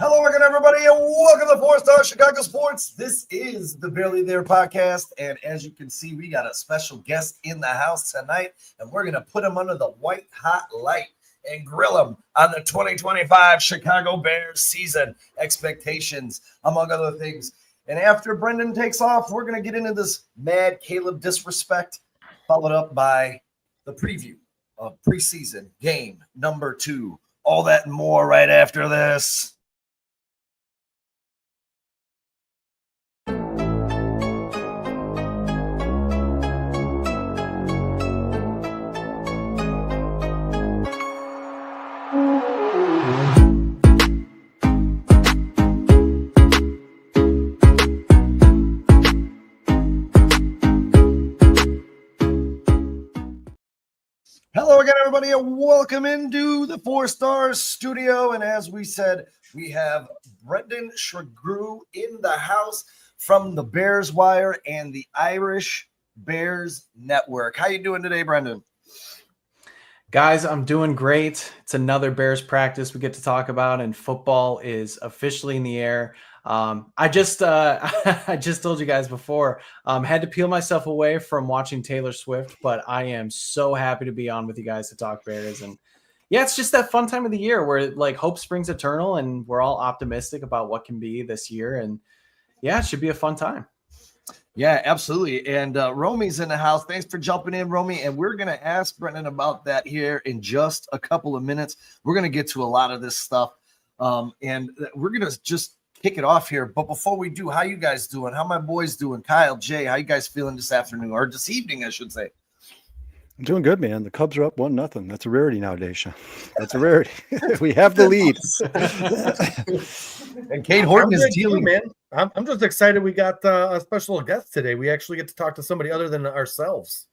Hello again, everybody, and welcome to 4-Star Chicago Sports. This is the Barely There podcast, and as you can see, we got a special guest in the house tonight, and we're going to put him under the white-hot light and grill him on the 2025 Chicago Bears season expectations, among other things. And after Brendan takes off, we're going to get into this mad Caleb disrespect, followed up by the preview of preseason game number 2. All that and more right after this. Hello again, everybody, and welcome into the 4-Star studio. And as we said, we have Brendan Sugrue in the house from the Bears Wire and the Irish Bears Network. How you doing today, Brendan? Guys, I'm doing great. It's another Bears practice we get to talk about, and football is officially in the air. I just told you guys before, had to peel myself away from watching Taylor Swift, but I am so happy to be on with you guys to talk Bears. And yeah, it's just that fun time of the year where like hope springs eternal and we're all optimistic about what can be this year. And yeah, it should be a fun time. Yeah, absolutely. And Romy's in the house. Thanks for jumping in, Romy. And we're going to ask Brendan about that here in just a couple of minutes. We're going to get to a lot of this stuff. And we're going to just kick it off here. But before we do, how you guys doing? How my boys doing? Kyle, Jay, how you guys feeling this afternoon or this evening, I should say? I'm doing good, man. The Cubs are up 1-0. That's a rarity nowadays, Sean. That's a rarity. We have the lead. And Kate Horton is dealing, man. I'm just excited we got a special guest today. We actually get to talk to somebody other than ourselves.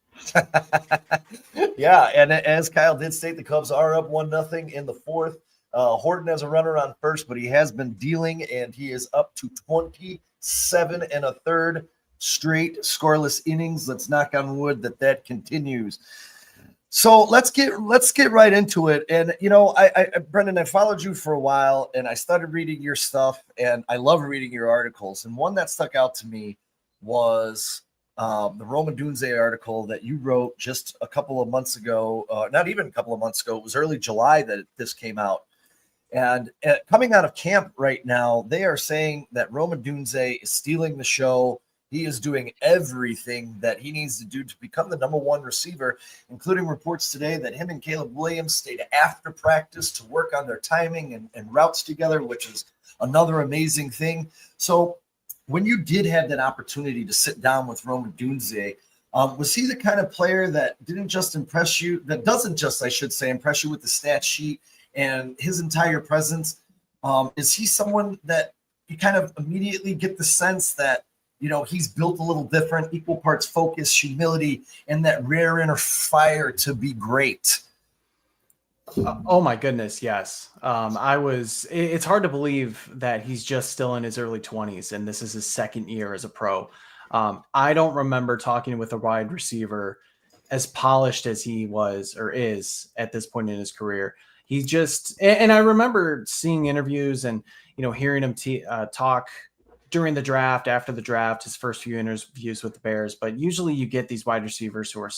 Yeah, and as Kyle did state, the Cubs are up 1-0 in the fourth. Horton has a runner on first, but he has been dealing, and he is up to 27 1/3 straight scoreless innings. Let's knock on wood that continues. So let's get right into it. And you know, I Brendan, I followed you for a while, and I started reading your stuff, and I love reading your articles. And one that stuck out to me was the Rome Odunze article that you wrote just a couple of months ago. Not even a couple of months ago. It was early July that this came out. And coming out of camp right now, they are saying that Rome Odunze is stealing the show. He is doing everything that he needs to do to become the number one receiver, including reports today that him and Caleb Williams stayed after practice to work on their timing and routes together, which is another amazing thing. So when you did have that opportunity to sit down with Rome Odunze, was he the kind of player that didn't just impress you, that doesn't just, I should say, impress you with the stat sheet and his entire presence? Is he someone that you kind of immediately get the sense that, you know, he's built a little different, equal parts focus, humility, and that rare inner fire to be great? Oh my goodness, yes. It's hard to believe that he's just still in his early 20s and this is his second year as a pro. I don't remember talking with a wide receiver as polished as he was or is at this point in his career. He just, and I remember seeing interviews and, you know, hearing him talk during the draft, after the draft, his first few interviews with the Bears. But usually you get these wide receivers who are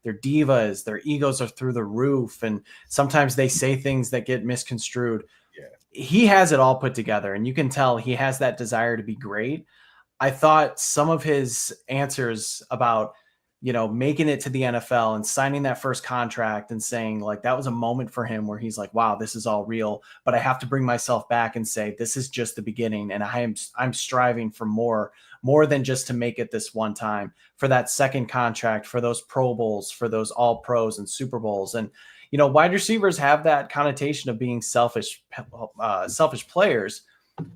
they're divas, their egos are through the roof. And sometimes they say things that get misconstrued. Yeah. He has it all put together and you can tell he has that desire to be great. I thought some of his answers about, you know, making it to the NFL and signing that first contract and saying like that was a moment for him where he's like, wow, this is all real, but I have to bring myself back and say this is just the beginning and I'm striving for more than just to make it this one time, for that second contract, for those Pro Bowls, for those All Pros and Super Bowls. And you know, wide receivers have that connotation of being selfish players.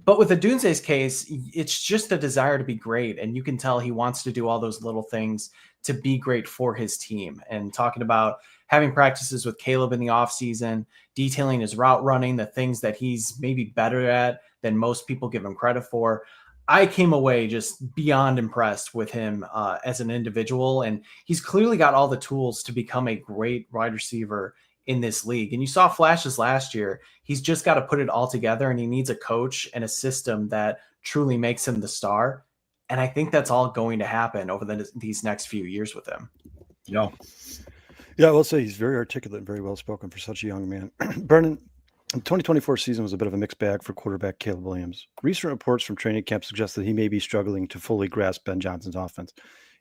But with Odunze's case, it's just a desire to be great. And you can tell he wants to do all those little things to be great for his team. And talking about having practices with Caleb in the offseason, detailing his route running, the things that he's maybe better at than most people give him credit for. I came away just beyond impressed with him as an individual. And he's clearly got all the tools to become a great wide receiver in this league. And you saw flashes last year. He's just got to put it all together, and he needs a coach and a system that truly makes him the star. And I think that's all going to happen over these next few years with him. Yeah. Yeah, I will say he's very articulate and very well spoken for such a young man. Brendan, the 2024 season was a bit of a mixed bag for quarterback Caleb Williams. Recent reports from training camp suggest that he may be struggling to fully grasp Ben Johnson's offense.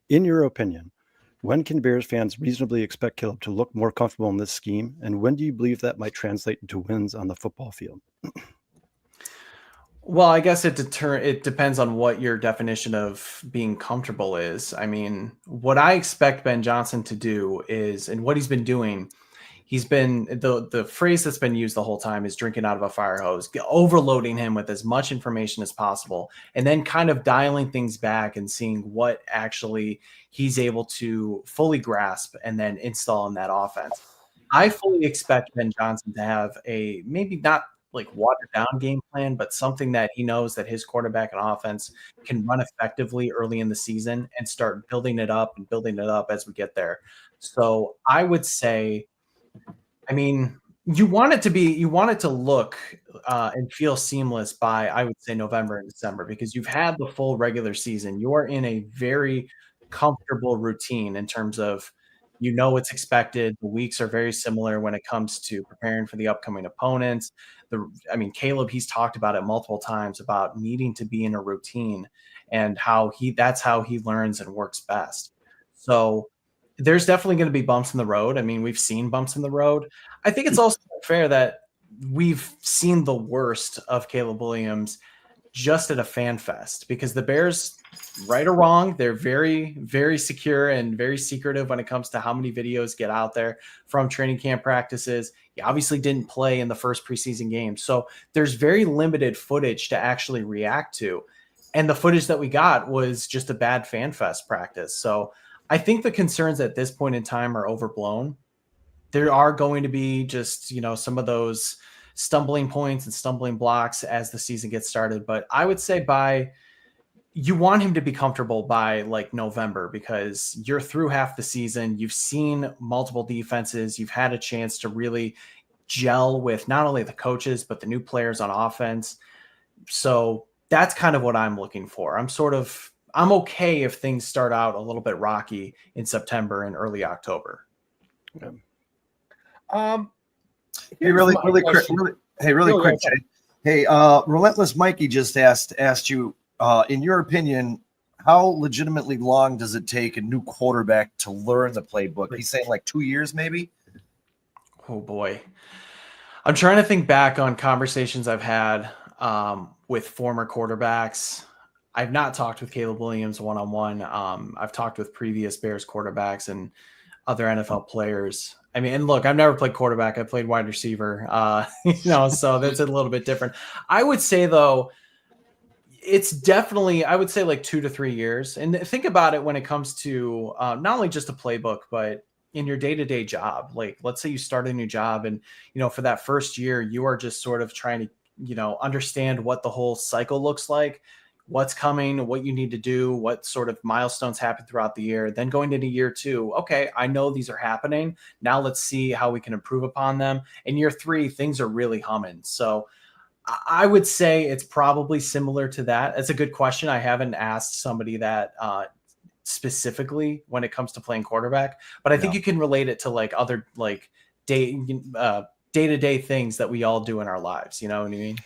In your opinion, when can Bears fans reasonably expect Caleb to look more comfortable in this scheme? And when do you believe that might translate into wins on the football field? Well, I guess it depends on what your definition of being comfortable is. I mean, what I expect Ben Johnson to do is, and what he's been doing, he's been, the phrase that's been used the whole time is drinking out of a fire hose, overloading him with as much information as possible, and then kind of dialing things back and seeing what actually he's able to fully grasp and then install in that offense. I fully expect Ben Johnson to have a maybe not like watered down game plan, but something that he knows that his quarterback and offense can run effectively early in the season and start building it up as we get there. So I would say, I mean, you want it to look and feel seamless by, I would say, November and December, because you've had the full regular season. You are in a very comfortable routine in terms of, what's expected. The weeks are very similar when it comes to preparing for the upcoming opponents. Caleb, he's talked about it multiple times about needing to be in a routine and that's how he learns and works best. So there's definitely going to be bumps in the road. I mean, we've seen bumps in the road. I think it's also fair that we've seen the worst of Caleb Williams just at a fan fest, because the Bears, right or wrong, they're very, very secure and very secretive when it comes to how many videos get out there from training camp practices. He obviously didn't play in the first preseason game. So there's very limited footage to actually react to. And the footage that we got was just a bad fan fest practice. So I think the concerns at this point in time are overblown. There are going to be just, some of those stumbling points and stumbling blocks as the season gets started. But I would say you want him to be comfortable by like November, because you're through half the season. You've seen multiple defenses. You've had a chance to really gel with not only the coaches, but the new players on offense. So that's kind of what I'm looking for. I'm okay if things start out a little bit rocky in September and early October. Yeah. Hey, really quick, Jay. Hey, Relentless Mikey just asked you, in your opinion, how legitimately long does it take a new quarterback to learn the playbook? He's saying like 2 years, maybe. Oh boy, I'm trying to think back on conversations I've had with former quarterbacks. I've not talked with Caleb Williams one-on-one. I've talked with previous Bears quarterbacks and other NFL players. I mean, and look, I've never played quarterback. I played wide receiver, so that's a little bit different. I would say, though, it's definitely, I would say like 2 to 3 years. And think about it when it comes to not only just a playbook, but in your day-to-day job. Like, let's say you start a new job and, for that first year, you are just sort of trying to, understand what the whole cycle looks like, what's coming, what you need to do, what sort of milestones happen throughout the year. Then going into year 2, okay, I know these are happening. Now let's see how we can improve upon them. In year 3, things are really humming. So I would say it's probably similar to that. It's a good question. I haven't asked somebody that specifically when it comes to playing quarterback, but I think you can relate it to like other like day-to-day things that we all do in our lives. You know what I mean?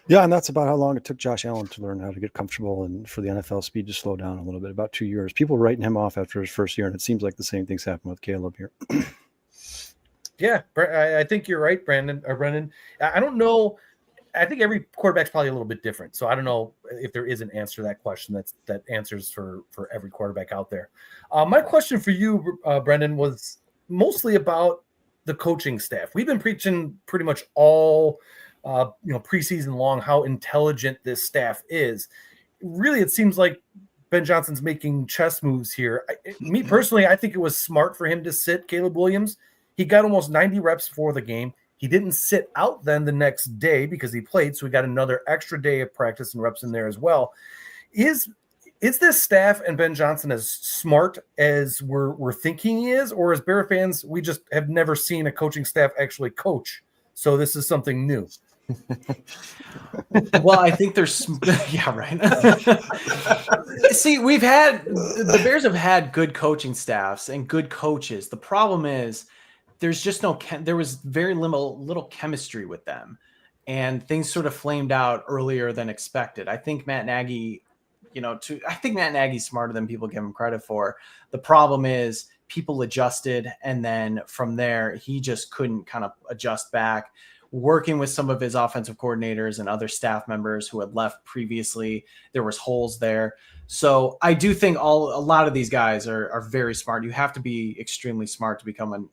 Yeah, and that's about how long it took Josh Allen to learn how to get comfortable and for the NFL speed to slow down a little bit, about 2 years. People writing him off after his first year, and it seems like the same thing's happened with Caleb here. Yeah, I think you're right, Brendan. I don't know. I think every quarterback's probably a little bit different. So I don't know if there is an answer to that question that answers for every quarterback out there. My question for you, Brendan, was mostly about the coaching staff. We've been preaching pretty much all preseason long how intelligent this staff is. Really, it seems like Ben Johnson's making chess moves here. Me personally, I think it was smart for him to sit Caleb Williams. He got almost 90 reps for the game. He didn't sit out then the next day because he played, so we got another extra day of practice and reps in there as well. Is this staff and Ben Johnson as smart as we're thinking he is, or as Bear fans, we just have never seen a coaching staff actually coach? So this is something new. Well, I think there's yeah, right. See, the Bears have had good coaching staffs and good coaches. The problem is there's just there was very little chemistry with them, and things sort of flamed out earlier than expected. I think Matt Nagy, I think Matt Nagy's smarter than people give him credit for. The problem is people adjusted, and then from there he just couldn't kind of adjust back. Working with some of his offensive coordinators and other staff members who had left previously, there was holes there. So I do think a lot of these guys are very smart. You have to be extremely smart to become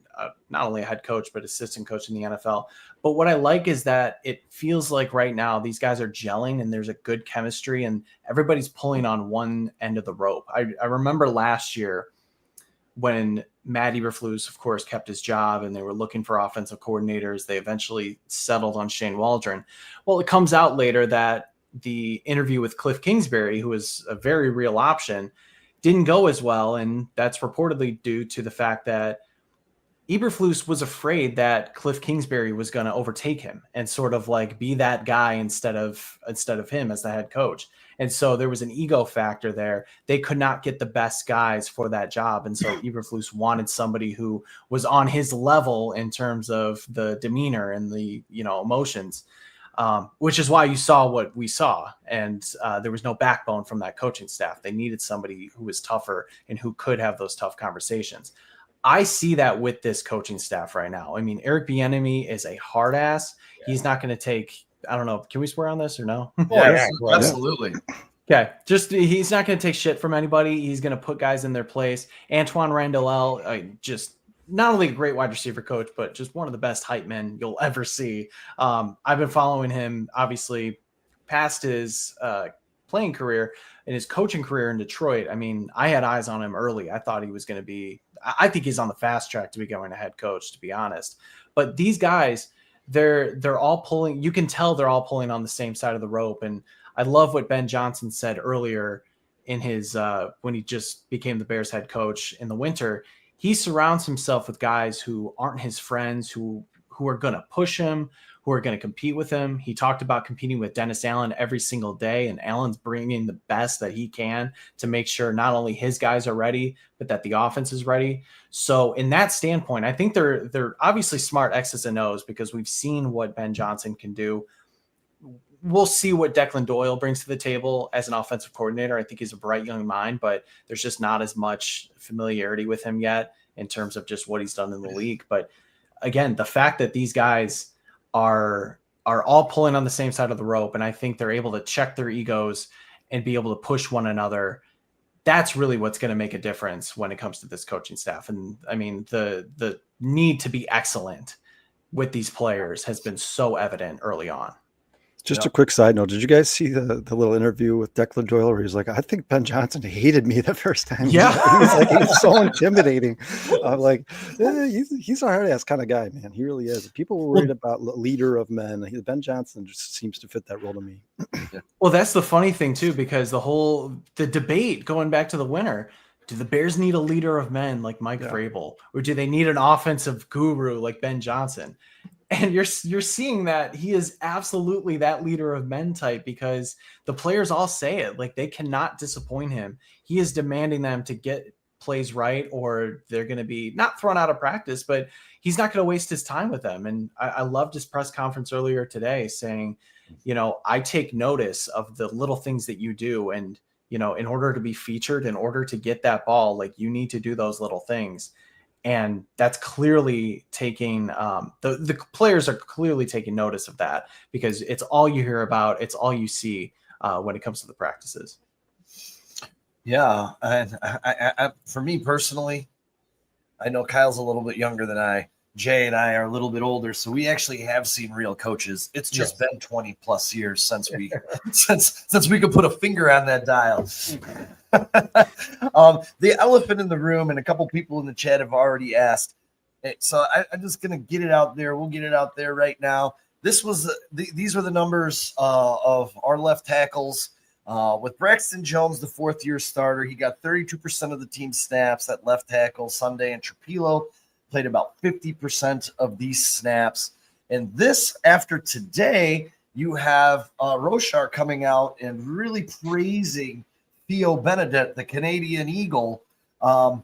not only a head coach, but assistant coach in the NFL. But what I like is that it feels like right now these guys are gelling and there's a good chemistry and everybody's pulling on one end of the rope. I remember last year when Matt Eberflus, of course, kept his job and they were looking for offensive coordinators. They eventually settled on Shane Waldron. Well, it comes out later that the interview with Cliff Kingsbury, who was a very real option, didn't go as well. And that's reportedly due to the fact that Eberflus was afraid that Cliff Kingsbury was going to overtake him and sort of like be that guy instead of him as the head coach. And so there was an ego factor there. They could not get the best guys for that job. And so Eberflus wanted somebody who was on his level in terms of the demeanor and the, emotions, which is why you saw what we saw. And there was no backbone from that coaching staff. They needed somebody who was tougher and who could have those tough conversations. I see that with this coaching staff right now. I mean, Eric Bieniemy is a hard ass. Yeah. He's not going to take, I don't know. Can we swear on this or no? Yeah, absolutely. Okay. He's not going to take shit from anybody. He's going to put guys in their place. Antoine Randall, just not only a great wide receiver coach, but just one of the best hype men you'll ever see. I've been following him, obviously, past his playing career and his coaching career in Detroit. I mean, I had eyes on him early. I thought he was going to be, I think he's on the fast track to becoming a head coach, to be honest. But these guys, they're all pulling, you can tell they're all pulling on the same side of the rope. And I love what Ben Johnson said earlier in his, when he just became the Bears head coach in the winter. He surrounds himself with guys who aren't his friends, who are going to push him, who are going to compete with him. He talked about competing with Dennis Allen every single day, and Allen's bringing the best that he can to make sure not only his guys are ready, but that the offense is ready. So in that standpoint, I think they're obviously smart X's and O's because we've seen what Ben Johnson can do. We'll see what Declan Doyle brings to the table as an offensive coordinator. I think he's a bright young mind, but there's just not as much familiarity with him yet in terms of just what he's done in the league. But again, the fact that these guys are all pulling on the same side of the rope, and I think they're able to check their egos and be able to push one another. That's really what's going to make a difference when it comes to this coaching staff. And I mean, the need to be excellent with these players has been so evident early on. Just a quick side note. Did you guys see the little interview with Declan Doyle where he's like, I think Ben Johnson hated me the first time. Yeah. He's so intimidating. I'm like, he's a hard ass kind of guy, man. He really is. People were worried about leader of men. Ben Johnson just seems to fit that role to me. Well, that's the funny thing too, because the debate going back to the winter, do the Bears need a leader of men like Mike Vrabel, or do they need an offensive guru like Ben Johnson? And you're seeing that he is absolutely that leader of men type because the players all say it. Like, they cannot disappoint him. He is demanding them to get plays right, or they're going to be not thrown out of practice, but he's not going to waste his time with them. And I loved his press conference earlier today saying, I take notice of the little things that you do. And, in order to be featured, in order to get that ball, like, you need to do those little things. And that's clearly taking the players are clearly taking notice of that because it's all you hear about. It's all you see when it comes to the practices. Yeah. And I, for me personally, I know Kyle's a little bit younger than I. Jay and I are a little bit older, so we actually have seen real coaches. It's just been 20 plus years since we since we could put a finger on that dial. The elephant in the room, and a couple people in the chat have already asked. So I'm just gonna get it out there. We'll get it out there right now. These were the numbers of our left tackles With Braxton Jones, the fourth-year starter, he got 32% of the team's snaps at left tackle Sunday, and Trapilo played about 50% of these snaps. And this, after today, you have Roshar coming out and really praising Theo Benedette, the Canadian Eagle. How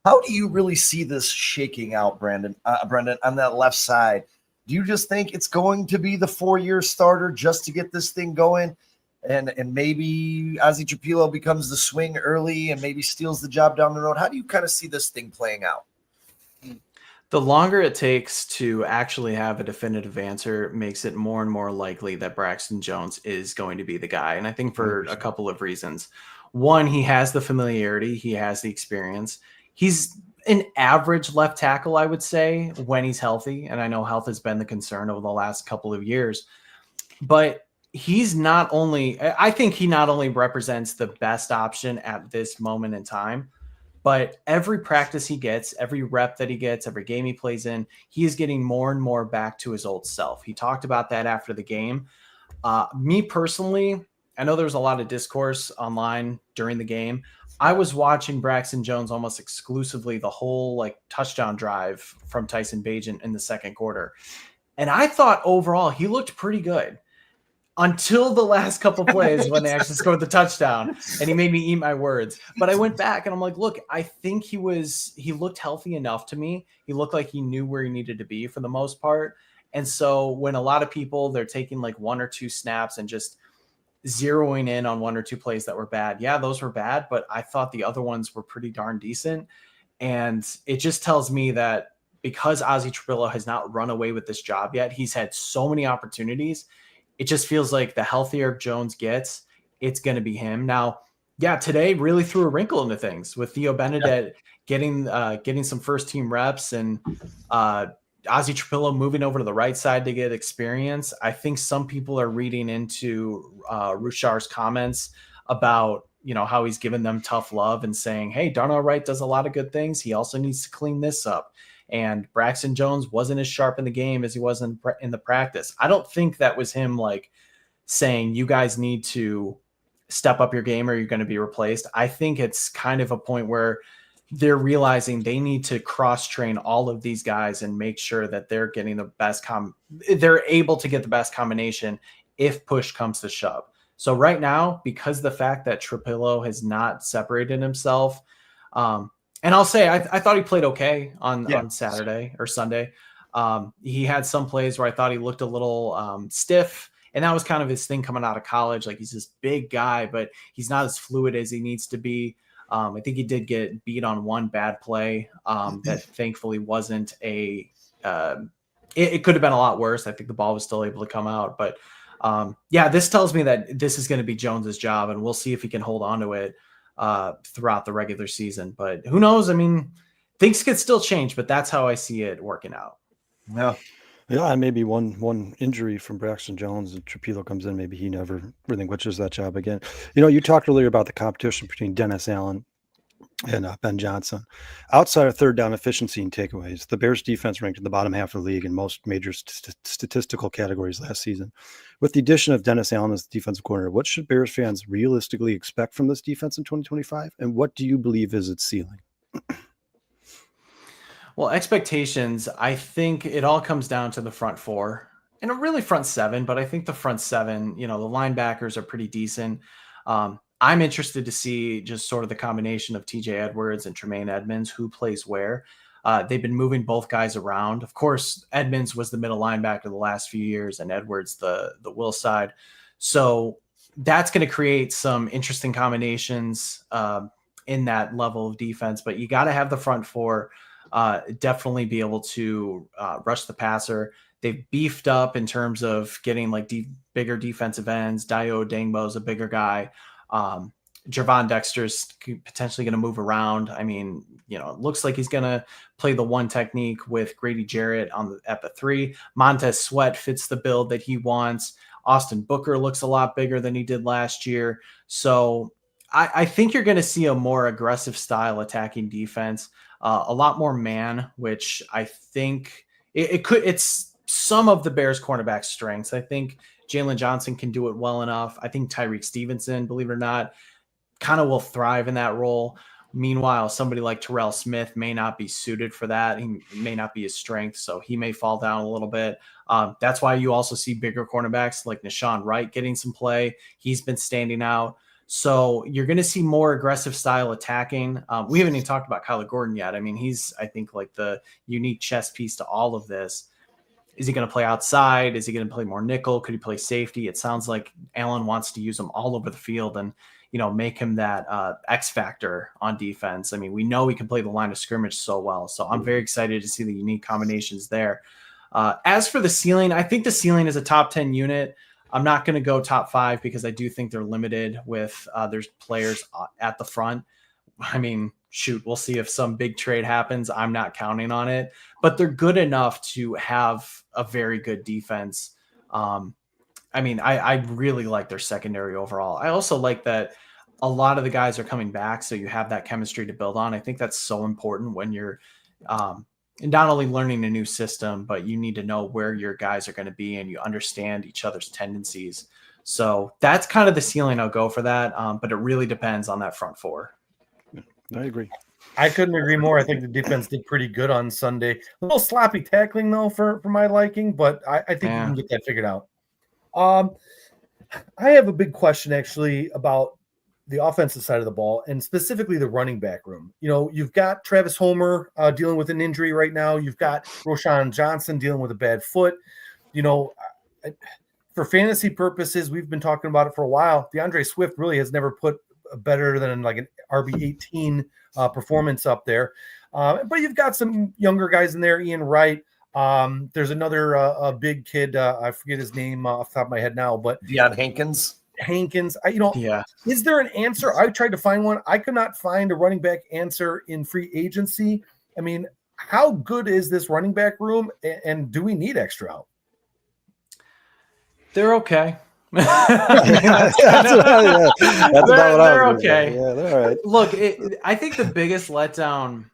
do you really see this shaking out, Brendan, on that left side? Do you just think it's going to be the 4-year starter just to get this thing going? And maybe Ozzie Trapilo becomes the swing early and maybe steals the job down the road. How do you kind of see this thing playing out? The longer it takes to actually have a definitive answer makes it more and more likely that Braxton Jones is going to be the guy. And I think for 100%. A couple of reasons. One, he has the familiarity. He has the experience. He's an average left tackle, I would say, when he's healthy. And I know health has been the concern over the last couple of years. But he's not only, I think he not only represents the best option at this moment in time, but every practice he gets, every rep that he gets, every game he plays in, he is getting more and more back to his old self. He talked about that after the game. Me personally, I know there was a lot of discourse online during the game. I was watching Braxton Jones almost exclusively the whole touchdown drive from Tyson Bagent in the second quarter. And I thought overall he looked pretty good. Until the last couple plays when they actually scored the touchdown, and he made me eat my words. But I went back and I'm like, look, I think he looked healthy enough to me. He looked like he knew where he needed to be for the most part. And so when a lot of people, they're taking one or two snaps and just zeroing in on one or two plays that were bad. Yeah, those were bad, but I thought the other ones were pretty darn decent. And it just tells me that because Ozzie Trapilo has not run away with this job yet, he's had so many opportunities. It just feels like the healthier Jones gets, it's going to be him. Now, yeah, today really threw a wrinkle into things with Theo Benedette getting some first-team reps and Ozzie Trapilo moving over to the right side to get experience. I think some people are reading into Rushar's comments about how he's giving them tough love and saying, hey, Darnell Wright does a lot of good things. He also needs to clean this up. And Braxton Jones wasn't as sharp in the game as he was in the practice. I don't think that was him saying you guys need to step up your game or you're going to be replaced. I think it's kind of a point where they're realizing they need to cross-train all of these guys and make sure that they're getting the best they're able to get the best combination if push comes to shove. So right now, because the fact that Trapilo has not separated himself, and I'll say, I thought he played okay on Saturday or Sunday. He had some plays where I thought he looked a little stiff, and that was kind of his thing coming out of college. He's this big guy, but he's not as fluid as he needs to be. I think he did get beat on one bad play that thankfully wasn't it could have been a lot worse. I think the ball was still able to come out. But, this tells me that this is going to be Jones's job, and we'll see if he can hold on to it throughout the regular season. But who knows? I mean, things could still change, but that's how I see it working out. Yeah, and maybe one injury from Braxton Jones and Trapilo comes in, maybe he never relinquishes that job again. You talked earlier about the competition between Dennis Allen and Ben Johnson. Outside of third down efficiency and takeaways, the Bears defense ranked in the bottom half of the league in most major statistical categories last season. With the addition of Dennis Allen as the defensive coordinator, what should Bears fans realistically expect from this defense in 2025? And what do you believe is its ceiling? Well, expectations, I think it all comes down to the front four and a really front seven, but I think the front seven, the linebackers are pretty decent. I'm interested to see just sort of the combination of TJ Edwards and Tremaine Edmonds, who plays where. They've been moving both guys around. Of course, Edmonds was the middle linebacker the last few years and Edwards the will side. So that's going to create some interesting combinations in that level of defense, but you got to have the front four definitely be able to rush the passer. They've beefed up in terms of getting bigger defensive ends. Dayo Dangbo is a bigger guy. Javon Dexter's potentially going to move around. I mean, it looks like he's going to play the one technique with Grady Jarrett at the 3. Montez Sweat fits the build that he wants. Austin Booker looks a lot bigger than he did last year. So I think you're going to see a more aggressive style attacking defense, a lot more man, which I think it's some of the Bears cornerback strengths. I think Jalen Johnson can do it well enough. I think Tyreek Stevenson, believe it or not, kind of will thrive in that role. Meanwhile, somebody like Terrell Smith may not be suited for that. He may not be his strength, so he may fall down a little bit. That's why you also see bigger cornerbacks like Nashawn Wright getting some play. He's been standing out. So you're going to see more aggressive style attacking. We haven't even talked about Kyler Gordon yet. I mean, he's, I think, like the unique chess piece to all of this. Is he going to play outside? Is he going to play more nickel? Could he play safety? It sounds like Allen wants to use him all over the field and, make him that X factor on defense. I mean, we know he can play the line of scrimmage so well. So I'm very excited to see the unique combinations there. As for the ceiling, I think the ceiling is a top 10 unit. I'm not going to go top 5 because I do think they're limited with there's players at the front. I mean, shoot, we'll see if some big trade happens. I'm not counting on it, but they're good enough to have a very good defense. I really like their secondary overall. I also like that a lot of the guys are coming back, so you have that chemistry to build on. I think that's so important when you're not only learning a new system, but you need to know where your guys are going to be and you understand each other's tendencies. So that's kind of the ceiling I'll go for that, but it really depends on that front four. I agree. I couldn't agree more. I think the defense did pretty good on Sunday. A little sloppy tackling, though, for my liking, but I think you can get that figured out. I have a big question, actually, about the offensive side of the ball and specifically the running back room. You've got Travis Homer dealing with an injury right now. You've got Roschon Johnson dealing with a bad foot. For fantasy purposes, we've been talking about it for a while. DeAndre Swift really has never put better than like an RB18 performance up there. But you've got some younger guys in there, Ian Wright. There's another big kid. I forget his name off the top of my head now, but Deion Hankins. Is there an answer? I tried to find one. I could not find a running back answer in free agency. I mean, how good is this running back room, and do we need extra help? They're okay. That's about what they're I was okay. Yeah, they're all right. Look, I think the biggest letdown,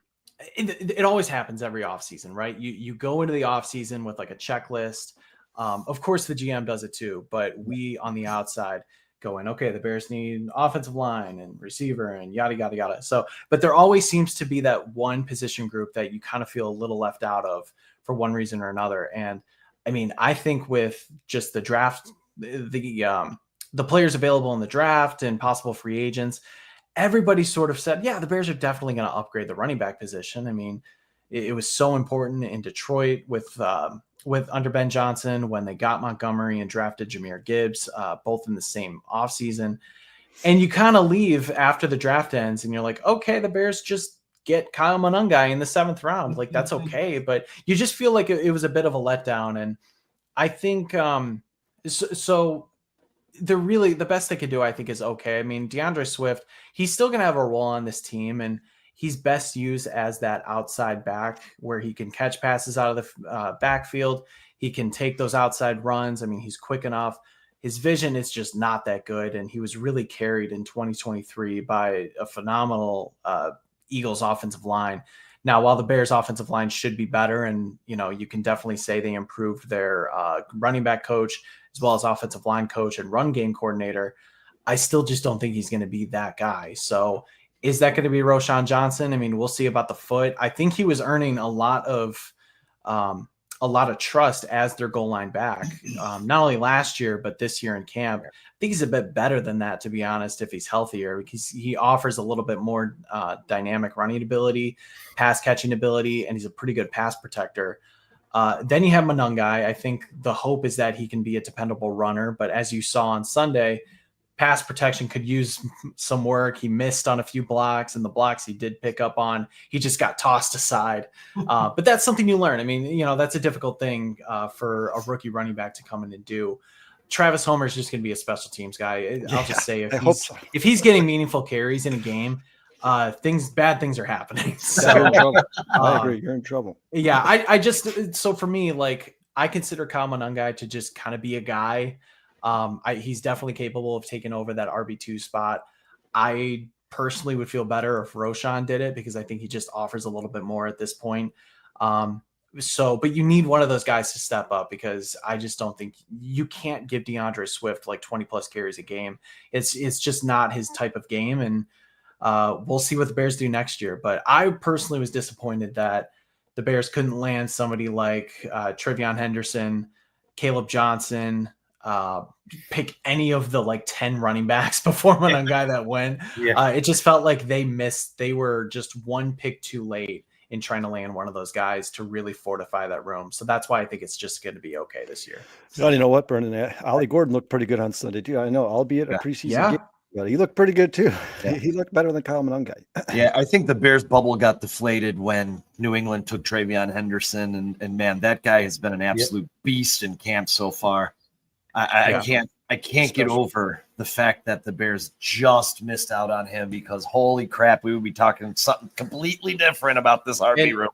it always happens every offseason, right? You go into the offseason with like a checklist. Of course, the GM does it too, but we on the outside going, okay, the Bears need offensive line and receiver and yada, yada, yada. So, but there always seems to be that one position group that you kind of feel a little left out of for one reason or another. And I mean, I think with just the draft, the players available in the draft and possible free agents, everybody sort of said, yeah, the Bears are definitely going to upgrade the running back position. I mean, it was so important in Detroit with under Ben Johnson when they got Montgomery and drafted Jahmyr Gibbs, both in the same offseason. And you kind of leave after the draft ends and you're like, okay, the Bears just get Kyle Monangai in the 7th round. Like, that's okay. But you just feel like it was a bit of a letdown. And I think so the best they could do, I think, is okay. I mean, DeAndre Swift, he's still going to have a role on this team, and he's best used as that outside back where he can catch passes out of the backfield. He can take those outside runs. I mean, he's quick enough. His vision is just not that good, and he was really carried in 2023 by a phenomenal Eagles offensive line. Now, while the Bears offensive line should be better, and you can definitely say they improved their running back coach as well as offensive line coach and run game coordinator, I still just don't think he's going to be that guy. So is that going to be Roschon Johnson? I mean, we'll see about the foot. I think he was earning a lot of trust as their goal line back, not only last year, but this year in camp. I think he's a bit better than that, to be honest, if he's healthier, because he offers a little bit more dynamic running ability, pass catching ability, and he's a pretty good pass protector. Then you have Monangai. I think the hope is that he can be a dependable runner, but as you saw on Sunday, pass protection could use some work. He missed on a few blocks, and the blocks he did pick up on, he just got tossed aside. But that's something you learn. I mean, that's a difficult thing for a rookie running back to come in and do. Travis Homer is just going to be a special teams guy. I'll just say if he's getting meaningful carries in a game, bad things are happening. So, you're in trouble. I agree. You're in trouble. Yeah. I just, so for me, like, I consider Kyle Monangai to just kind of be a guy. He's definitely capable of taking over that RB2 spot. I personally would feel better if Roschon did it because I think he just offers a little bit more at this point. So, but you need one of those guys to step up, because I just don't think you can't give DeAndre Swift like 20 plus carries a game. It's just not his type of game. And we'll see what the Bears do next year. But I personally was disappointed that the Bears couldn't land somebody like Trevion Henderson, Caleb Johnson, pick any of the like 10 running backs before one guy that went. It just felt like they were just one pick too late in trying to land one of those guys to really fortify that room. So that's why I think it's just going to be okay this year. You know what, Brendan? Ollie Gordon looked pretty good on Sunday too. I know, albeit a preseason game, but he looked pretty good too. Yeah. He looked better than Kyle Monangai. Yeah, I think the Bears bubble got deflated when New England took Trevion Henderson, and man, that guy has been an absolute beast in camp so far. I can't get over the fact that the Bears just missed out on him, because holy crap, we would be talking something completely different about this RB room.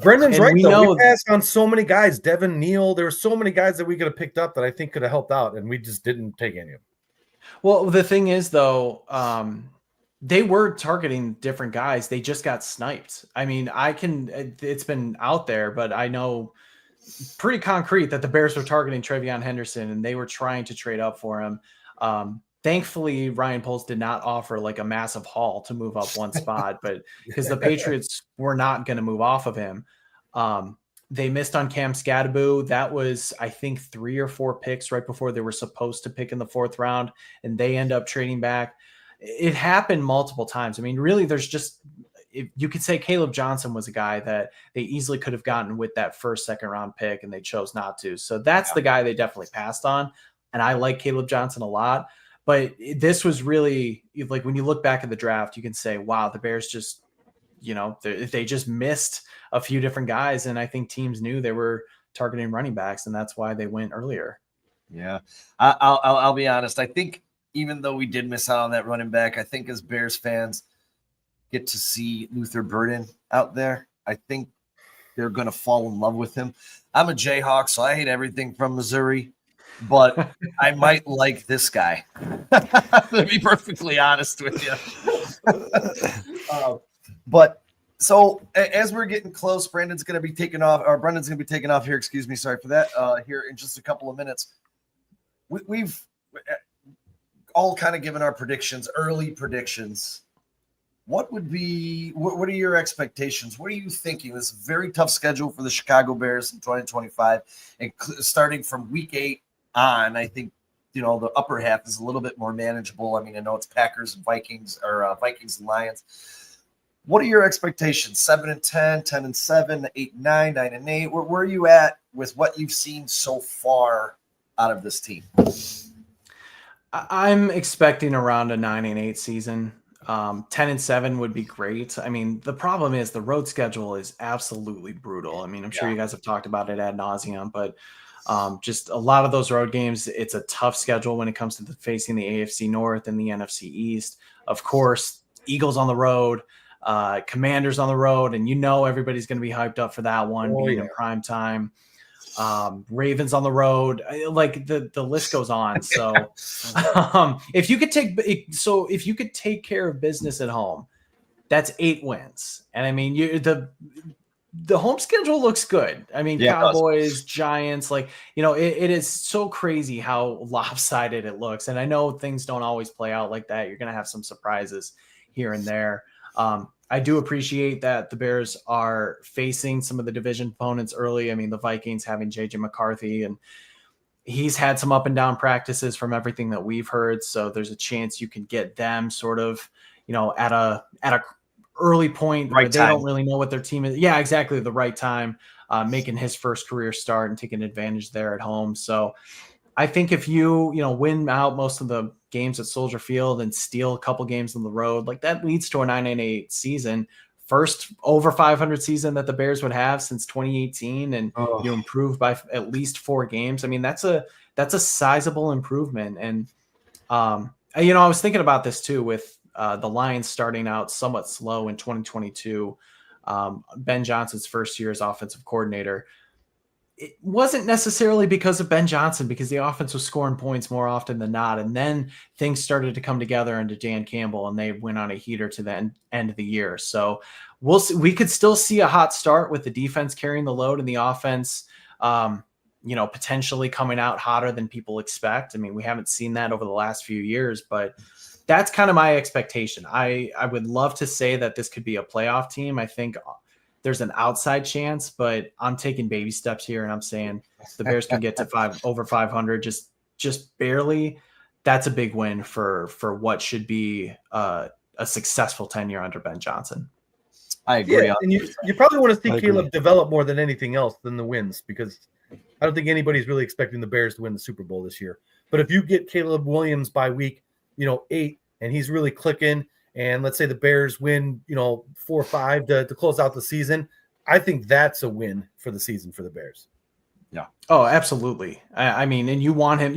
Brendan's right, though. We passed on so many guys. Devin Neal, there were so many guys that we could have picked up that I think could have helped out, and we just didn't take any of them. Well, the thing is, though, they were targeting different guys. They just got sniped. I mean, it's been out there, but I know pretty concrete that the Bears were targeting Trevion Henderson, and they were trying to trade up for him. Thankfully, Ryan Poles did not offer like a massive haul to move up one spot, but because the Patriots were not going to move off of him. They missed on Cam Scadaboo. That was, I think, 3 or 4 picks right before they were supposed to pick in the 4th round, and they end up trading back. It happened multiple times. I mean, really, there's just, you could say Caleb Johnson was a guy that they easily could have gotten with that 1st, 2nd round pick, and they chose not to. So that's the guy they definitely passed on. And I like Caleb Johnson a lot, but this was really like, when you look back at the draft, you can say, wow, the Bears just, they just missed a few different guys. And I think teams knew they were targeting running backs, and that's why they went earlier. Yeah. I'll be honest. I think even though we did miss out on that running back, I think as Bears fans get to see Luther Burden out there, I think they're going to fall in love with him. I'm a Jayhawk, so I hate everything from Missouri, but I might like this guy, to be perfectly honest with you. But so as we're getting close, Brendan's going to be taking off here. Excuse me. Sorry for that. Here in just a couple of minutes. We've all kind of given our predictions, early predictions. What are your expectations? What are you thinking? This is a very tough schedule for the Chicago Bears in 2025. And starting from week 8 on, I think, the upper half is a little bit more manageable. I mean, I know it's Packers and Vikings, or Vikings and Lions. What are your expectations? 7-10, 10-7, 8-9, 9-8. Where are you at with what you've seen so far out of this team? I'm expecting around a 9-8 season. 10-7 would be great. I mean, the problem is the road schedule is absolutely brutal. I mean, I'm sure you guys have talked about it ad nauseum, but just a lot of those road games, it's a tough schedule when it comes to facing the AFC North and the NFC East. Of course, Eagles on the road, Commanders on the road, and everybody's going to be hyped up for that one in prime time. Ravens on the road, like the list goes on. So if you could take care of business at home, that's 8 wins. And I mean, the home schedule looks good. I mean, Cowboys, Giants, it is so crazy how lopsided it looks. And I know things don't always play out like that. You're going to have some surprises here and there. I do appreciate that the Bears are facing some of the division opponents early. I mean, the Vikings having JJ McCarthy, and he's had some up and down practices from everything that we've heard. So there's a chance you can get them sort of, at a early point where they don't really know what their team is. Yeah, exactly. The right time, making his first career start and taking advantage there at home. So I think if you win out most of the games at Soldier Field and steal a couple games on the road, like that leads to a 9-8 season, first over 500 season that the Bears would have since 2018, and you improve by at least 4 games. I mean, that's a sizable improvement. And I was thinking about this too with the Lions starting out somewhat slow in 2022. Ben Johnson's first year as offensive coordinator. it wasn't necessarily because of Ben Johnson, because the offense was scoring points more often than not. And then things started to come together under Dan Campbell, and they went on a heater to the end of the year. So we'll see. We could still see a hot start with the defense carrying the load and the offense, potentially coming out hotter than people expect. I mean, we haven't seen that over the last few years, but that's kind of my expectation. I would love to say that this could be a playoff team. I think there's an outside chance, but I'm taking baby steps here, and I'm saying the Bears can get to over 500, just barely. That's a big win for what should be a successful tenure under Ben Johnson. I agree. Yeah, and you probably want to see Caleb develop more than anything else than the wins, because I don't think anybody's really expecting the Bears to win the Super Bowl this year. But if you get Caleb Williams by week 8, and he's really clicking, and let's say the Bears win, 4 or 5 to close out the season, I think that's a win for the season for the Bears. Yeah. Oh, absolutely. I mean, and you want to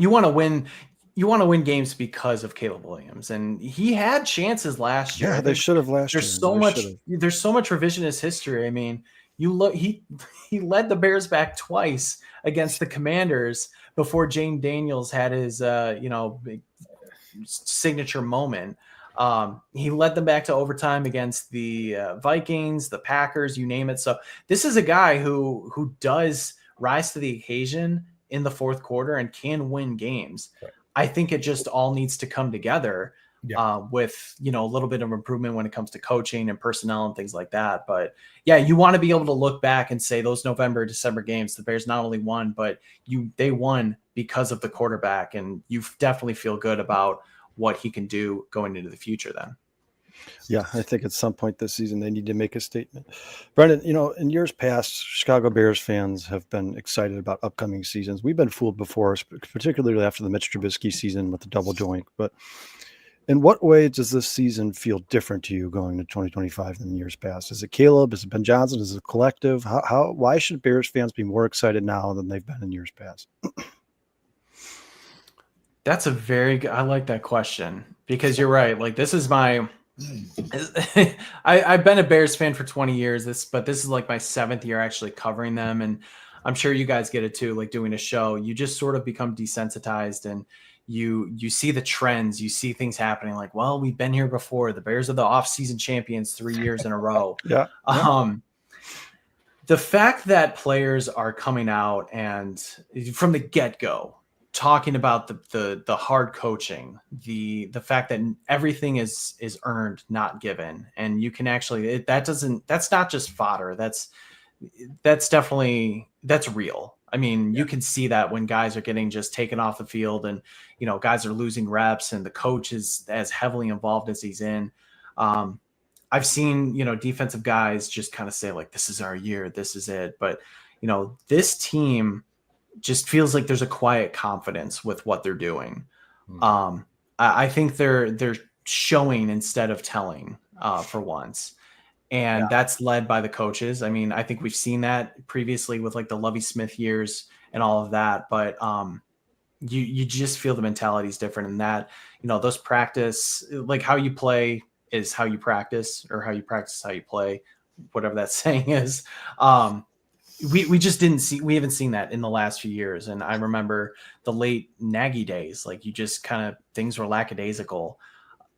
win games because of Caleb Williams, and he had chances last year. Yeah, they should have last year. There's so much revisionist history. I mean, he led the Bears back twice against the Commanders before Jane Daniels had his signature moment. He led them back to overtime against the Vikings, the Packers, you name it. So this is a guy who does rise to the occasion in the fourth quarter and can win games. Right. I think it just all needs to come together with, a little bit of improvement when it comes to coaching and personnel and things like that. But yeah, you want to be able to look back and say those November, December games, the Bears not only won, but they won because of the quarterback, and you definitely feel good about what he can do going into the future then. Yeah, I think at some point this season they need to make a statement. Brendan, in years past, Chicago Bears fans have been excited about upcoming seasons. We've been fooled before, particularly after the Mitch Trubisky season with the double joint. But in what way does this season feel different to you going to 2025 than years past? Is it Caleb? Is it Ben Johnson? Is it collective? Why should Bears fans be more excited now than they've been in years past? That's a very good, I like that question, because you're right. Like, this is I've been a Bears fan for 20 years, but this is like my 7th year actually covering them. And I'm sure you guys get it too, like doing a show, you just sort of become desensitized, and you see the trends, you see things happening like, well, we've been here before. The Bears are the off-season champions 3 years in a row. Yeah. The fact that players are coming out and from the get-go talking about the hard coaching, the fact that everything is earned, not given, and you can actually that's not just fodder. That's real. I mean, you can see that when guys are getting just taken off the field, and guys are losing reps, and the coach is as heavily involved as he's in. I've seen defensive guys just kind of say like, "This is our year, this is it," but this team just feels like there's a quiet confidence with what they're doing. I think they're showing instead of telling for once. And that's led by the coaches. I mean, I think we've seen that previously with like the Lovie Smith years and all of that, but you just feel the mentality is different, and that, those practice, like how you play is how you practice, or how you practice is how you play, whatever that saying is. We just we haven't seen that in the last few years. And I remember the late Nagy days, like you just kind of, things were lackadaisical.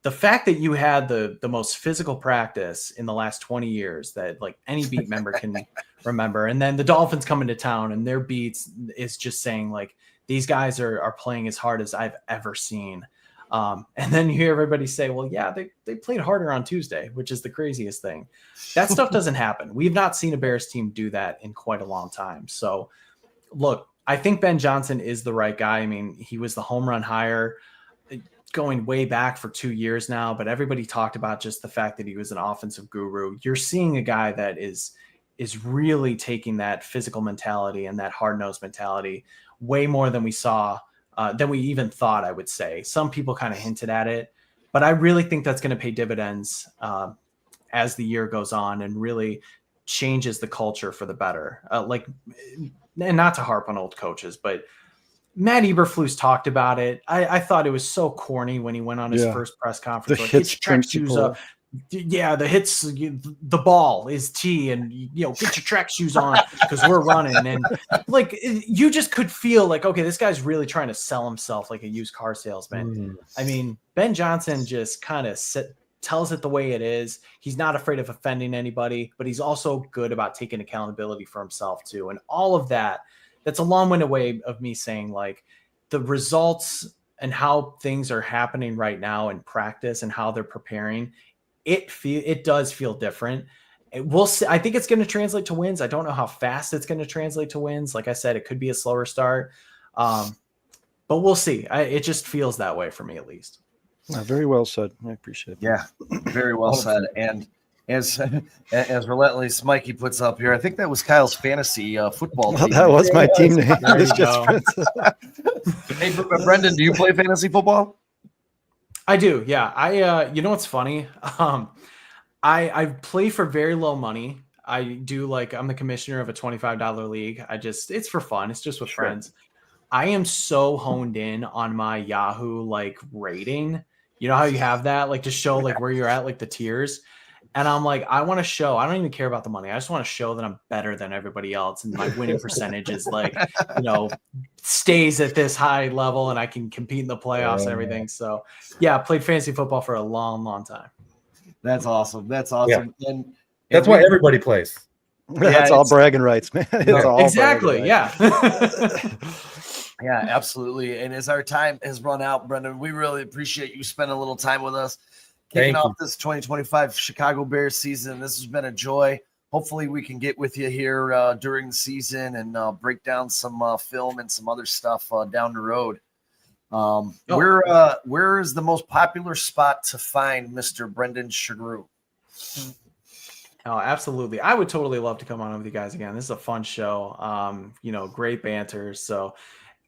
The fact that you had the most physical practice in the last 20 years that like any beat member can remember. And then the Dolphins come into town and their beats is just saying like, these guys are playing as hard as I've ever seen. And then you hear everybody say, well, yeah, they played harder on Tuesday, which is the craziest thing. That stuff doesn't happen. We've not seen a Bears team do that in quite a long time. So look, I think Ben Johnson is the right guy. I mean, he was the home run hire going way back for 2 years now, but everybody talked about just the fact that he was an offensive guru. You're seeing a guy that is really taking that physical mentality and that hard-nosed mentality way more than we saw, than we even thought, I would say. Some people kind of hinted at it, but I really think that's going to pay dividends as the year goes on, and really changes the culture for the better. And not to harp on old coaches, but Matt Eberflus talked about it. I thought it was so corny when he went on his first press conference. The like, Hitch check shoes up. yeah, the hits, the ball is T, and get your track shoes on because we're running. And like, you just could feel like, okay, this guy's really trying to sell himself like a used car salesman. I mean, Ben Johnson just kind of tells it the way it is. He's not afraid of offending anybody, but he's also good about taking accountability for himself too. And all of that's a long-winded way of me saying, like, the results and how things are happening right now in practice and how they're preparing, it does feel different. We'll see. I think it's going to translate to wins. I don't know how fast it's going to translate to wins. Like I said, it could be a slower start, but we'll see. It just feels that way for me, at least. Very well said. I appreciate it. Yeah, very well said. And as Relentless Mikey puts up here, I think that was Kyle's fantasy football team. That was my team name. Hey, Brendan, do you play fantasy football? I do. Yeah. You know what's funny? I play for very low money. I do, I'm the commissioner of a $25 league. It's for fun. It's just with friends. I am so honed in on my Yahoo rating. You know how you have that to show where you're at, the tiers. And I'm I want to show, I don't even care about the money. I just want to show that I'm better than everybody else. And my winning percentage is stays at this high level and I can compete in the playoffs and everything. So yeah, I played fantasy football for a long, long time. That's awesome. That's awesome. Yeah. And that's why everybody plays. That's all bragging rights, man. It's all exactly. Rights. Yeah. Yeah, absolutely. And as our time has run out, Brendan, we really appreciate you spending a little time with us. Kicking off this 2025 Chicago Bears season. This has been a joy. Hopefully we can get with you here during the season and break down some film and some other stuff down the road. Where is the most popular spot to find Mr. Brendan Sugrue? Oh, absolutely. I would totally love to come on with you guys again. This is a fun show. Great banter. So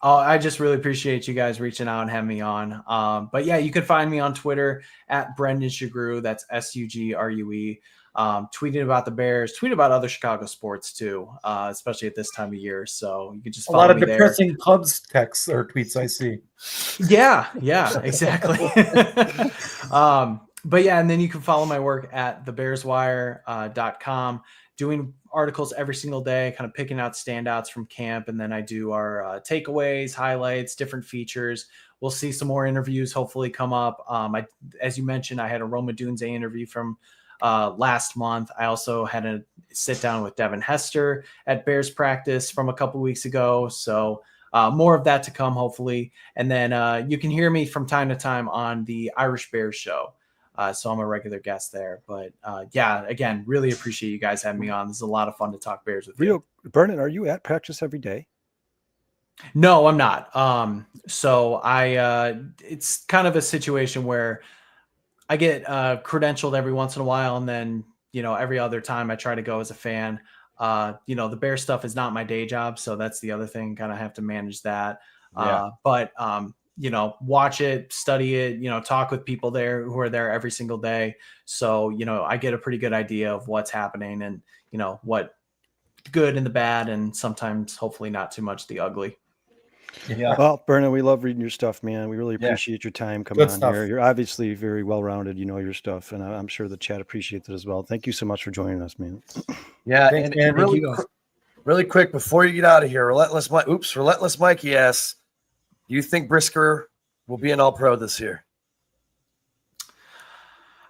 I just really appreciate you guys reaching out and having me on. But yeah, you can find me on Twitter at Brendan Sugrue. That's Sugrue. Tweeting about the Bears, tweet about other Chicago sports too, especially at this time of year. So you can just follow a lot of me depressing there. Cubs texts or tweets I see. Yeah, exactly. But yeah, and then you can follow my work at thebearswire.com, doing articles every single day, kind of picking out standouts from camp. And then I do our takeaways, highlights, different features. We'll see some more interviews hopefully come up. As you mentioned, I had a Roma Dunze interview from last month. I also had a sit down with Devin Hester at Bears practice from a couple weeks ago. So more of that to come, hopefully. And then you can hear me from time to time on the Irish Bears show. So I'm a regular guest there. But yeah, again, really appreciate you guys having me on. This is a lot of fun to talk Bears with you. Brendan, are you at practice every day? No, I'm not. So it's kind of a situation where I get credentialed every once in a while. And then, every other time I try to go as a fan. The Bear stuff is not my day job. So that's the other thing. Kind of have to manage that. Yeah. But watch it, study it, talk with people there who are there every single day. So, I get a pretty good idea of what's happening and, what good and the bad, and sometimes hopefully not too much the ugly. Yeah. Well, Brendan, we love reading your stuff, man. We really appreciate your time coming on here. You're obviously very well-rounded, your stuff, and I'm sure the chat appreciates it as well. Thank you so much for joining us, man. Yeah. Thanks, and really quick, before you get out of here, Relentless Mikey asks, do you think Brisker will be an All-Pro this year?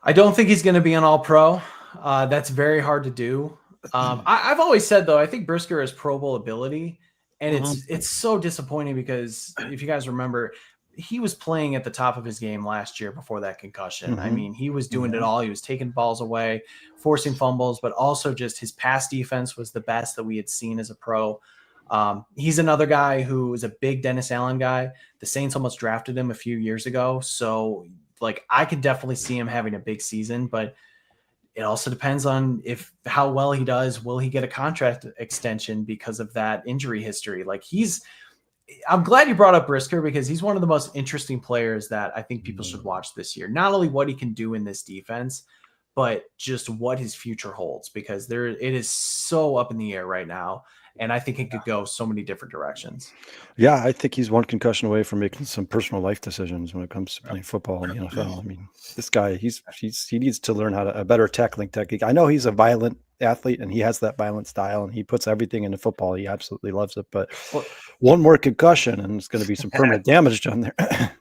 I don't think he's going to be an All-Pro. That's very hard to do. I've always said, though, I think Brisker has Pro Bowl ability, and it's so disappointing because if you guys remember, he was playing at the top of his game last year before that concussion. I mean, he was doing it all. He was taking balls away, forcing fumbles, but also just his pass defense was the best that we had seen as a pro. He's another guy who is a big Dennis Allen guy. The Saints almost drafted him a few years ago. So I could definitely see him having a big season, but it also depends on how well he does. Will he get a contract extension because of that injury history? I'm glad you brought up Brisker because he's one of the most interesting players that I think people should watch this year. Not only what he can do in this defense, but just what his future holds, because it is so up in the air right now. and I think it could go so many different directions. Yeah, I think he's one concussion away from making some personal life decisions when it comes to playing football in the NFL. I mean, this guy, he needs to learn a better tackling technique. I know he's a violent athlete and he has that violent style and he puts everything into football. He absolutely loves it. But one more concussion and it's going to be some permanent damage done there.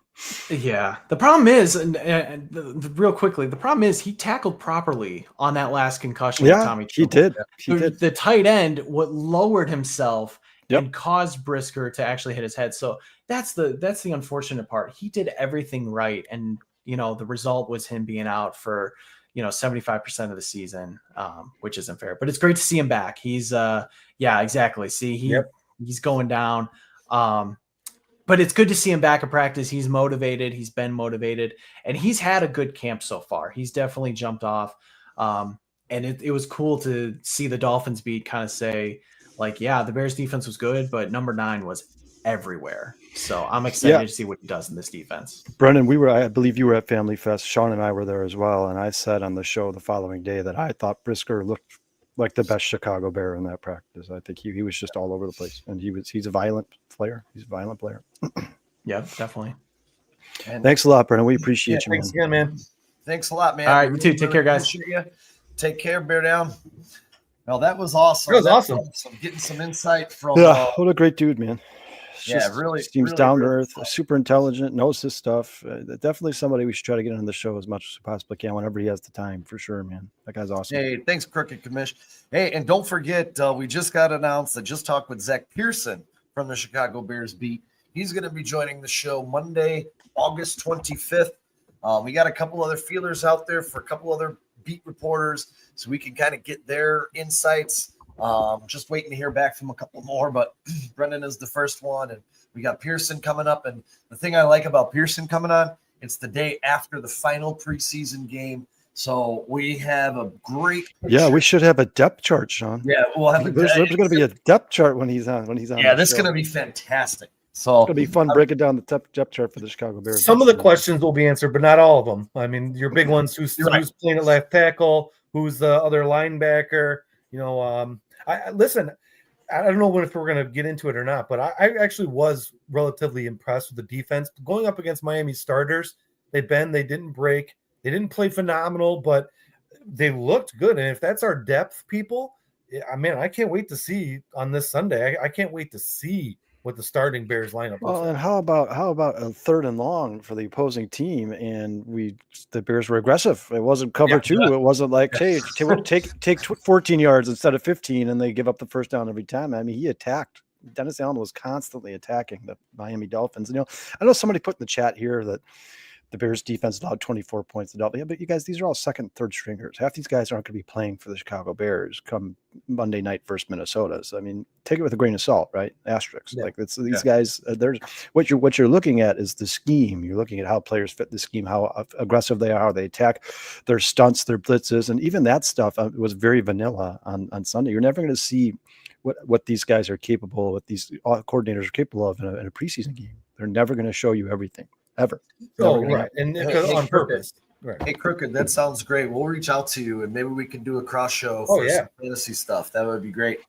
Yeah, the problem is, real quickly, the problem is he tackled properly on that last concussion. Yeah, Tommy he did. He did. The tight end lowered himself Yep. and caused Brisker to actually hit his head. So that's the unfortunate part. He did everything right, and the result was him being out for 75% of the season, which isn't fair. But it's great to see him back. He's yeah, exactly. See, he's going down. But it's good to see him back in practice. He's motivated. He's been motivated, and he's had a good camp so far. He's definitely jumped off. And it was cool to see the Dolphins beat kind of say, like, yeah, the Bears defense was good, but number 9 was everywhere. So I'm excited to see what he does in this defense. Brendan, I believe you were at Family Fest. Sean and I were there as well. And I said on the show the following day that I thought Brisker looked like the best Chicago Bear in that practice. I think he was just all over the place, and he's a violent player. He's a violent player. Yeah, definitely. And thanks a lot, Brendan. We appreciate you, man. Thanks again, man. thanks a lot, man. All right, you too. Take care, guys. Appreciate you. Take care, Bear Down. Well, that was awesome. That was awesome. Getting some insight from. Yeah, what a great dude, man. Really seems really, down to really earth, super intelligent, knows his stuff. Definitely somebody we should try to get on the show as much as we possibly can whenever he has the time, for sure, man. That guy's awesome. Hey, thanks, Crooked Commish. Hey, and don't forget, we just got announced. I just talked with Zach Pearson from the Chicago Bears beat. He's going to be joining the show Monday, August 25th. We got a couple other feelers out there for a couple other beat reporters, so we can kind of get their insights. Just waiting to hear back from a couple more, but Brendan is the first one, and we got Pearson coming up. And the thing I like about Pearson coming on, it's the day after the final preseason game, so we have a great picture. Yeah, we should have a depth chart, Sean. Yeah, we'll have there's going to be a depth chart when he's on. Yeah, this is going to be fantastic. So it's going to be fun breaking down the depth chart for the Chicago Bears. Some of the questions will be answered, but not all of them. I mean, your big ones: who's playing at left tackle, who's the other linebacker. Listen, I don't know if we're going to get into it or not, but I actually was relatively impressed with the defense going up against Miami starters. They didn't break, they didn't play phenomenal, but they looked good. And if that's our depth, people, I can't wait to see on this Sunday. I can't wait to see what the starting Bears lineup looks like. And how about a 3rd and long for the opposing team? And the Bears were aggressive. It wasn't cover 2. It wasn't like, hey, take 14 yards instead of 15, and they give up the first down every time. I mean, he attacked. Dennis Allen was constantly attacking the Miami Dolphins. I know somebody put in the chat here that the Bears defense allowed 24 points to Dolphins. Yeah, but you guys, these are all 2nd, 3rd stringers. Half these guys aren't going to be playing for the Chicago Bears come Monday night versus Minnesota. So, I mean, take it with a grain of salt, right? Asterisks. Yeah. Like these guys, there's what you're looking at is the scheme. You're looking at how players fit the scheme, how aggressive they are, how they attack, their stunts, their blitzes, and even that stuff was very vanilla on Sunday. You're never going to see what these guys are capable, what these coordinators are capable of in a preseason game. They're never going to show you everything. Ever. Right. And on purpose. Right. Hey, Crooked, that sounds great. We'll reach out to you and maybe we can do a cross show for some fantasy stuff. That would be great.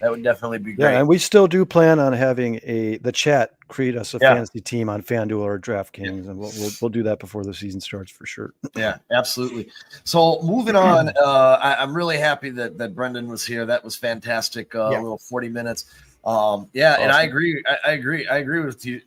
That would definitely be great. Yeah, and we still do plan on having the chat create us a fantasy team on FanDuel or DraftKings, and we'll do that before the season starts for sure. Yeah, absolutely. So moving on, I'm really happy that Brendan was here. That was fantastic. A little 40 minutes. Awesome. And I agree. I agree with you.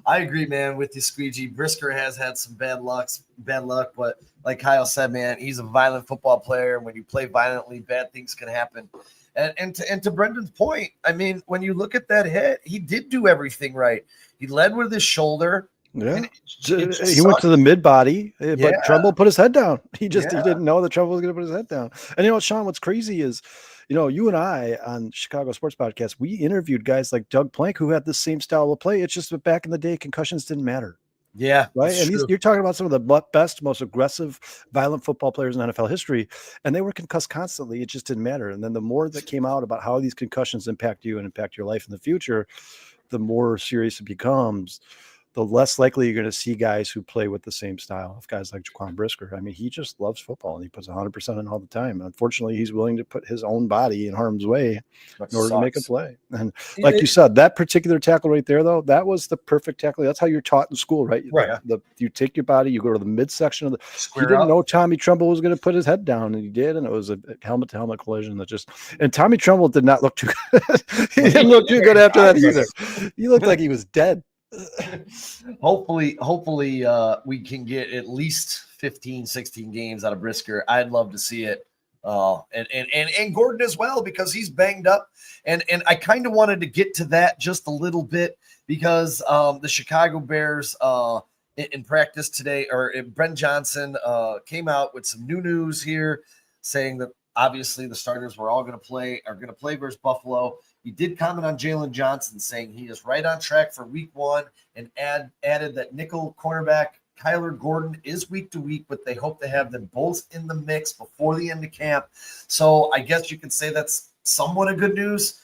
I agree, man, with you, Squeegee. Brisker has had some bad luck, but like Kyle said, man, he's a violent football player. And when you play violently, bad things can happen. And to Brendan's point, I mean, when you look at that hit, he did do everything right. He led with his shoulder. Yeah, he went to the mid body, but Trumbull put his head down. He didn't know that Trumbull was going to put his head down. And Sean, what's crazy is, you and I on Chicago Sports Podcast, we interviewed guys like Doug Plank who had the same style of play. It's just that back in the day, concussions didn't matter. Yeah, right. And you're talking about some of the best, most aggressive, violent football players in NFL history, and they were concussed constantly. It just didn't matter. And then the more that came out about how these concussions impact you and impact your life in the future, the more serious it becomes. the less likely you're going to see guys who play with the same style of guys like Jaquan Brisker. I mean, he just loves football and he puts 100% in all the time. Unfortunately, he's willing to put his own body in harm's way in order to make a play. And like you said, that particular tackle right there, though, that was the perfect tackle. That's how you're taught in school, right? Right. You take your body, you go to the midsection of the. Square He didn't up. know Tommy Trumbull was going to put his head down, and he did, and it was a helmet-to-helmet collision that just. And Tommy Trumbull did not look too good. He didn't look too good after that either. He looked like he was dead. Hopefully, we can get at least 15, 16 games out of Brisker. I'd love to see it. And Gordon as well, because he's banged up. And I kind of wanted to get to that just a little bit because the Chicago Bears in practice today, or Brent Johnson came out with some new news here saying that obviously the starters are going to play versus Buffalo. He did comment on Jalen Johnson saying he is right on track for week 1 and added that nickel cornerback Kyler Gordon is week to week, but they hope to have them both in the mix before the end of camp. So I guess you could say that's somewhat of good news.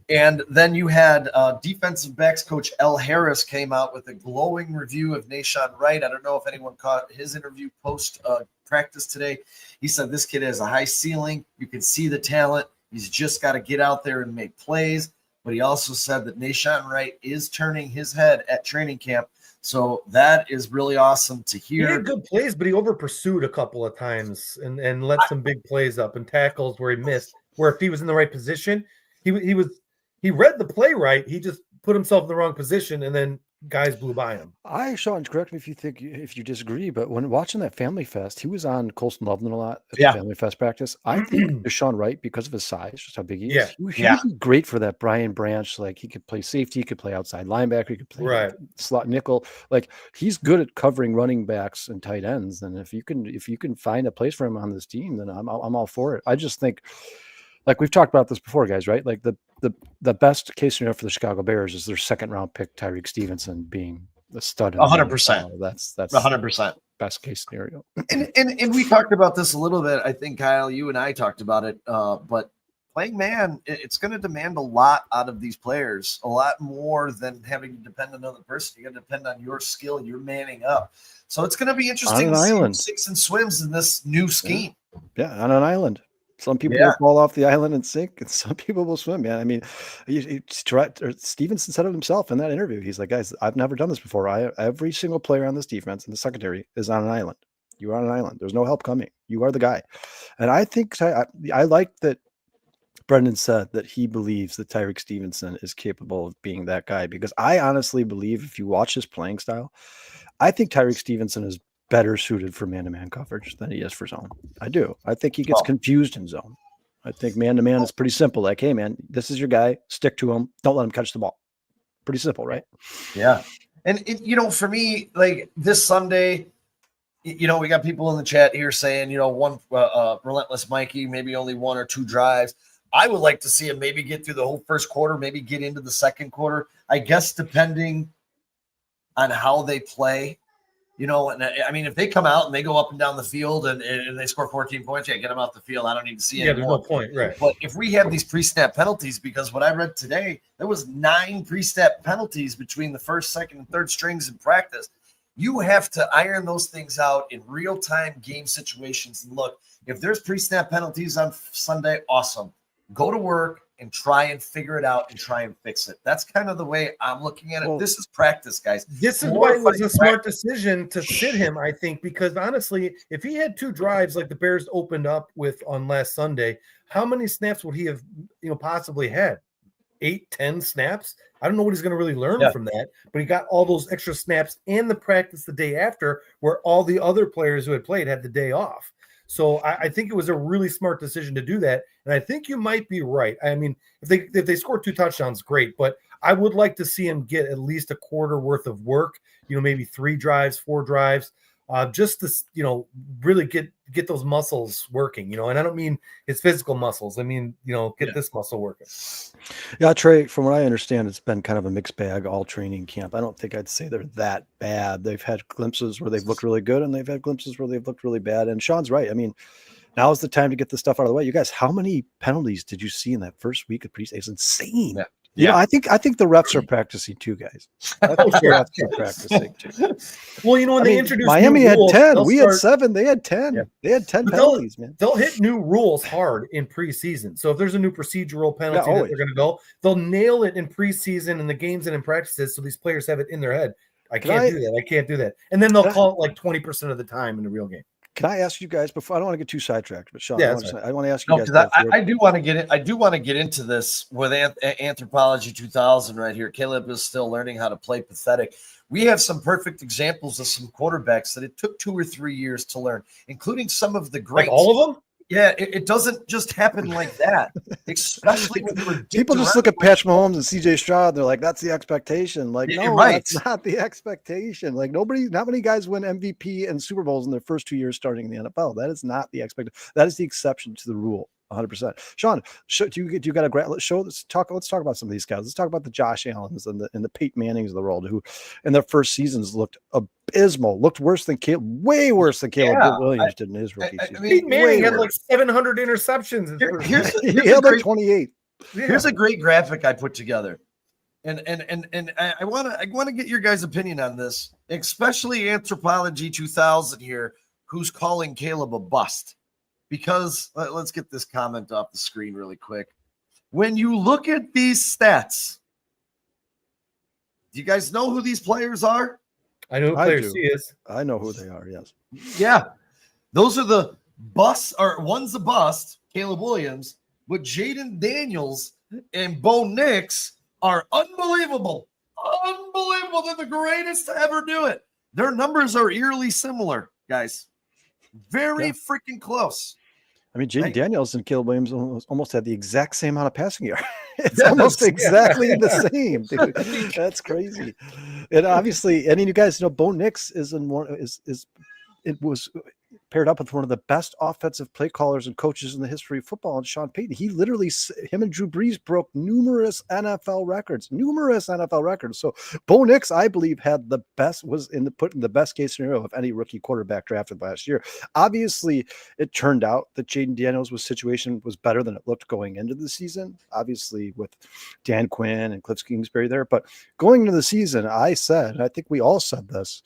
And then you had defensive backs coach L. Harris came out with a glowing review of Nahshon Wright. I don't know if anyone caught his interview post practice today. He said this kid has a high ceiling. You can see the talent. He's just got to get out there and make plays. But he also said that Nahshon Wright is turning his head at training camp. So that is really awesome to hear. He had good plays, but he over pursued a couple of times and let some big plays up and tackles where he missed. Where if he was in the right position, he read the play right. He just put himself in the wrong position, and then guys blew by him. Sean, correct me if you disagree, but when watching that Family Fest, he was on Colston Loveland a lot at the Family Fest practice. I think Nahshon Wright, because of his size, just how big he is, he would be great for that Brian Branch. Like he could play safety, he could play outside linebacker, he could play slot nickel. Like he's good at covering running backs and tight ends. And if you can find a place for him on this team, then I'm all for it. I just think, like we've talked about this before, guys, right? Like the best case scenario for the Chicago Bears is their second round pick, Tyreek Stevenson, being the stud. 100%. That's 100%. Best case scenario. And we talked about this a little bit. I think, Kyle, you and I talked about it. But playing man, it's going to demand a lot out of these players, a lot more than having to depend on another person. You got to depend on your skill and your manning up. So it's going to be interesting to see sinks and swims in this new scheme. Yeah, on an island. Some people will fall off the island and sink, and some people will swim, man. I mean, Stevenson said it himself in that interview. He's like, guys, I've never done this before. Every single player on this defense in the secondary is on an island. You are on an island. There's no help coming. You are the guy. And I think I like that Brendan said that he believes that Tyreek Stevenson is capable of being that guy, because I honestly believe if you watch his playing style, I think Tyreek Stevenson is better suited for man-to-man coverage than he is for zone. I do. I think he gets confused in zone. I think man-to-man is pretty simple. Like, hey, man, this is your guy. Stick to him. Don't let him catch the ball. Pretty simple, right? Yeah. And, for me, like this Sunday, we got people in the chat here saying, one relentless Mikey, maybe only 1 or 2 drives. I would like to see him maybe get through the whole first quarter, maybe get into the second quarter. I guess depending on how they play. And I mean, if they come out and they go up and down the field and they score 14 points, get them off the field. I don't need to see it. Yeah, there's no point, right? But if we have these pre-snap penalties, because what I read today, there was 9 pre-snap penalties between the first, second, and third strings in practice. You have to iron those things out in real-time game situations. And look, if there's pre-snap penalties on Sunday, awesome. Go to work and try and figure it out and try and fix it. That's kind of the way I'm looking at it. Well, this is practice, guys. This is why it was a smart decision to sit him, I think, because honestly, if he had 2 drives like the Bears opened up with on last Sunday, how many snaps would he have, possibly had? 8, 10 snaps? I don't know what he's going to really learn from that, but he got all those extra snaps and the practice the day after where all the other players who had played had the day off. So I think it was a really smart decision to do that. And I think you might be right. I mean, if they score 2 touchdowns, great. But I would like to see him get at least a quarter worth of work, maybe 3 drives, 4 drives, just to, really get those muscles working, and I don't mean his physical muscles. I mean, get this muscle working. Yeah, Trey, from what I understand, it's been kind of a mixed bag all training camp. I don't think I'd say they're that bad. They've had glimpses where they've looked really good, and they've had glimpses where they've looked really bad. And Sean's right. I mean, now is the time to get this stuff out of the way. You guys, how many penalties did you see in that first week of preseason? It's insane. You know, I think the refs are practicing too, guys. I think the refs are practicing too. Well, when they introduce Miami new had rules, 10, we had 7, they had 10. Yeah. They had 10 But penalties, man. They'll hit new rules hard in preseason. So if there's a new procedural penalty that they're going to go, they'll nail it in preseason in the games and in practices, so these players have it in their head. I can't do that. I can't do that. And then they'll call it like 20% of the time in the real game. Can I ask you guys before? I don't want to get too sidetracked, but Sean, Yeah, I want to ask you guys. I do want to get in. I do want to get into this with Anthropology 2000 right here. Caleb is still learning how to play pathetic. We have some perfect examples of some quarterbacks that it took 2 or 3 years to learn, including some of the greats. Like all of them? Yeah, it doesn't just happen like that, especially when people just look at Patrick Mahomes and CJ Stroud. And they're like, "That's the expectation." Like, no, that's not the expectation. Like, not many guys win MVP and Super Bowls in their first 2 years starting in the NFL. That is not the expectation. That is the exception to the rule. 100%. Sean, do you got a great show? Let's talk about some of these guys. Let's talk about the Josh Allens and the Peyton Mannings of the world, who in their first seasons looked abysmal, looked worse than way worse than Caleb Williams did in his rookie season. Peyton Manning had like 700 interceptions. He held like 28. Here's a great graphic I put together, and I want to get your guys' opinion on this, especially Anthropology 2000 here, who's calling Caleb a bust. Because let's get this comment off the screen really quick. When you look at these stats, do you guys know who these players are? I know who players he is. I know who they are, yes. Yeah. Those are the busts, or one's a bust, Caleb Williams, but Jaden Daniels and Bo Nix are unbelievable. Unbelievable. They're the greatest to ever do it. Their numbers are eerily similar, guys. Very freaking close. I mean, Jaden Daniels and Caleb Williams almost had the exact same amount of passing yards. It's almost exactly the same, dude. That's crazy. And obviously, I mean, you guys know Bo Nix was paired up with one of the best offensive play callers and coaches in the history of football, and Sean Payton. He literally, him and Drew Brees broke numerous NFL records. So Bo Nix, I believe, had the best, was put in the best case scenario of any rookie quarterback drafted last year. Obviously, it turned out that Jaden Daniels' situation was better than it looked going into the season, obviously with Dan Quinn and Cliff Kingsbury there. But going into the season, I said, and I think we all said this,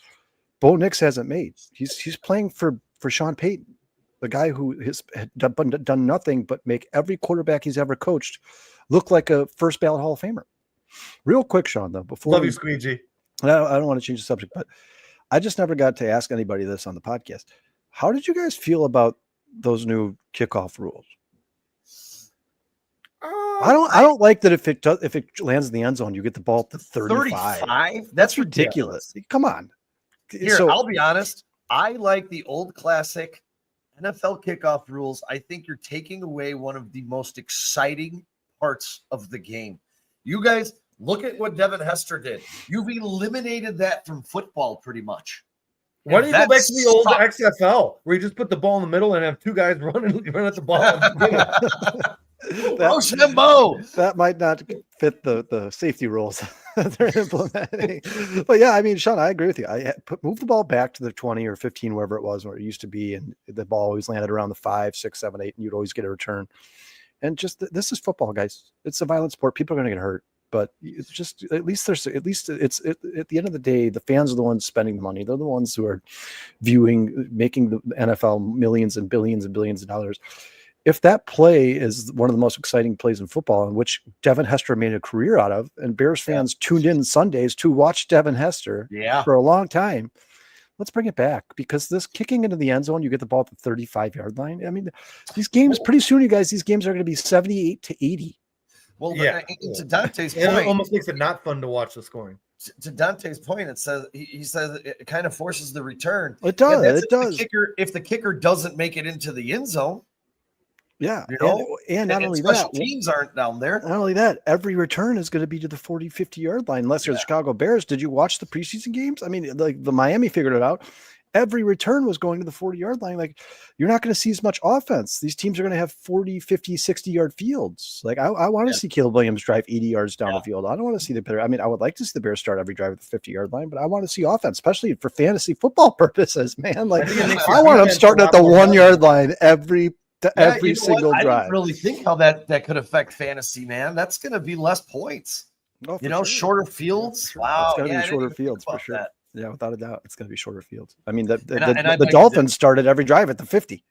Bo Nix hasn't made. He's playing for Sean Payton, the guy who has done nothing but make every quarterback he's ever coached look like a first ballot Hall of Famer. Real quick, Sean, though, before love you, Squeegee. I don't want to change the subject, but I just never got to ask anybody this on the podcast. How did you guys feel about those new kickoff rules? I don't like that if it lands in the end zone, you get the ball to 35. That's ridiculous. Come on. Here, I'll be honest. I like the old classic NFL kickoff rules. I think you're taking away one of the most exciting parts of the game. You guys, look at what Devin Hester did. You've eliminated that from football pretty much. Why don't you go back to the old XFL where you just put the ball in the middle and have two guys run at the ball? That might not fit the safety rules they're implementing. But yeah, I mean, Sean, I agree with you. Move the ball back to the 20 or 15, wherever it was, where it used to be, and the ball always landed around the 5, 6, 7, 8, and you'd always get a return. And just this is football, guys. It's a violent sport. People are going to get hurt, but it's just at least it's at the end of the day, the fans are the ones spending the money. They're the ones who are making the NFL millions and billions of dollars. If that play is one of the most exciting plays in football, in which Devin Hester made a career out of, and Bears fans tuned in Sundays to watch Devin Hester for a long time, let's bring it back, because this kicking into the end zone, you get the ball at the 35-yard line. I mean, these games, pretty soon, you guys, these games are going to be 78-80. Well, to Dante's point, it almost makes it not fun to watch the scoring. To Dante's point, it says he says it kind of forces the return. It does. It does. If the kicker doesn't make it into the end zone. Yeah, and not only that, teams aren't down there. Not only that, every return is going to be to the 40, 50-yard line, unless you're the Chicago Bears. Did you watch the preseason games? I mean, like the Miami figured it out. Every return was going to the 40-yard line. Like, you're not going to see as much offense. These teams are going to have 40, 50, 60-yard fields. Like, I want to see Caleb Williams drive 80 yards down the field. I don't want to see the Bears. I mean, I would like to see the Bears start every drive at the 50-yard line, but I want to see offense, especially for fantasy football purposes, man. Like, I want them starting at the 1-yard line every every you know single what? I drive. didn't really think how that could affect fantasy, man. That's going to be less points. Oh, for You know, sure. shorter Yeah, fields. for sure. Wow. It's going to Yeah, be I didn't shorter even think fields for about sure. that. Yeah, without a doubt, it's going to be shorter fields. I mean, the I beg to Dolphins started every drive at the 50.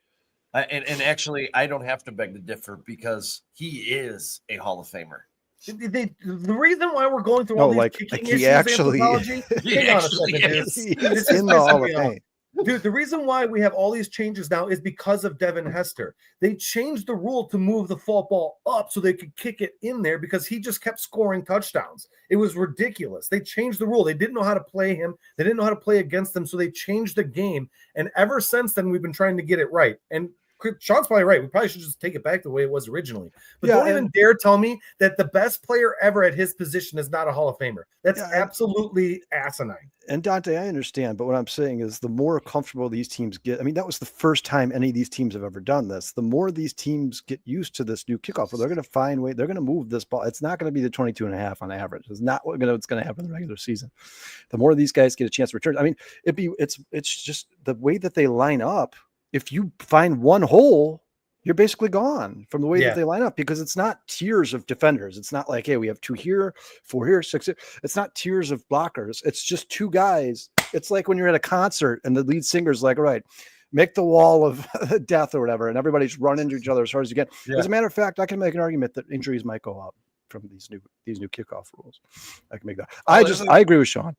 And actually, I don't have to beg to differ because he is a Hall of Famer. The reason why we're going through all these kicking he issues, actually, anthropology, hang on a second, dude. he's in the Hall of Fame. Dude, the reason why we have all these changes now is because of Devin Hester. They changed the rule to move the fall ball up so they could kick it in there because he just kept scoring touchdowns. It was ridiculous. They changed the rule. They didn't know how to play him. They didn't know how to play against them, so they changed the game. And ever since then, we've been trying to get it right. And Sean's probably right. We probably should just take it back the way it was originally. But don't even dare tell me that the best player ever at his position is not a Hall of Famer. That's absolutely asinine. And Dante, I understand, but what I'm saying is the more comfortable these teams get, I mean, that was the first time any of these teams have ever done this. The more these teams get used to this new kickoff, they're going to find way, they're going to move this ball. It's not going to be the 22.5 on average. It's not what's going to happen in the regular season. The more these guys get a chance to return, I mean, it's just the way that they line up. If you find one hole, you're basically gone from the way that they line up, because it's not tiers of defenders. It's not like, hey, we have 2 here, 4 here, 6 here. It's not tiers of blockers. It's just 2 guys. It's like when you're at a concert and the lead singer's like, all right, make the wall of death or whatever, and everybody's running into each other as hard as you can. As a matter of fact, I can make an argument that injuries might go up from these new kickoff rules. I can make that. I agree with Sean.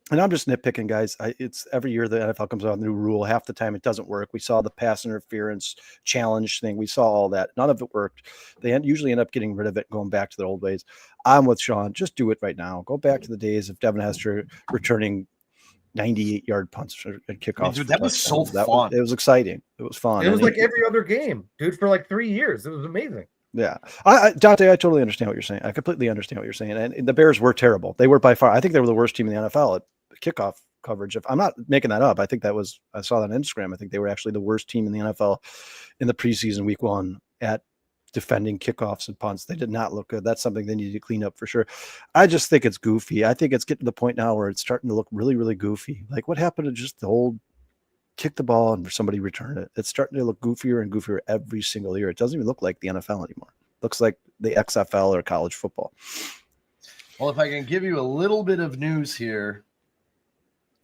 And I'm just nitpicking, guys. It's every year the NFL comes out with a new rule. Half the time it doesn't work. We saw the pass interference challenge thing. We saw all that. None of it worked. They usually end up getting rid of it, going back to their old ways. I'm with Sean. Just do it right now. Go back to the days of Devin Hester returning 98-yard punts and kickoffs. Dude, that was so fun. It was exciting. It was fun. It was like every other game, dude, for like 3 years. It was amazing. Yeah. Dante, I totally understand what you're saying. I completely understand what you're saying. And the Bears were terrible. They were by far, I think they were the worst team in the NFL at kickoff coverage. If I'm not making that up, I think I saw that on Instagram. I think they were actually the worst team in the NFL in the preseason week 1 at defending kickoffs and punts. They did not look good. That's something they need to clean up for sure. I just think it's goofy. I think it's getting to the point now where it's starting to look really, really goofy. Like, what happened to just the old kick the ball and somebody return it? It's starting to look goofier and goofier every single year. It doesn't even look like the NFL anymore. It looks like the XFL or college football. Well, if I can give you a little bit of news here,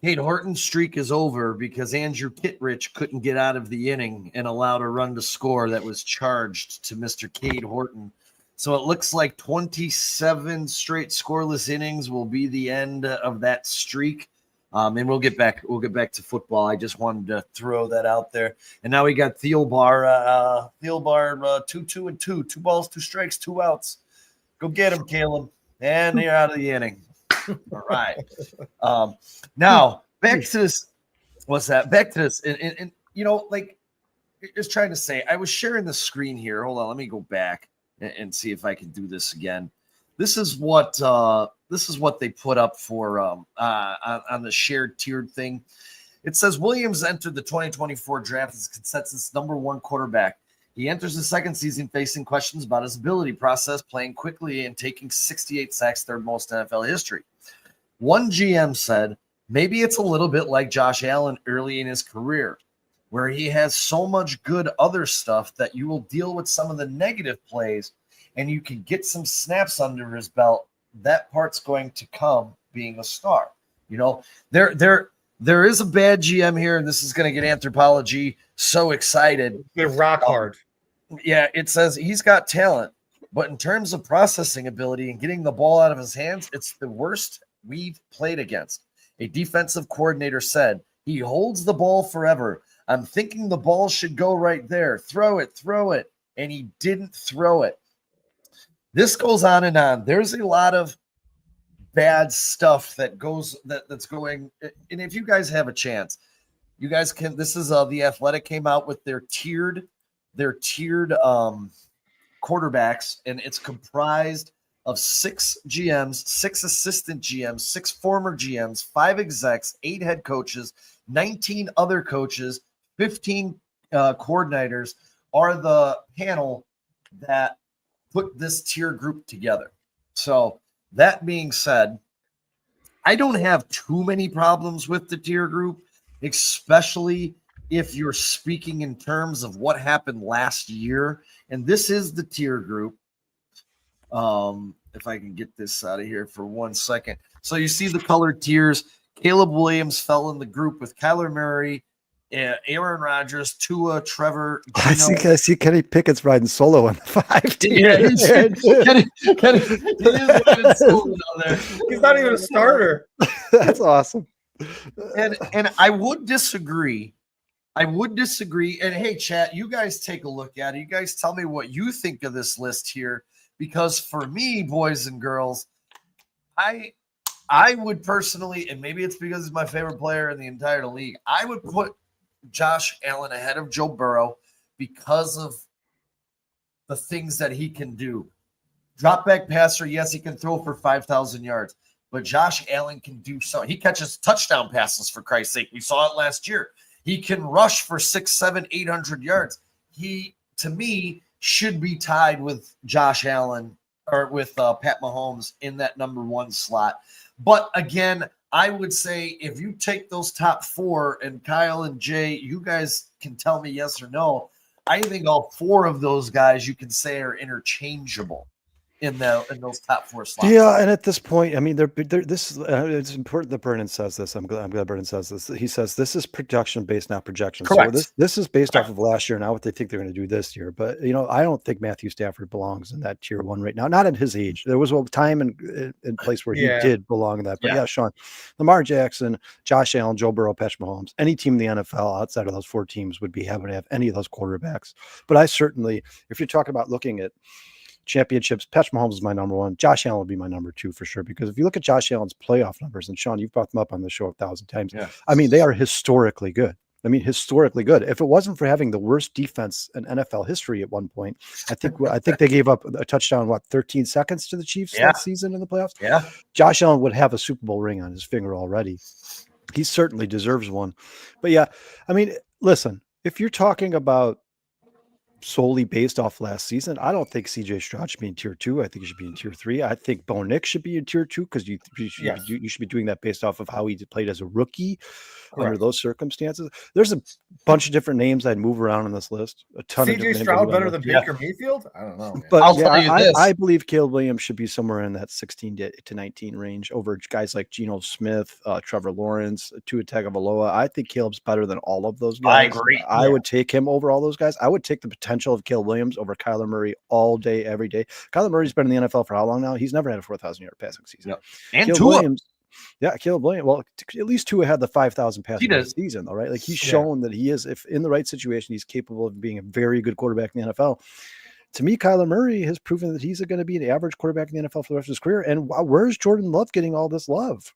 Cade Horton's streak is over because Andrew Kittredge couldn't get out of the inning and allowed a run to score that was charged to Mr. Cade Horton. So it looks like 27 straight scoreless innings will be the end of that streak. And we'll get back to football. I just wanted to throw that out there. And now we got Thielbar 2-2-2, 2 balls, 2 strikes, 2 outs. Go get him, Caleb. And you're out of the inning. All right. Now back to this. What's that? Back to this. And you know, like, just trying to say, I was sharing the screen here. Hold on, let me go back and see if I can do this again. This is what they put up for on the shared tiered thing. It says Williams entered the 2024 draft as consensus #1 quarterback. He enters the second season facing questions about his ability process, playing quickly and taking 68 sacks, third most in NFL history. One GM said, maybe it's a little bit like Josh Allen early in his career, where he has so much good other stuff that you will deal with some of the negative plays and you can get some snaps under his belt. That part's going to come being a star. You know, there is a bad GM here, and this is going to get anthropology so excited. They're rock hard. Yeah, it says he's got talent, but in terms of processing ability and getting the ball out of his hands, it's the worst we've played against. A defensive coordinator said, he holds the ball forever. I'm thinking the ball should go right there. Throw it. And he didn't throw it. This goes on and on. There's a lot of bad stuff that's going. And if you guys have a chance, you guys can. This is The Athletic came out with their tiered quarterbacks, and it's comprised of 6 GMs, 6 assistant GMs, 6 former GMs, 5 execs, 8 head coaches, 19 other coaches, 15 coordinators are the panel that put this tier group together. So that being said, I don't have too many problems with the tier group, especially if you're speaking in terms of what happened last year, and this is the tier group. If I can get this out of here for 1 second. So you see the colored tiers. Caleb Williams fell in the group with Kyler Murray, Aaron Rodgers, Tua, Trevor. I see Kenny Pickett's riding solo on the 5 team. Yeah, Kenny is riding solo down there. He's not even a starter. That's awesome. And I would disagree. And hey, chat, you guys take a look at it. You guys tell me what you think of this list here. Because for me, boys and girls, I would personally, and maybe it's because he's my favorite player in the entire league, I would put Josh Allen ahead of Joe Burrow because of the things that he can do. Drop back passer, yes, he can throw for 5,000 yards, but Josh Allen can do so. He catches touchdown passes, for Christ's sake. We saw it last year. He can rush for 600, 700, 800 yards. He, to me, should be tied with Josh Allen or with Pat Mahomes in that number 1 slot. But again, I would say if you take those top 4, and Kyle and Jay, you guys can tell me yes or no. I think all 4 of those guys you can say are interchangeable in those top 4 slots. Yeah, and at this point, I mean, this is it's important that Brendan says this. I'm glad Brendan says this. He says this is production based, not projection. Correct. So this is based off of last year, not what they think they're going to do this year. But I don't think Matthew Stafford belongs in that tier 1 right now. Not at his age. There was a time and place where he did belong in that. But yeah, Sean, Lamar Jackson, Josh Allen, Joe Burrow, Patrick Mahomes, any team in the NFL outside of those 4 teams would be happy to have any of those quarterbacks. But I certainly, if you're talking about looking at championships, Patrick Mahomes is my number 1. Josh Allen would be my number 2 for sure. Because if you look at Josh Allen's playoff numbers, and Sean, you've brought them up on the show 1,000 times. Yeah. I mean, they are historically good. Historically good. If it wasn't for having the worst defense in NFL history at one point, I think they gave up a touchdown, 13 seconds to the Chiefs that season in the playoffs. Yeah. Josh Allen would have a Super Bowl ring on his finger already. He certainly deserves one. But yeah, I mean, listen, if you're talking about solely based off last season, I don't think CJ Stroud should be in tier 2. I think he should be in tier 3. I think Bo Nix should be in tier 2 because you should be doing that based off of how he played as a rookie. Correct. Under those circumstances. There's a bunch of different names I'd move around on this list. A ton of CJ Stroud better than Baker Mayfield? I don't know. Man. But I'll tell you this. I believe Caleb Williams should be somewhere in that 16 to 19 range over guys like Geno Smith, Trevor Lawrence, Tua Tagovailoa. I think Caleb's better than all of those guys. I agree. I would take him over all those guys. I would take the potential of Caleb Williams over Kyler Murray all day, every day. Kyler Murray's been in the NFL for how long now? He's never had a 4,000-yard passing season. Yep. And Caleb Tua. Williams. Yeah, Caleb Williams. Well, at least Tua had the 5,000 passing season, though, right? Like he's shown that he is, if in the right situation, he's capable of being a very good quarterback in the NFL. To me, Kyler Murray has proven that he's going to be an average quarterback in the NFL for the rest of his career. And where's Jordan Love getting all this love?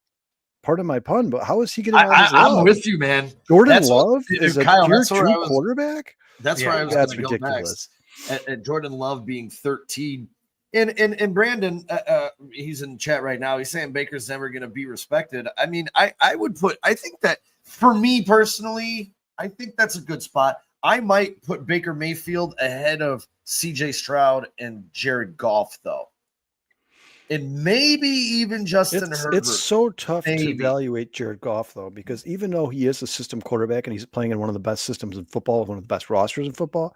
Pardon my pun, but how is he getting all this love? I'm with you, man. Jordan Love is a tier 2 quarterback? That's where I was going to go next. At Jordan Love being 13. And Brandon, he's in chat right now. He's saying Baker's never going to be respected. I mean, I think that for me personally, I think that's a good spot. I might put Baker Mayfield ahead of CJ Stroud and Jared Goff, though. And maybe even Justin Herbert. It's so tough to evaluate Jared Goff, though, because even though he is a system quarterback and he's playing in one of the best systems in football, one of the best rosters in football,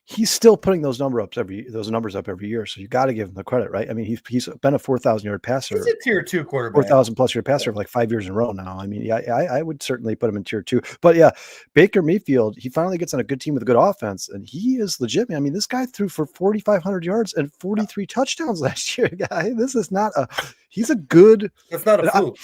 he's still putting those numbers up every year. So you got to give him the credit, right? I mean, he's been a 4,000-yard passer. He's a tier 2 quarterback. 4,000+ yard passer for like 5 years in a row now. I mean, yeah, I would certainly put him in tier 2. But yeah, Baker Mayfield, he finally gets on a good team with a good offense, and he is legit, man. I mean, this guy threw for 4,500 yards and 43 touchdowns last year, guy. This is not he's a good. That's not a fluke.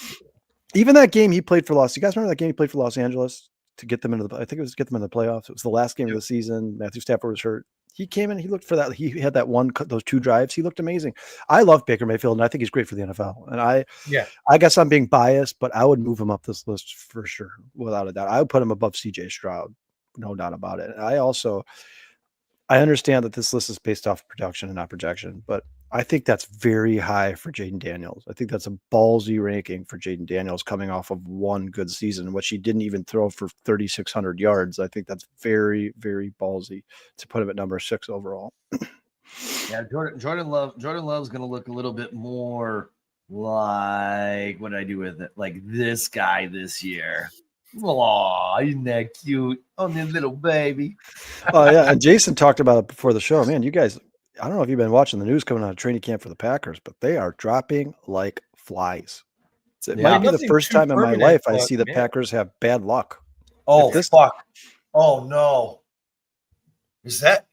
Even that game he played for Los. You guys remember that game he played for Los Angeles? To get them into I think it was to get them in the playoffs. It was the last game of the season. Matthew Stafford was hurt. He came in, he looked for that. He had those 2 drives. He looked amazing. I love Baker Mayfield, and I think he's great for the NFL. And I guess I'm being biased, but I would move him up this list for sure, without a doubt. I would put him above CJ Stroud, no doubt about it. And I understand that this list is based off production and not projection, but I think that's very high for Jaden Daniels. I think that's a ballsy ranking for Jaden Daniels coming off of one good season, which he didn't even throw for 3,600 yards. I think that's very, very ballsy to put him at number 6 overall. Yeah, Jordan Love's going to look a little bit more like what I do with it, like this guy this year. Aw, isn't that cute? Only a little baby. Oh yeah, and Jason talked about it before the show. Man, you guys, I don't know if you've been watching the news coming out of training camp for the Packers, but they are dropping like flies. It Yeah. might be the Nothing first too time in my permanent, life I but see the yeah. Packers have bad luck. Oh, If this- fuck. Oh, no. Is that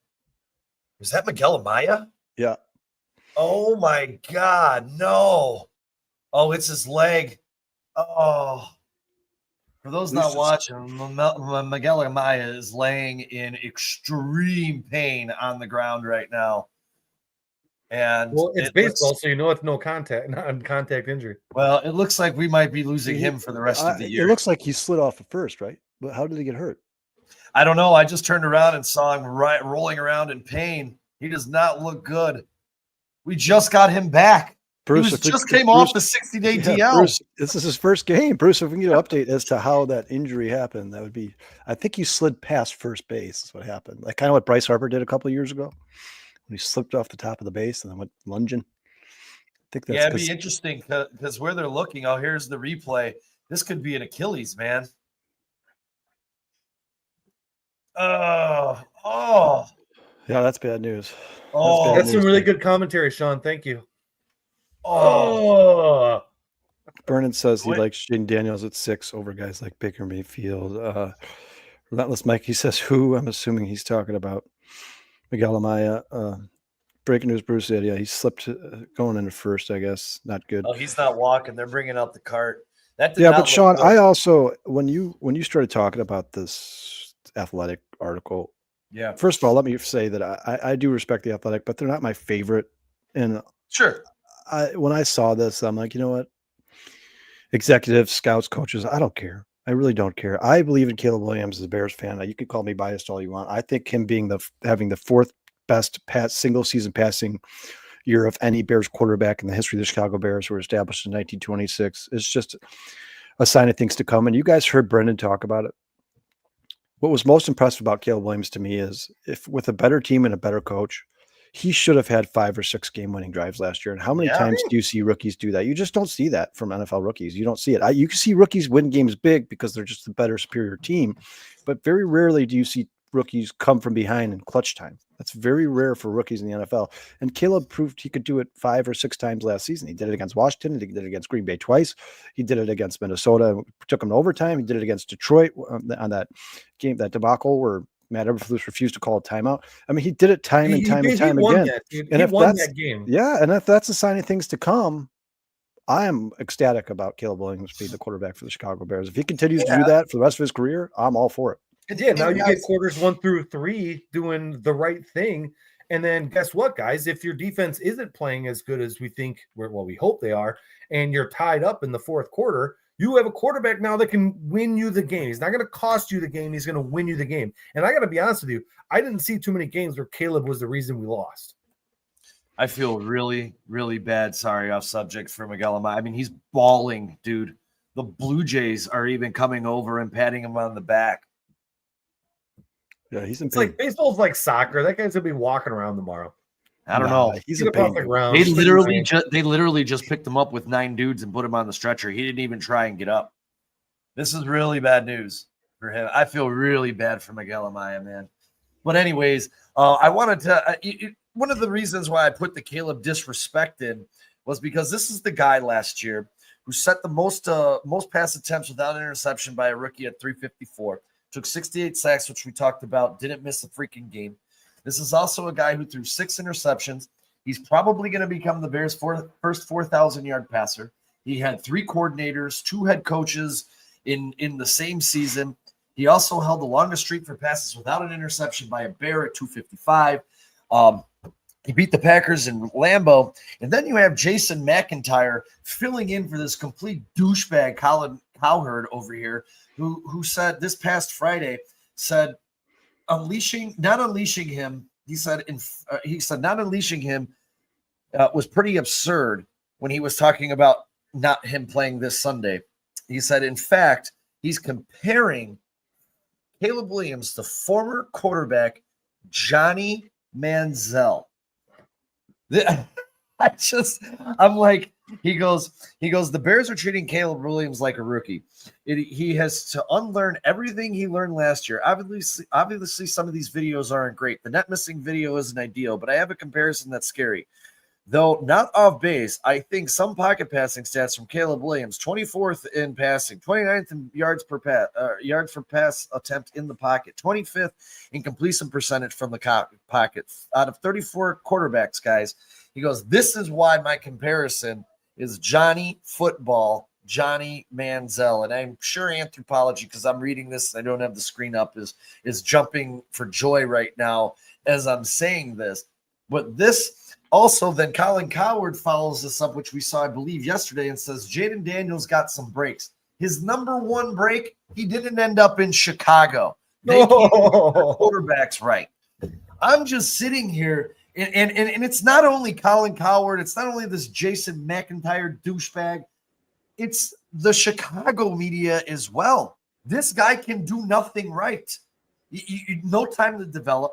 Miguel Amaya? Yeah. Oh, my God. No. Oh, it's his leg. Oh. For those not watching, Miguel Amaya is laying in extreme pain on the ground right now. And Well, it's baseball, so you know it's no contact injury. Well, it looks like we might be losing him for the rest of the year. It looks like he slid off at first, right? But how did he get hurt? I don't know. I just turned around and saw him rolling around in pain. He does not look good. We just got him back. Bruce, he just came off the 60-day DL. Bruce, this is his first game. Bruce, if we can get an update as to how that injury happened, that would be. I think he slid past first base. Is what happened. Like kind of what Bryce Harper did a couple of years ago when he slipped off the top of the base and then went lunging. I think that's It'd be interesting because where they're looking. Oh, here's the replay. This could be an Achilles, man. Oh. Yeah, that's bad news. Oh, That's some really good commentary, Sean. Thank you. Oh. Brennan says he likes Jaden Daniels at 6 over guys like Baker Mayfield. Relentless Mike, he says who? I'm assuming he's talking about Miguel Amaya. Breaking news, Bruce said, yeah, he slipped going into first, I guess. Not good. Oh, he's not walking. They're bringing out the cart. Yeah, but Sean, I also when you started talking about this Athletic article, yeah. First of all, let me say that I do respect the Athletic, but they're not my favorite. And sure, when I saw this, I'm like, you know what? Executives, scouts, coaches, I don't care. I really don't care. I believe in Caleb Williams as a Bears fan. You could call me biased all you want. I think him being having the fourth best single season passing year of any Bears quarterback in the history of the Chicago Bears, who were established in 1926, is just a sign of things to come. And you guys heard Brendan talk about it. What was most impressive about Caleb Williams to me is if with a better team and a better coach, he should have had 5 or 6 game-winning drives last year. And how many times do you see rookies do that? You just don't see that from NFL rookies. You don't see it. You can see rookies win games big because they're just a better, superior team. But very rarely do you see rookies come from behind in clutch time. That's very rare for rookies in the NFL. And Caleb proved he could do it 5 or 6 times last season. He did it against Washington. He did it against Green Bay twice. He did it against Minnesota. Took him to overtime. He did it against Detroit on that game, that debacle where Matt Eberflus refused to call a timeout. I mean, he did it time and time again. And if that's that game. Yeah, and if that's a sign of things to come, I am ecstatic about Caleb Williams being the quarterback for the Chicago Bears. If he continues to do that for the rest of his career, I'm all for it. Yeah, now you get quarters 1 through 3 doing the right thing. And then guess what, guys? If your defense isn't playing as good as we think, we hope they are, and you're tied up in the fourth quarter, you have a quarterback now that can win you the game. He's not going to cost you the game. He's going to win you the game. And I got to be honest with you, I didn't see too many games where Caleb was the reason we lost. I feel really, really bad. Sorry, off subject for Miguel Amaya. I mean, he's bawling, dude. The Blue Jays are even coming over and patting him on the back. Yeah, he's in pain. Like baseball's like soccer. That guy's gonna be walking around tomorrow. I don't know. He's in pain. They literally just picked him up with 9 dudes and put him on the stretcher. He didn't even try and get up. This is really bad news for him. I feel really bad for Miguel Amaya, man. But anyways, I wanted to. One of the reasons why I put the Caleb disrespected was because this is the guy last year who set the most pass attempts without an interception by a rookie at 354. Took 68 sacks, which we talked about. Didn't miss a freaking game. This is also a guy who threw 6 interceptions. He's probably going to become the Bears' first 4,000-yard passer. He had 3 coordinators, 2 head coaches in the same season. He also held the longest streak for passes without an interception by a Bear at 255. He beat the Packers in Lambeau. And then you have Jason McIntyre filling in for this complete douchebag Colin Cowherd over here, who said this past Friday, said not unleashing him was pretty absurd when he was talking about not him playing this Sunday. He said, in fact, he's comparing Caleb Williams to former quarterback Johnny Manziel. I'm like, he goes, the Bears are treating Caleb Williams like a rookie. He has to unlearn everything he learned last year. Obviously, some of these videos aren't great. The net missing video isn't ideal, but I have a comparison that's scary. Though not off base, I think some pocket passing stats from Caleb Williams: 24th in passing, 29th in yards per pass attempt in the pocket, 25th in completion percentage from the pocket. Out of 34 quarterbacks, guys, he goes, this is why my comparison is Johnny Football, Johnny Manziel. And I'm sure Anthropology, because I'm reading this, I don't have the screen up, is jumping for joy right now as I'm saying this. But this also, then Colin Cowherd follows this up, which we saw, I believe, yesterday, and says Jaden Daniels got some breaks. His number one break, he didn't end up in Chicago. They can't get their quarterbacks right. I'm just sitting here, and it's not only Colin Cowherd, it's not only this Jason McIntyre douchebag, it's the Chicago media as well. This guy can do nothing right. No time to develop.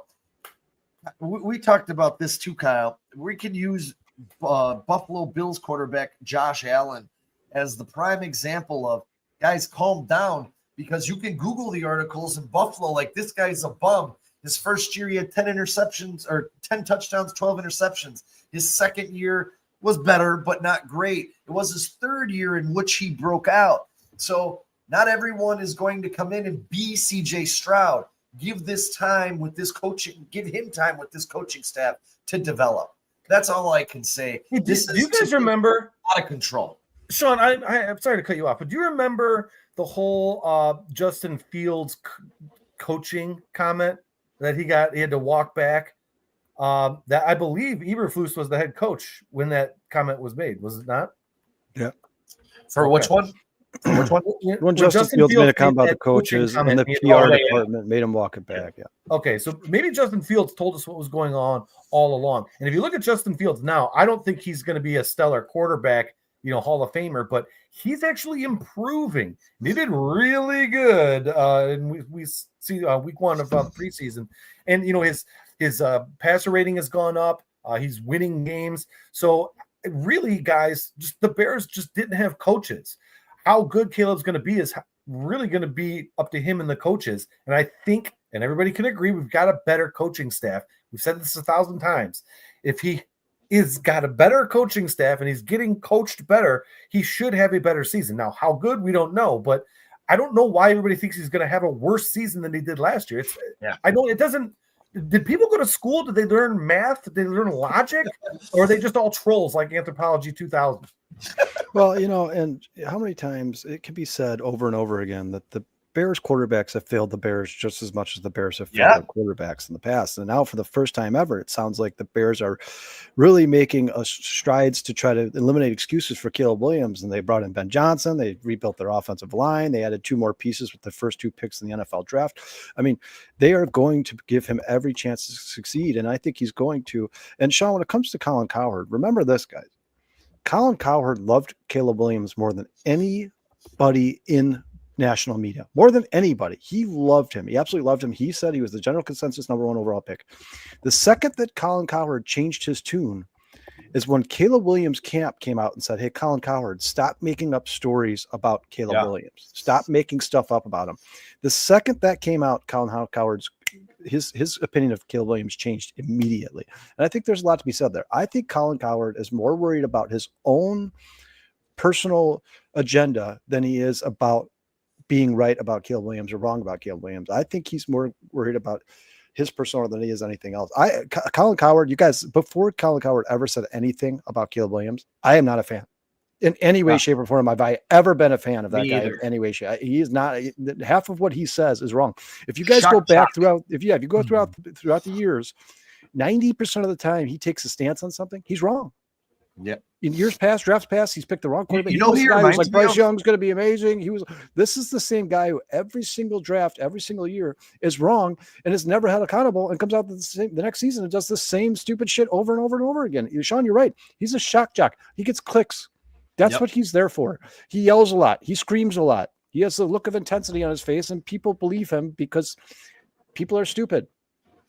We talked about this too, Kyle. We can use Buffalo Bills quarterback Josh Allen as the prime example of, guys, calm down, because you can Google the articles in Buffalo, like, this guy's a bum. His first year, he had 10 interceptions or 10 touchdowns, 12 interceptions. His second year was better, but not great. It was his third year in which he broke out. So not everyone is going to come in and be CJ Stroud. Give this time with this coaching, give him time with this coaching staff to develop. That's all I can say. Do you guys remember? Out of control. Sean, I'm sorry to cut you off, but do you remember the whole Justin Fields coaching comment that he had to walk back? That I believe Eberflus was the head coach when that comment was made, was it not? Yeah. For which one? Which one? When Justin Fields made a comment about the coaches and the PR department made him walk it back. Yeah. Okay, so maybe Justin Fields told us what was going on all along. And if you look at Justin Fields now, I don't think he's going to be a stellar quarterback, Hall of Famer, but he's actually improving. He did really good. And we see week one of preseason, and his passer rating has gone up. He's winning games. So really, guys, just the Bears just didn't have coaches. How good Caleb's going to be is really going to be up to him and the coaches. And I think, and everybody can agree, we've got a better coaching staff. We've said this 1,000 times. If he is got a better coaching staff and he's getting coached better, he should have a better season. Now, how good, we don't know, but I don't know why everybody thinks he's going to have a worse season than he did last year. Did people go to school? Did they learn math? Did they learn logic? Or are they just all trolls like Anthropology 2000? Well, and how many times it can be said over and over again that the Bears quarterbacks have failed the Bears just as much as the Bears have failed their quarterbacks in the past. And now for the first time ever, it sounds like the Bears are really making strides to try to eliminate excuses for Caleb Williams. And they brought in Ben Johnson. They rebuilt their offensive line. They added 2 more pieces with the first 2 picks in the NFL draft. I mean, they are going to give him every chance to succeed. And I think he's going to. And Sean, when it comes to Colin Cowherd, remember this, guys. Colin Cowherd loved Caleb Williams more than anybody in national media, more than anybody. He loved him. He absolutely loved him. He said he was the general consensus number 1 overall pick. The second that Colin Cowherd changed his tune is when Caleb Williams' camp came out and said, hey, Colin Cowherd, stop making up stories about Caleb Williams. Stop making stuff up about him. The second that came out, Colin Cowherd's his opinion of Caleb Williams changed immediately. And I think there's a lot to be said there. I think Colin Cowherd is more worried about his own personal agenda than he is about being right about Caleb Williams or wrong about Caleb Williams. I think he's more worried about his persona than he is anything else. Colin Cowherd, you guys, before Colin Cowherd ever said anything about Caleb Williams, I am not a fan. In any way, shape, or form, have I ever been a fan of that guy in any way, shape? He is not. Half of what he says is wrong. If you guys go back throughout, if you go throughout the years, 90% of the time he takes a stance on something, he's wrong. Yep. In years past, drafts past, he's picked the wrong quarterback. He was like Bryce Young's going to be amazing. This is the same guy who every single draft, every single year is wrong and is never held accountable and comes out the next season and does the same stupid shit over and over and over again. Sean, you're right. He's a shock jock. He gets clicks. That's what he's there for. He yells a lot. He screams a lot. He has a look of intensity on his face, and people believe him because people are stupid.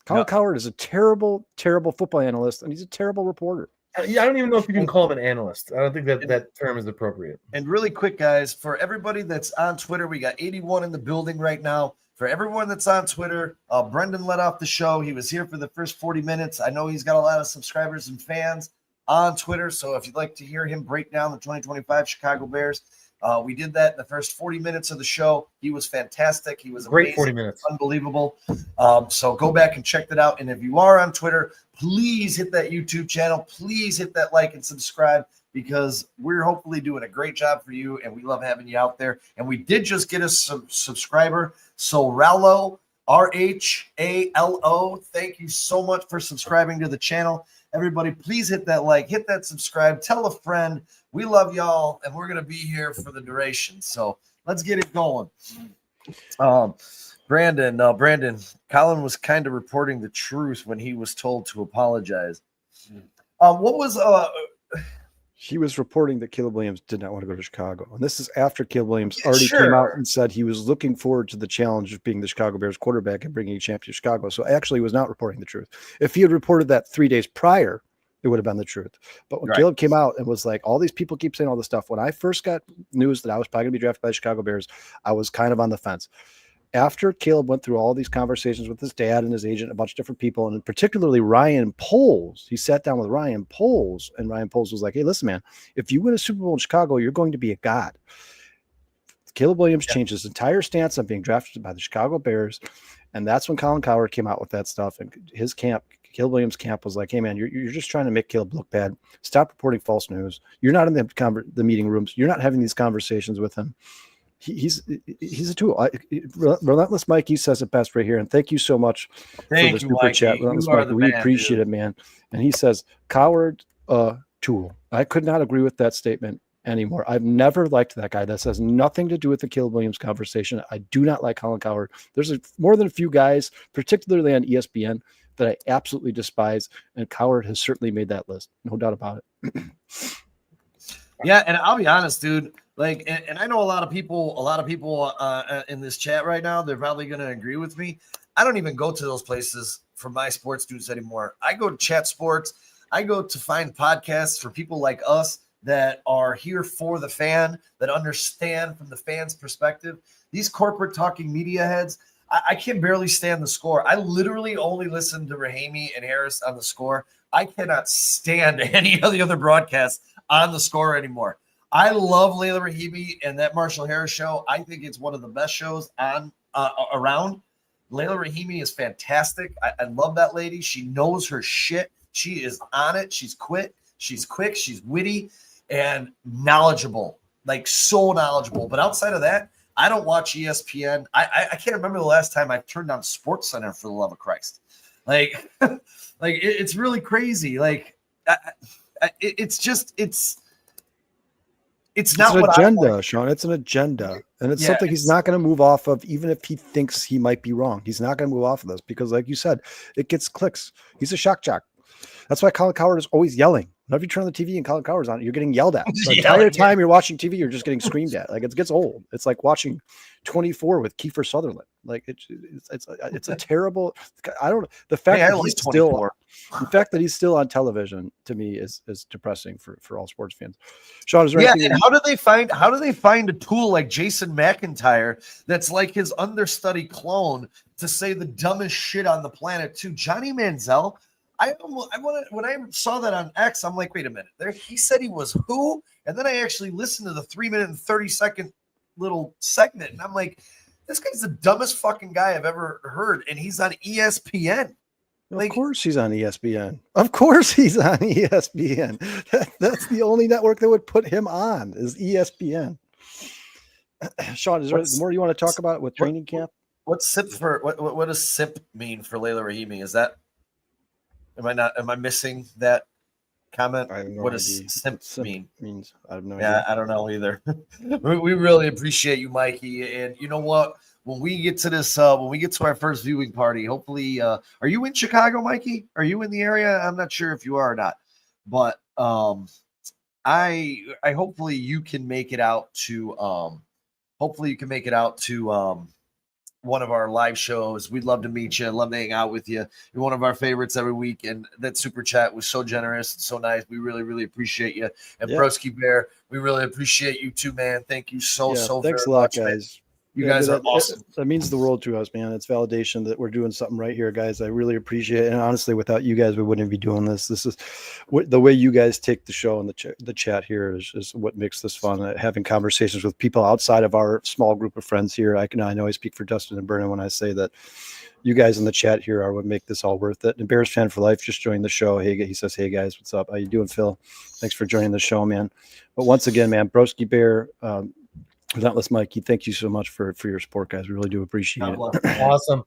Colin Cowherd is a terrible, terrible football analyst, and he's a terrible reporter. Yeah, I don't even know if you can call him an analyst. I don't think that term is appropriate. And really quick, guys, for everybody that's on Twitter, we got 81 in the building right now. For everyone that's on Twitter, Brendan led off the show. He was here for the first 40 minutes. I know he's got a lot of subscribers and fans on Twitter. So if you'd like to hear him break down the 2025 Chicago Bears, we did that in the first 40 minutes of the show. He was fantastic. He was Great amazing, 40 minutes. unbelievable. So go back and check that out. And if you are on Twitter, please hit that YouTube channel. Please hit that like and subscribe, because we're hopefully doing a great job for you, and we love having you out there. And we did just get a subscriber. So Rallo, R-H-A-L-O, thank you so much for subscribing to the channel. Everybody, please hit that like, hit that subscribe, tell a friend. We love y'all, and we're going to be here for the duration. So let's get it going. Brandon, Colin was kind of reporting the truth when he was told to apologize. What was He was reporting that Caleb Williams did not want to go to Chicago. And this is after Caleb Williams already came out and said he was looking forward to the challenge of being the Chicago Bears quarterback and bringing a championship to Chicago. So actually he was not reporting the truth. If he had reported that 3 days prior, it would have been the truth. But when Caleb came out and was like, all these people keep saying all this stuff. When I first got news that I was probably going to be drafted by the Chicago Bears, I was kind of on the fence. After Caleb went through all these conversations with his dad and his agent, a bunch of different people, and particularly Ryan Poles, he sat down with Ryan Poles, and Ryan Poles was like, hey, listen, man, if you win a Super Bowl in Chicago, you're going to be a god. Caleb Williams changed his entire stance on being drafted by the Chicago Bears, and that's when Colin Cowherd came out with that stuff, and his camp, Caleb Williams' camp, was like, hey, man, you're just trying to make Caleb look bad. Stop reporting false news. You're not in the meeting rooms. You're not having these conversations with him. He's a tool. Relentless Mikey says it best right here, and thank you so much for the super chat. Relentless Mikey, we appreciate it, man. And he says, Cowherd, tool. I could not agree with that statement anymore. I've never liked that guy. This has nothing to do with the Caleb Williams conversation. I do not like Colin Cowherd. There's more than a few guys, particularly on ESPN, that I absolutely despise, and Cowherd has certainly made that list. No doubt about it. Yeah, and I'll be honest, dude. Like, and I know a lot of people in this chat right now, they're probably going to agree with me. I don't even go to those places for my sports news anymore. I go to Chat Sports. I go to find podcasts for people like us that are here for the fan, that understand from the fan's perspective. These corporate talking media heads, I can barely stand the score. I literally only listen to Rahimi and Harris on the score. I cannot stand any of the other broadcasts on the score anymore. I love Layla Rahimi and that Marshall Harris show. I think it's one of the best shows on around. Layla Rahimi is fantastic. I love that lady. She knows her shit. She is on it. She's quick. She's witty and knowledgeable, like so knowledgeable. But outside of that, I don't watch ESPN. I can't remember the last time I turned on Sports Center, for the love of Christ. Like, it's really crazy. Like, it's not an what agenda, I Sean. It's an agenda, and it's something he's not going to move off of, even if he thinks he might be wrong. He's not going to move off of this because, like you said, it gets clicks. He's a shock jock. That's why Colin Cowherd is always yelling. Whenever you turn on the TV and Colin Cowherd's on, you're getting yelled at. The entire time you're watching TV, you're just getting screamed at. Like, it gets old. It's like watching 24 with Kiefer Sutherland. Like, it's a terrible. I don't. The fact that he's still. The fact that he's still on television, to me, is depressing for all sports fans. Sean, is there anything? And how do they find a tool like Jason McIntyre that's like his understudy clone to say the dumbest shit on the planet too? Johnny Manziel. When I saw that on X, I'm like, wait a minute. There, he said he was who? And then I actually listened to the 3-minute and 30-second little segment, and I'm like, this guy's the dumbest fucking guy I've ever heard, and he's on ESPN. Of course he's on ESPN. Of course he's on ESPN. That's the only network that would put him on is ESPN. Sean, is there more you want to talk about with training camp? What's SIP for? What does SIP mean for Layla Rahimi? Is that? Am I missing that comment? I have no what idea. does SIP mean? Means I have no idea. Yeah, I don't know either. we really appreciate you, Mikey. And you know what? When we get to this, when we get to our first viewing party, hopefully, are you in Chicago, Mikey? Are you in the area? I'm not sure if you are or not, but I hopefully you can make it out to one of our live shows. We'd love to meet you. Love to hang out with you. You're one of our favorites every week. And that super chat was so generous and so nice. We really, really appreciate you. And Broski Bear, we really appreciate you too, man. Thank you so thanks very a lot, much, guys. Man. You guys are awesome. That means the world to us, man. It's validation that we're doing something right here, guys. I really appreciate it. And honestly, without you guys, we wouldn't be doing this. This is the way you guys take the show and the chat here is what makes this fun. Having conversations with people outside of our small group of friends here. I know I speak for Dustin and Brennan when I say that you guys in the chat here are what make this all worth it. And Bears Fan for Life just joined the show. Hey, he says, "Hey guys, what's up? How you doing, Phil? Thanks for joining the show, man." But once again, man, Broski Bear, Relentless Mikey, thank you so much for your support, guys. We really do appreciate it. Awesome.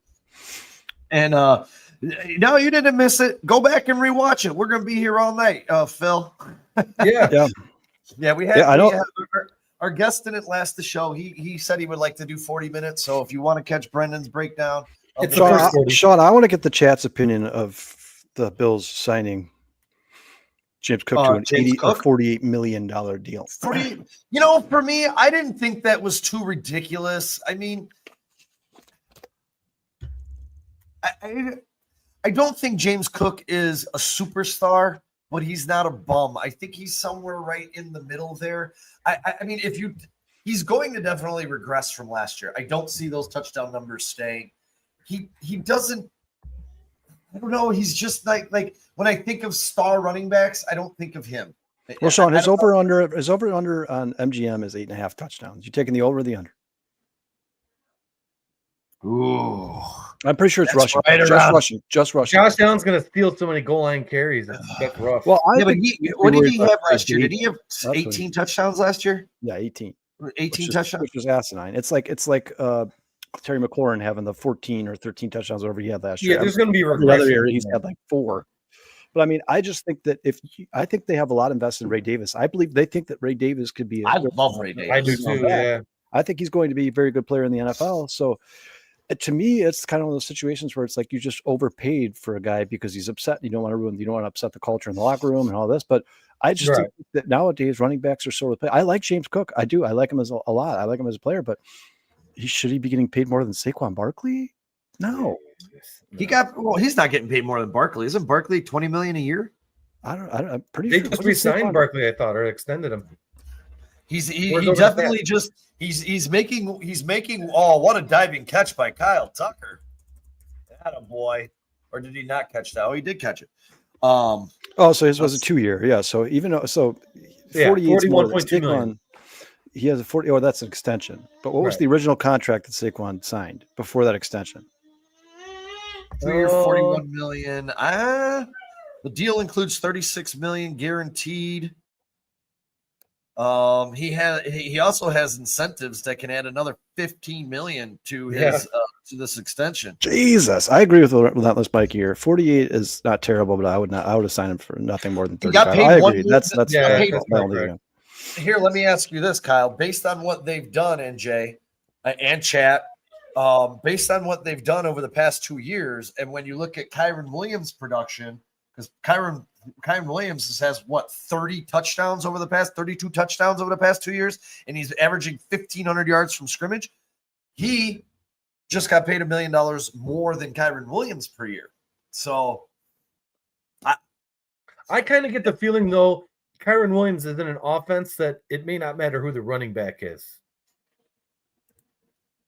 And no, you didn't miss it. Go back and rewatch it. We're gonna be here all night, Phil. Yeah. We had, our guest didn't last the show. He said he would like to do 40 minutes. So if you want to catch Brendan's breakdown, Sean, I want to get the chat's opinion of the Bills signing James Cook to a $48 million deal. For me, I didn't think that was too ridiculous. I mean, I don't think James Cook is a superstar, but he's not a bum. I think he's somewhere right in the middle there. I mean, he's going to definitely regress from last year. I don't see those touchdown numbers staying. He doesn't. I don't know. He's just like when I think of star running backs, I don't think of him. Well, Sean, his over under on MGM is 8.5 touchdowns. You taking the over or the under? Ooh, I'm pretty sure it's rushing. Just rushing. Josh Allen's going to steal so many goal line carries. That's rough. Well, but what did he have last year? Did he have 18 touchdowns last year? Yeah, 18. 18 touchdowns, which was asinine. It's like Terry McLaurin having the 14 or 13 touchdowns over he had last year. Yeah, there's going to be regression. He's had like 4. But I mean, I just think that I think they have a lot invested in Ray Davis. I believe they think that Ray Davis could be. I love Ray Davis. I do too. Yeah, I think he's going to be a very good player in the NFL. So, to me, it's kind of one of those situations where it's like you just overpaid for a guy because he's upset. You don't want to upset the culture in the locker room and all this. But I just think that nowadays running backs are sort of. I like James Cook. I do. I like him a lot. I like him as a player, but should he be getting paid more than Saquon Barkley? No. He's not getting paid more than Barkley. Isn't Barkley $20 million a year? I'm pretty sure. They just re-signed Barkley, I thought, or extended him. He definitely just he's making what a diving catch by Kyle Tucker. Attaboy. Or did he not catch that? Oh, he did catch it. So his was a 2-year. Yeah. So even though 41.2 million. He has a 40. Oh, that's an extension. But what was the original contract that Saquon signed before that extension? 2-year, $41 million. The deal includes $36 million guaranteed. He also has incentives that can add another $15 million to his to this extension. Jesus, I agree with Relentless Mike here. 48 is not terrible, but I would have signed him for nothing more than 35. I agree. That's Here, let me ask you this, Kyle. Based on what they've done, NJ and chat, based on what they've done over the past 2 years, and when you look at Kyren Williams' production, because Kyren Williams has 32 touchdowns over the past 2 years, and he's averaging 1,500 yards from scrimmage. He just got paid $1 million more than Kyren Williams per year. So I kind of get the feeling, though, Kyren Williams is in an offense that it may not matter who the running back is.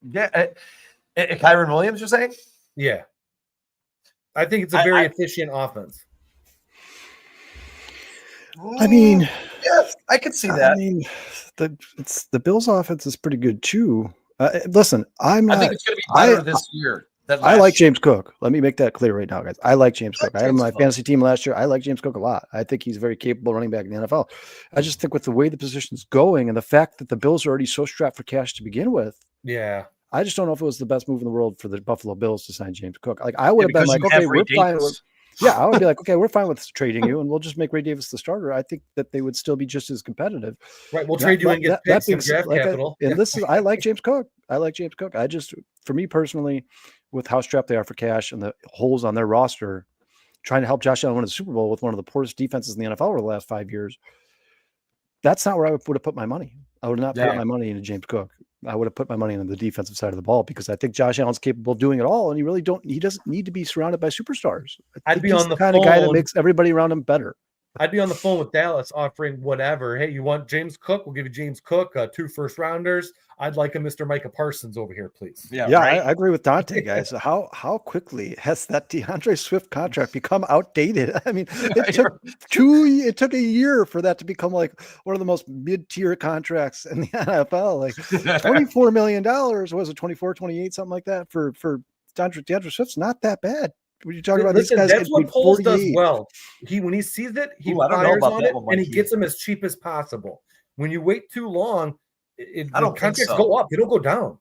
Yeah, Kyren Williams, you're saying? Yeah. I think it's a very efficient offense. I mean, yes, I could see that. I mean, the Bills' offense is pretty good too. Listen, I think it's going to be better this year. I like James Cook. Let me make that clear right now, guys. I like James Cook. I had him on my fantasy team last year. I like James Cook a lot. I think he's a very capable running back in the NFL. I just think with the way the position's going and the fact that the Bills are already so strapped for cash to begin with. Yeah. I just don't know if it was the best move in the world for the Buffalo Bills to sign James Cook. Like I would have been like, okay, we're fine with. Yeah, I would be like, okay, we're fine with trading you, and we'll just make Ray Davis the starter. I think that they would still be just as competitive. Right, we'll trade you and get picks and draft capital. I like James Cook. I just, for me personally, with how strapped they are for cash and the holes on their roster, trying to help Josh Allen win a Super Bowl with one of the poorest defenses in the NFL over the last 5 years, that's not where I would have put my money. I would not put my money into James Cook. I would have put my money on the defensive side of the ball because I think Josh Allen's capable of doing it all, and he doesn't need to be surrounded by superstars. I'd be he's on the kind of guy that phone. makes everybody around him better. I'd be on the phone with Dallas offering whatever. Hey, you want James Cook? We'll give you James Cook, 2 first-rounders. I'd like a Mr. Micah Parsons over here, please. Yeah, right? I agree with Dante, guys. How quickly has that DeAndre Swift contract become outdated? I mean, it took a year for that to become like one of the most mid-tier contracts in the NFL. Like $24 million, was it 24, 28, something like that for DeAndre Swift's not that bad. When you talk about these guys, that's what Poles does well. When he sees it, he fires on it, and he gets them as cheap as possible. When you wait too long, contracts go up; they don't go down.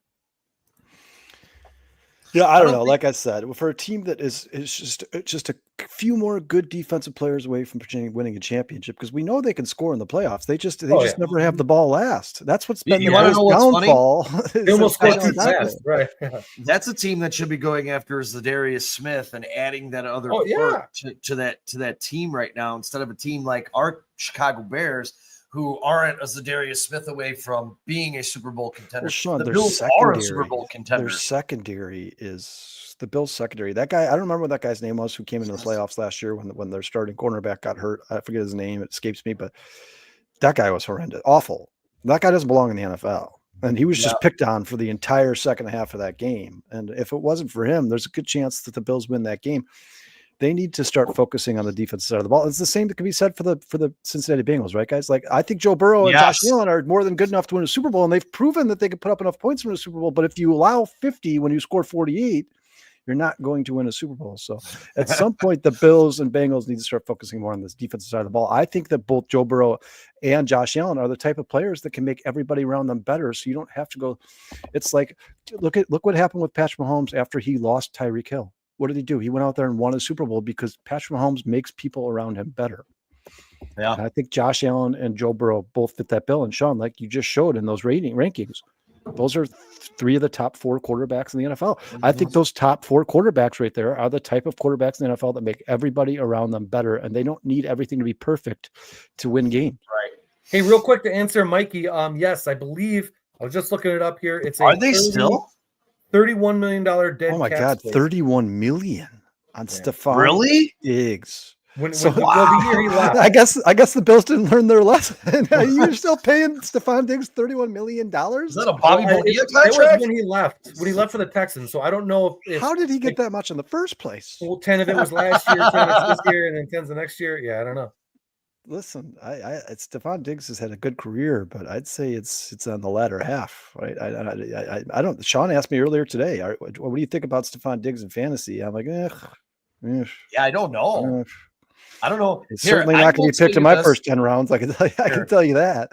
Yeah, I don't know. Like I said, for a team that is just a few more good defensive players away from winning a championship, because we know they can score in the playoffs. They just never have the ball last. That's what's been the downfall. They almost scored too fast, right? That's a team that should be going after Zadarius Smith and adding that other to that team right now, instead of a team like our Chicago Bears, who aren't a Zadarius Smith away from being a Super Bowl contender. Well, Sean, the Bills are a Super Bowl contender. Their secondary is the Bills' secondary. That guy, I don't remember what that guy's name was who came into the playoffs last year when their starting cornerback got hurt. I forget his name. It escapes me, but that guy was horrendous. Awful. That guy doesn't belong in the NFL. And he was just picked on for the entire second half of that game. And if it wasn't for him, there's a good chance that the Bills win that game. They need to start focusing on the defensive side of the ball. It's the same that can be said for the Cincinnati Bengals, right, guys? Like, I think Joe Burrow and Josh Allen are more than good enough to win a Super Bowl, and they've proven that they can put up enough points to win a Super Bowl. But if you allow 50 when you score 48, you're not going to win a Super Bowl. So at some point, the Bills and Bengals need to start focusing more on this defensive side of the ball. I think that both Joe Burrow and Josh Allen are the type of players that can make everybody around them better. So you don't have to go. It's like, look what happened with Patrick Mahomes after he lost Tyreek Hill. What did he do? He went out there and won a Super Bowl because Patrick Mahomes makes people around him better. Yeah. And I think Josh Allen and Joe Burrow both fit that bill. And Sean, like you just showed in those rankings, those are 3 of the top 4 quarterbacks in the NFL. I think those top 4 quarterbacks right there are the type of quarterbacks in the NFL that make everybody around them better. And they don't need everything to be perfect to win games. Right. Hey, real quick to answer Mikey. Yes, I believe I was just looking it up here. Are they still $31 million dead? Oh my God, space. $31 million on Stephon Diggs. The year he left. I guess the Bills didn't learn their lesson. You're still paying Stephon Diggs $31 million? Is that a Bobby Bonilla contract? When he left for the Texans. So I don't know if how did he get that much in the first place? Well, 10 of it was last year, 10 of it's this year, and then 10's the next year. Yeah, I don't know. Listen, Stephon Diggs has had a good career, but I'd say it's on the latter half, right? I don't. Sean asked me earlier today, what do you think about Stephon Diggs in fantasy? I'm like, yeah, I don't know. I don't know. It's certainly not going to be picked in my first 10 rounds. I can tell you that.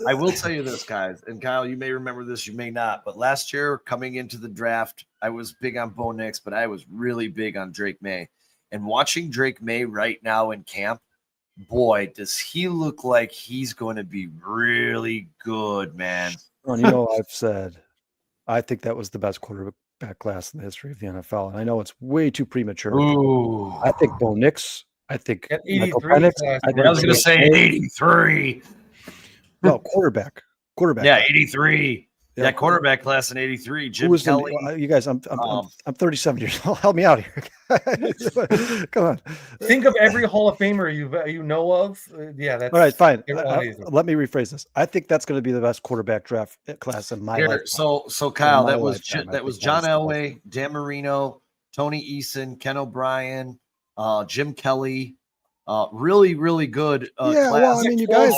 I will tell you this, guys, and Kyle, you may remember this, you may not, but last year coming into the draft, I was big on Bo Nix, but I was really big on Drake May. And watching Drake May right now in camp, boy, does he look like he's going to be really good, man. Well, I've said, I think that was the best quarterback class in the history of the NFL. And I know it's way too premature. Ooh. I think Bo Nix, I think Michael 83. Penix. I was going to say 83. No, quarterback. Yeah, 83. That quarterback class in 83, Jim Kelly. You guys, I'm 37 years old. Help me out here. Come on. Think of every Hall of Famer you know of. Yeah, that's all right. Fine. Let me rephrase this. I think that's going to be the best quarterback draft class in my life. So Kyle, that was John Elway, Dan Marino, Tony Eason, Ken O'Brien, Jim Kelly. Really, really good class. Well, I mean, you guys,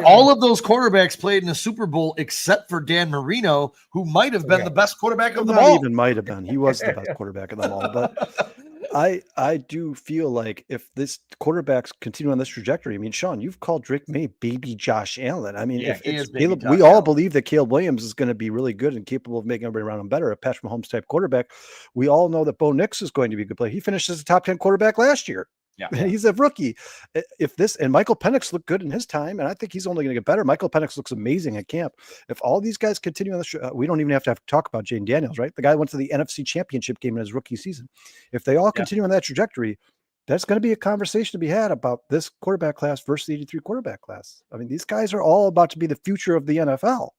all of those quarterbacks played in the Super Bowl except for Dan Marino, who might have been the best quarterback of them all. Even might have been. He was the best quarterback of them all. But I do feel like if this quarterbacks continue on this trajectory, I mean, Sean, you've called Drake May baby Josh Allen. I mean, Caleb, we all believe that Caleb Williams is going to be really good and capable of making everybody around him better, a Patrick Mahomes type quarterback. We all know that Bo Nix is going to be a good player. He finished as a top 10 quarterback last year. Yeah, he's a rookie. If this and Michael Penix looked good in his time, and I think he's only going to get better. Michael Penix looks amazing at camp. If all these guys continue on the we don't even have to talk about Jaden Daniels, right? The guy went to the NFC Championship game in his rookie season. If they all continue on that trajectory, that's going to be a conversation to be had about this quarterback class versus the 83 quarterback class. I mean, these guys are all about to be the future of the NFL.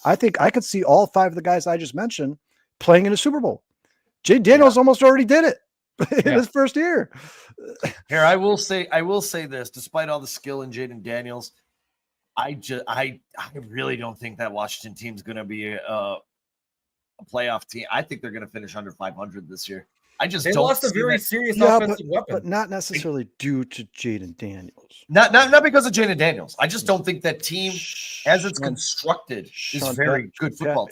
I think I could see all 5 of the guys I just mentioned playing in a Super Bowl. Jay Daniels almost already did it in his first year. Here, I will say this, despite all the skill in Jaden Daniels, I really don't think that Washington team's going to be a playoff team. I think they're going to finish under 500 this year. They don't lost a very serious offensive weapon, but not necessarily due to Jaden Daniels. Not because of Jaden Daniels. I just don't think that team, as it's constructed, is very good football.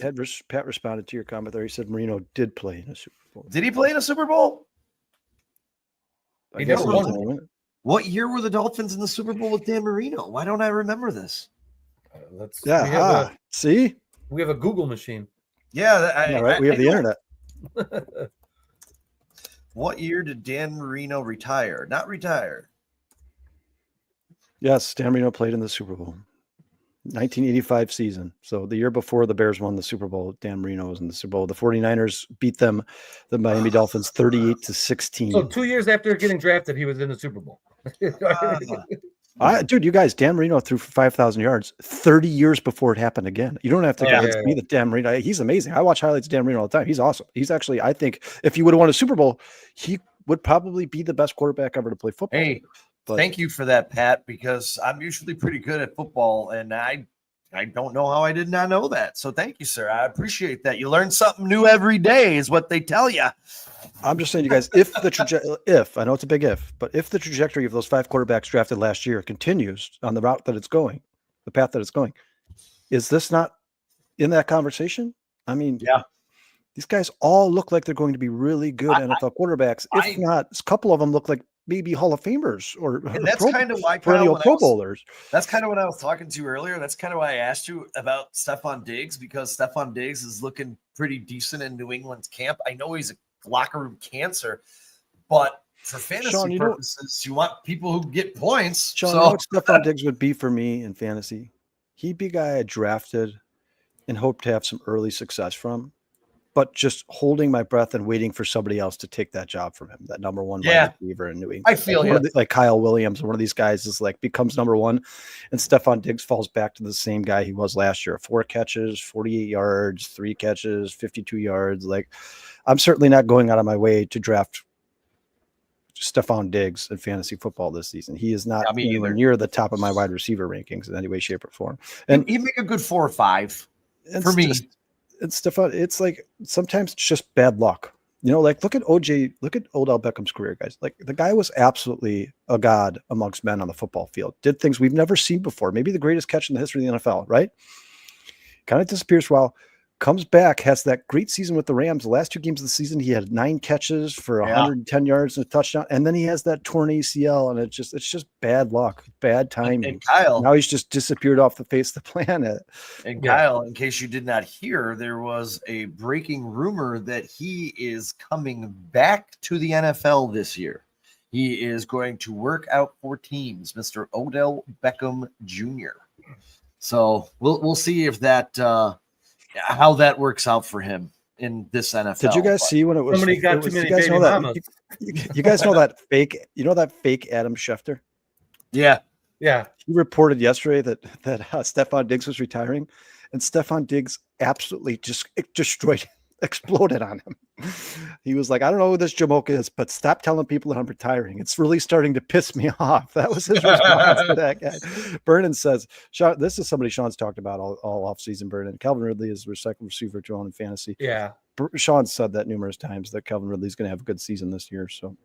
Pat responded to your comment there. He said Marino did play in a Super Bowl. Did he play in a Super Bowl? He never won. What year were the Dolphins in the Super Bowl with Dan Marino? Why don't I remember this? See? We have a Google machine. Yeah, right. We have the internet. What year did Dan Marino retire? Not retire. Yes, Dan Marino played in the Super Bowl. 1985 season. So the year before the Bears won the Super Bowl, Dan Marino was in the Super Bowl. The 49ers beat the Miami Dolphins 38-16. So 2 years after getting drafted, he was in the Super Bowl. Dude, you guys, Dan Marino threw for 5,000 yards 30 years before it happened again. You don't have to convince me that Dan Marino, he's amazing. I watch highlights of Dan Marino all the time. He's awesome. He's actually, I think, if he would have won a Super Bowl, he would probably be the best quarterback ever to play football. Hey, thank you for that, Pat, because I'm usually pretty good at football, and I don't know how I did not know that. So thank you, sir. I appreciate that. You learn something new every day is what they tell you. I'm just saying, you guys, if I know it's a big if, but if the trajectory of those 5 quarterbacks drafted last year continues on the route that it's going, the path that it's going, is this not in that conversation? I mean, these guys all look like they're going to be really good NFL quarterbacks. If not, a couple of them look like maybe Hall of Famers or that's kind of why perennial Pro Bowlers. That's kind of what I was talking to you earlier. That's kind of why I asked you about Stephon Diggs, because Stephon Diggs is looking pretty decent in New England's camp. I know he's a locker room cancer, but for fantasy purposes, you want people who get points. Sean, you know what Stephon Diggs would be for me in fantasy? He'd be a guy I drafted and hoped to have some early success from, but just holding my breath and waiting for somebody else to take that job from him, that number 1 wide receiver in New England. I feel like Kyle Williams, one of these guys is like becomes number 1, and Stephon Diggs falls back to the same guy he was last year. 4 catches, 48 yards, 3 catches, 52 yards. Like, I'm certainly not going out of my way to draft Stephon Diggs in fantasy football this season. He is not anywhere near the top of my wide receiver rankings in any way, shape, or form. And he'd make a good 4 or 5 for me. It's Stephon. It's like sometimes it's just bad luck. You know, like look at Odell Beckham's career, guys. Like the guy was absolutely a god amongst men on the football field. Did things we've never seen before. Maybe the greatest catch in the history of the NFL, right? Kind of disappears while comes back, has that great season with the Rams. The last 2 games of the season, he had 9 catches for 110 yards and a touchdown. And then he has that torn ACL, and it's just bad luck, bad timing. And Kyle, now he's just disappeared off the face of the planet. And Kyle, in case you did not hear, there was a breaking rumor that he is coming back to the NFL this year. He is going to work out for teams, Mr. Odell Beckham Jr. So we'll see if that how that works out for him in this NFL. Did you guys see when it was? Somebody got too many baby mamas. You guys know that fake? You know that fake Adam Schefter? Yeah. He reported yesterday that Stephon Diggs was retiring, and Stephon Diggs absolutely just exploded on him. He was like, I don't know who this Jamoke is, but stop telling people that I'm retiring. It's really starting to piss me off. That was his response to that guy. Brendan says, Sean, this is somebody Sean's talked about all offseason, Brendan. Calvin Ridley is a recycled receiver drawn in fantasy. Yeah. Sean said that numerous times that Calvin Ridley's going to have a good season this year. So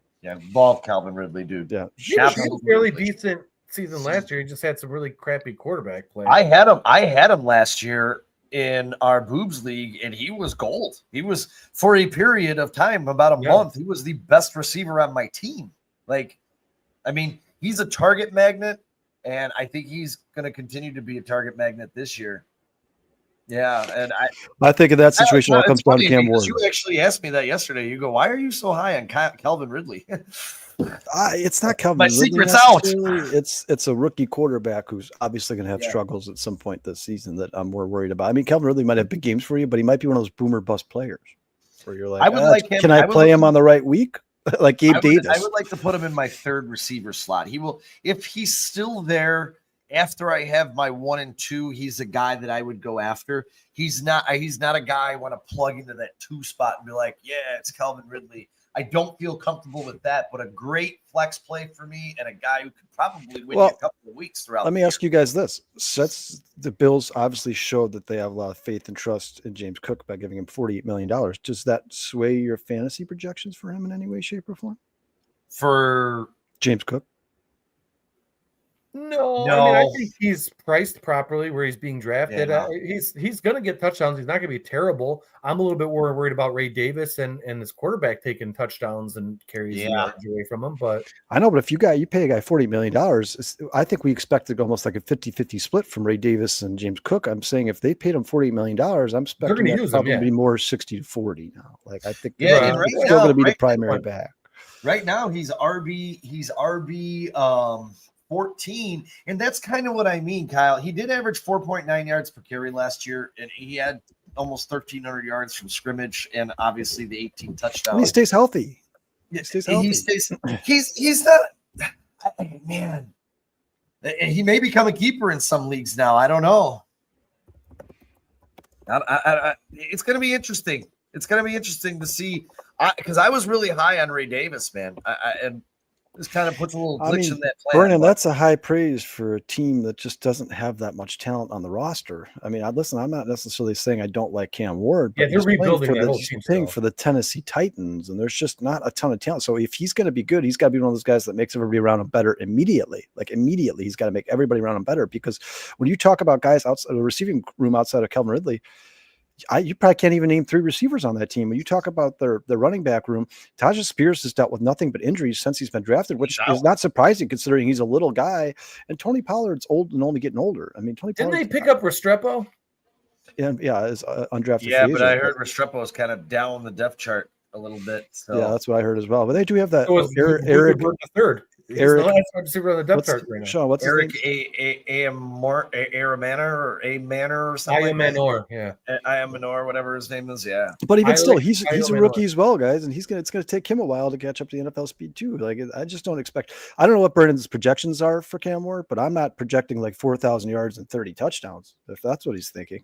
love Calvin Ridley, dude. Yeah. He had a fairly decent season last year. He just had some really crappy quarterback play. I had him last year in our Boobs League, and he was gold. He was, for a period of time, about a month, he was the best receiver on my team. Like, I mean, he's a target magnet, and I think he's going to continue to be a target magnet this year. Yeah, and I think in that situation, it comes down to Cam Ward. You actually asked me that yesterday. You go, why are you so high on Calvin Ridley? It's not Calvin. My secret's out. It's a rookie quarterback who's obviously going to have struggles at some point this season that I'm more worried about. I mean, Calvin Ridley might have big games for you, but he might be one of those boomer bust players where you're like, can I play him on the right week? Like Gabe Davis. I would like to put him in my 3rd receiver slot. He will, if he's still there after I have my 1 and 2, he's a guy that I would go after. He's not a guy I want to plug into that 2 spot and be like, yeah, it's Calvin Ridley. I don't feel comfortable with that, but a great flex play for me and a guy who could probably win you a couple of weeks throughout. Let me ask you guys this. Since the Bills obviously showed that they have a lot of faith and trust in James Cook by giving him $48 million, does that sway your fantasy projections for him in any way, shape, or form? For James Cook? No, I mean, I think he's priced properly where he's being drafted. Yeah, no. He's going to get touchdowns. He's not going to be terrible. I'm a little bit worried about Ray Davis and his quarterback taking touchdowns and carries yards away from him. But I know, but if you pay a guy $40 million, I think we expected almost like a 50-50 split from Ray Davis and James Cook. I'm saying if they paid him $48 million, I'm expecting that probably be more 60-40 now. Like I think he's still going to be the primary back. Right now, he's RB 14, and that's kind of what I mean, Kyle. He did average 4.9 yards per carry last year, and he had almost 1,300 yards from scrimmage, and obviously the 18 touchdowns. And he stays healthy. He's not, man. He may become a keeper in some leagues now. I don't know. It's going to be interesting. It's going to be interesting to see, because I was really high on Ray Davis, man, and this kind of puts a little glitch in that plan. Brennan, that's a high praise for a team that just doesn't have that much talent on the roster. I mean, I'm not necessarily saying I don't like Cam Ward, but they're rebuilding that whole team for the Tennessee Titans, and there's just not a ton of talent. So if he's going to be good, he's got to be one of those guys that makes everybody around him better immediately. Like immediately, he's got to make everybody around him better, because when you talk about guys outside the receiving room outside of Calvin Ridley, you probably can't even name 3 receivers on that team. When you talk about their running back room, Tajah Spears has dealt with nothing but injuries since he's been drafted, which is not surprising considering he's a little guy. And Tony Pollard's old and only getting older. I mean, didn't they pick up Restrepo? Yeah, as undrafted. Yeah, but I heard Restrepo is kind of down the depth chart a little bit. So. Yeah, that's what I heard as well. But they do have that. Eric the third. Eric, on the depth chart right now. Sean, what's Eric Amanor or something? Amanor, whatever his name is. Yeah, but even still, he's a rookie as well, guys, and it's going to take him a while to catch up to the NFL speed too. Like I just don't expect. I don't know what Brandon's projections are for Cam Ward, but I'm not projecting like 4,000 yards and 30 touchdowns if that's what he's thinking.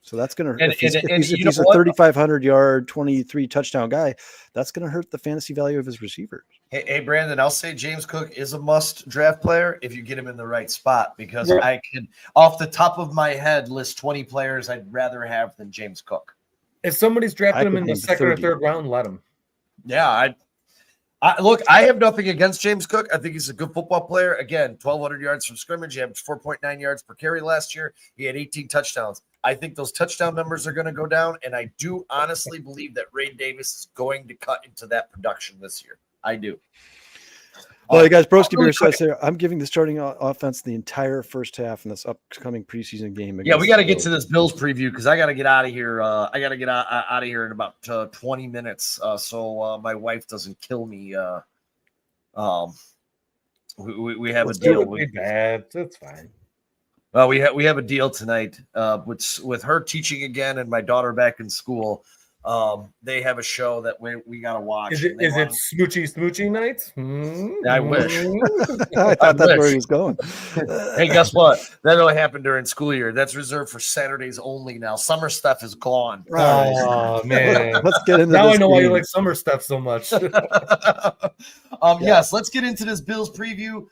So that's going to, if he's a 3,500 yard, 23 touchdown guy, that's going to hurt the fantasy value of his receivers. Hey, Brandon, I'll say James Cook is a must draft player if you get him in the right spot, because I can, off the top of my head, list 20 players I'd rather have than James Cook. If somebody's drafting him in the second or third round, let him. Yeah, look, I have nothing against James Cook. I think he's a good football player. Again, 1,200 yards from scrimmage. He averaged 4.9 yards per carry last year. He had 18 touchdowns. I think those touchdown numbers are going to go down, and I do honestly believe that Ray Davis is going to cut into that production this year. I do. Well, you guys, Broski Beer says here, I'm giving the starting offense the entire first half in this upcoming preseason game. Yeah, we got to get to this Bills preview because I got to get out of here. I got to get out of here in about 20 minutes, so my wife doesn't kill me. We have a deal. That's fine. Well, we have a deal tonight, with her teaching again and my daughter back in school. They have a show that we got to watch. Is it smoochy night? I wish. I thought that's where he was going. Hey, guess what? That'll happen during school year. That's reserved for Saturdays only now. Summer stuff is gone. Oh, man. Let's get into now this I know game. why you like summer stuff so much. Yes, let's get into this Bills preview.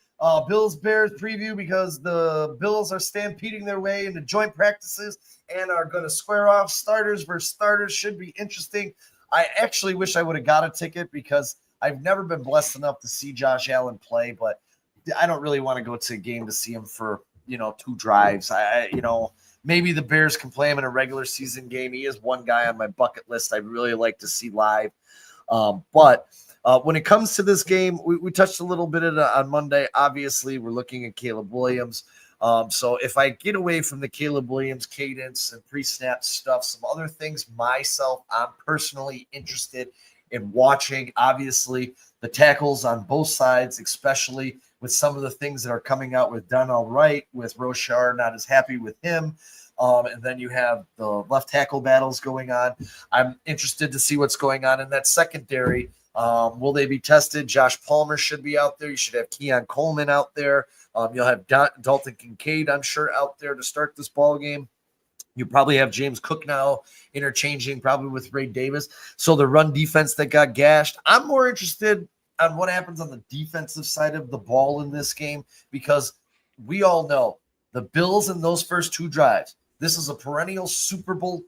Bills-Bears preview, because the Bills are stampeding their way into joint practices and are going to square off starters versus starters. Should be interesting. I actually wish I would have got a ticket because I've never been blessed enough to see Josh Allen play, but I don't really want to go to a game to see him for, 2 drives. Maybe the Bears can play him in a regular season game. He is one guy on my bucket list I'd really like to see live. But when it comes to this game, we touched a little bit on Monday. Obviously, we're looking at Caleb Williams. So if I get away from the Caleb Williams cadence and pre-snap stuff, some other things I'm personally interested in watching. Obviously, the tackles on both sides, especially with some of the things that are coming out with Donnell Wright, with Roshar not as happy with him. And then you have the left tackle battles going on. I'm interested to see what's going on in that secondary. Will they be tested? Josh Palmer should be out there. You should have Keon Coleman out there. You'll have Dalton Kincaid, I'm sure, out there to start this ball game. You probably have James Cook now interchanging probably with Ray Davis. So the run defense that got gashed, I'm more interested on what happens on the defensive side of the ball in this game, because we all know the Bills in those first 2 drives, this is a perennial Super Bowl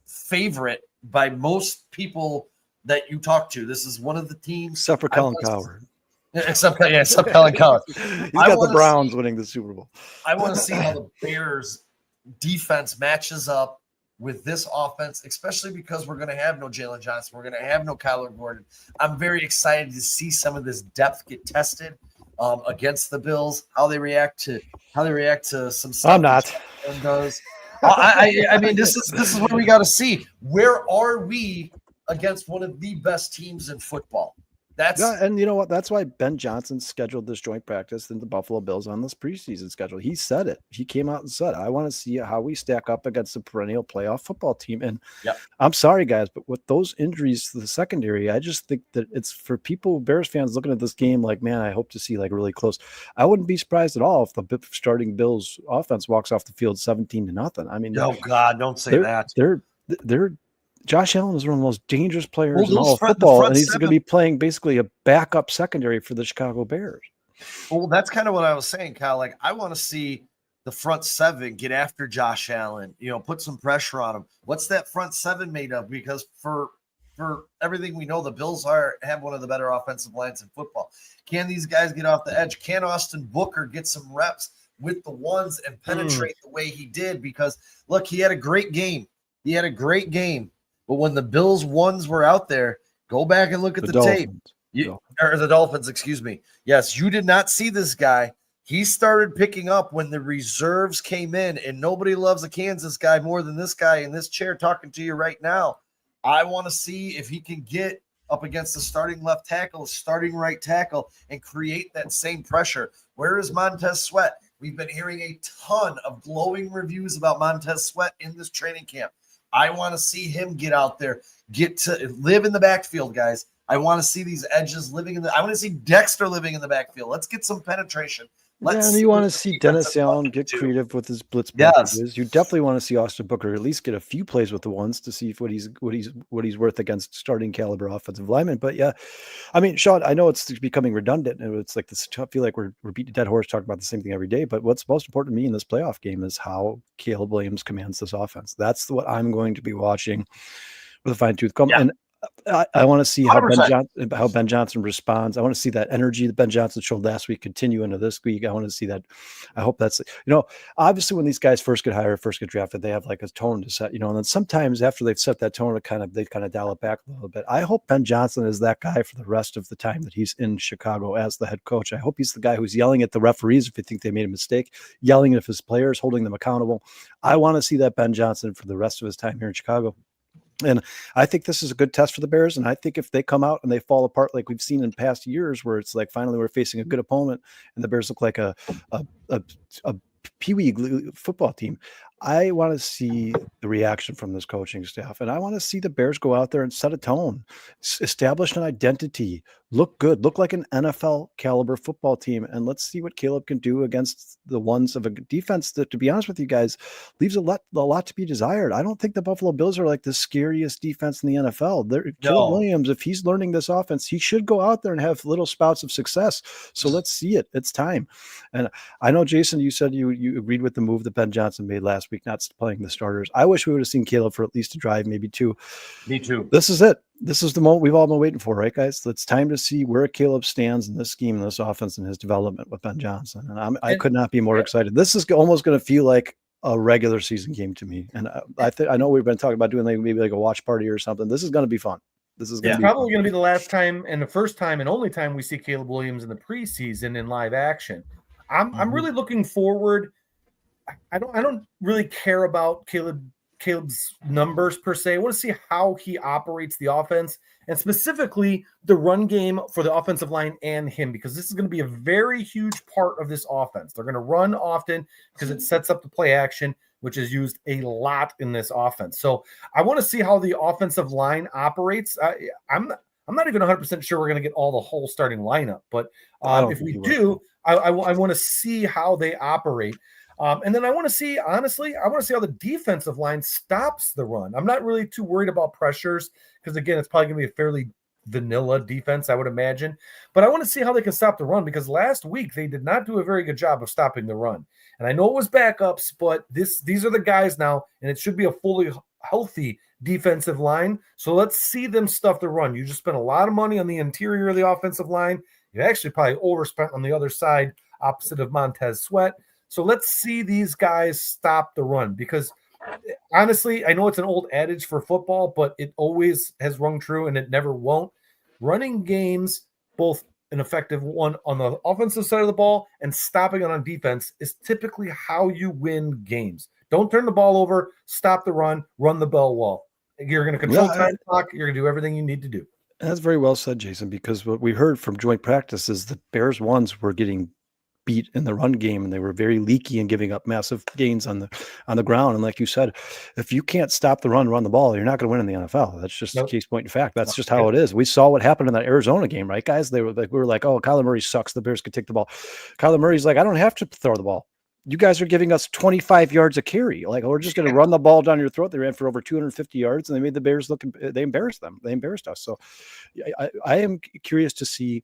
favorite by most people that you talk to. This is one of the teams. Except for Colin Cowherd. Except Colin Cowherd. He's got the Browns winning the Super Bowl. I want to see how the Bears defense matches up with this offense, especially because we're going to have no Jalen Johnson. We're going to have no Kyler Gordon. I'm very excited to see some of this depth get tested against the Bills, how they react to some stuff. I'm not. And does. I mean, this is what we got to see. Where are we against one of the best teams in football? And you know what? That's why Ben Johnson scheduled this joint practice in the Buffalo Bills on this preseason schedule. He said it. He came out and said, I want to see how we stack up against the perennial playoff football team. And I'm sorry, guys, but with those injuries to the secondary, I just think that it's for people, Bears fans looking at this game like, man, I hope to see like really close. I wouldn't be surprised at all if the starting Bills offense walks off the field 17-0. I mean, no, God, don't say that. They're Josh Allen is one of the most dangerous players in all of football, and he's going to be playing basically a backup secondary for the Chicago Bears. Well, that's kind of what I was saying, Kyle. Like, I want to see the front 7 get after Josh Allen, put some pressure on him. What's that front 7 made of? Because for everything we know, the Bills have one of the better offensive lines in football. Can these guys get off the edge? Can Austin Booker get some reps with the ones and penetrate the way he did? Because, look, he had a great game. But when the Bills ones were out there, go back and look at the tape. Or the Dolphins, excuse me. Yes, you did not see this guy. He started picking up when the reserves came in, and nobody loves a Kansas guy more than this guy in this chair talking to you right now. I want to see if he can get up against the starting left tackle, starting right tackle, and create that same pressure. Where is Montez Sweat? We've been hearing a ton of glowing reviews about Montez Sweat in this training camp. I want to see him get out there, get to live in the backfield, guys. I want to see these edges living I want to see Dexter living in the backfield. Let's get some penetration. You want to see Dennis Allen get creative with his blitz packages. You definitely want to see Austin Booker at least get a few plays with the ones to see what he's worth against starting caliber offensive linemen. But yeah, I mean, Sean, I know it's becoming redundant, and it's like this. I feel like we're beating a dead horse talking about the same thing every day. But what's most important to me in this playoff game is how Caleb Williams commands this offense. That's what I'm going to be watching with a fine tooth comb. Yeah. And I want to see how Ben Johnson responds. I want to see that energy that Ben Johnson showed last week continue into this week. I want to see that. I hope that's, obviously when these guys first get hired, first get drafted, they have like a tone to set, and then sometimes after they've set that tone, they kind of dial it back a little bit. I hope Ben Johnson is that guy for the rest of the time that he's in Chicago as the head coach. I hope he's the guy who's yelling at the referees if they think they made a mistake, yelling at his players, holding them accountable. I want to see that Ben Johnson for the rest of his time here in Chicago. And I think this is a good test for the Bears. And I think if they come out and they fall apart like we've seen in past years, where it's like finally we're facing a good opponent and the Bears look like a peewee football team, I want to see the reaction from this coaching staff. And I want to see the Bears go out there and set a tone, establish an identity, look good, look like an NFL caliber football team. And let's see what Caleb can do against the ones of a defense that, to be honest with you guys, leaves a lot to be desired. I don't think the Buffalo Bills are like the scariest defense in the NFL. Caleb Williams, if he's learning this offense, he should go out there and have little spouts of success. So let's see it. It's time. And I know, Jason, you said you agreed with the move that Ben Johnson made last week, not playing the starters. I wish we would have seen Caleb for at least a drive, maybe 2. Me too. This is it. This is the moment we've all been waiting for, right, guys? It's time to see where Caleb stands in this scheme, in this offense, and his development with Ben Johnson. And I could not be more excited. This is almost going to feel like a regular season game to me. And I know we've been talking about doing maybe like a watch party or something. This is going to be fun. This is probably going to be the last time and the first time and only time we see Caleb Williams in the preseason in live action. I'm really looking forward. I don't really care about Caleb's numbers per se. I want to see how he operates the offense and specifically the run game for the offensive line and him, because this is going to be a very huge part of this offense. They're going to run often because it sets up the play action, which is used a lot in this offense. So I want to see how the offensive line operates. I'm not even 100% sure we're going to get all the whole starting lineup, but if we do, I want to see how they operate. And then I want to see, honestly, I want to see how the defensive line stops the run. I'm not really too worried about pressures because, again, it's probably going to be a fairly vanilla defense, I would imagine. But I want to see how they can stop the run because last week they did not do a very good job of stopping the run. And I know it was backups, but these are the guys now, and it should be a fully healthy defensive line. So let's see them stuff the run. You just spent a lot of money on the interior of the offensive line. You actually probably overspent on the other side, opposite of Montez Sweat. So let's see these guys stop the run because honestly, I know it's an old adage for football, but it always has rung true and it never won't. Running games, both an effective one on the offensive side of the ball and stopping it on defense is typically how you win games. Don't turn the ball over, stop the run the bell wall. You're going to control time clock. You're going to do everything you need to do. That's very well said, Jason, because what we heard from joint practice is the Bears ones were getting beat in the run game and they were very leaky and giving up massive gains on the ground. And like you said, if you can't stop the run the ball, you're not going to win in the NFL. That's just a case point in fact. That's just how it is. We saw what happened in that Arizona game, right, guys? We were like, oh, Kyler Murray sucks. The Bears could take the ball. Kyler Murray's like, I don't have to throw the ball. You guys are giving us 25 yards a carry. Like, we're just going to run the ball down your throat. They ran for over 250 yards and they made the Bears they embarrassed them. They embarrassed us. So I am curious to see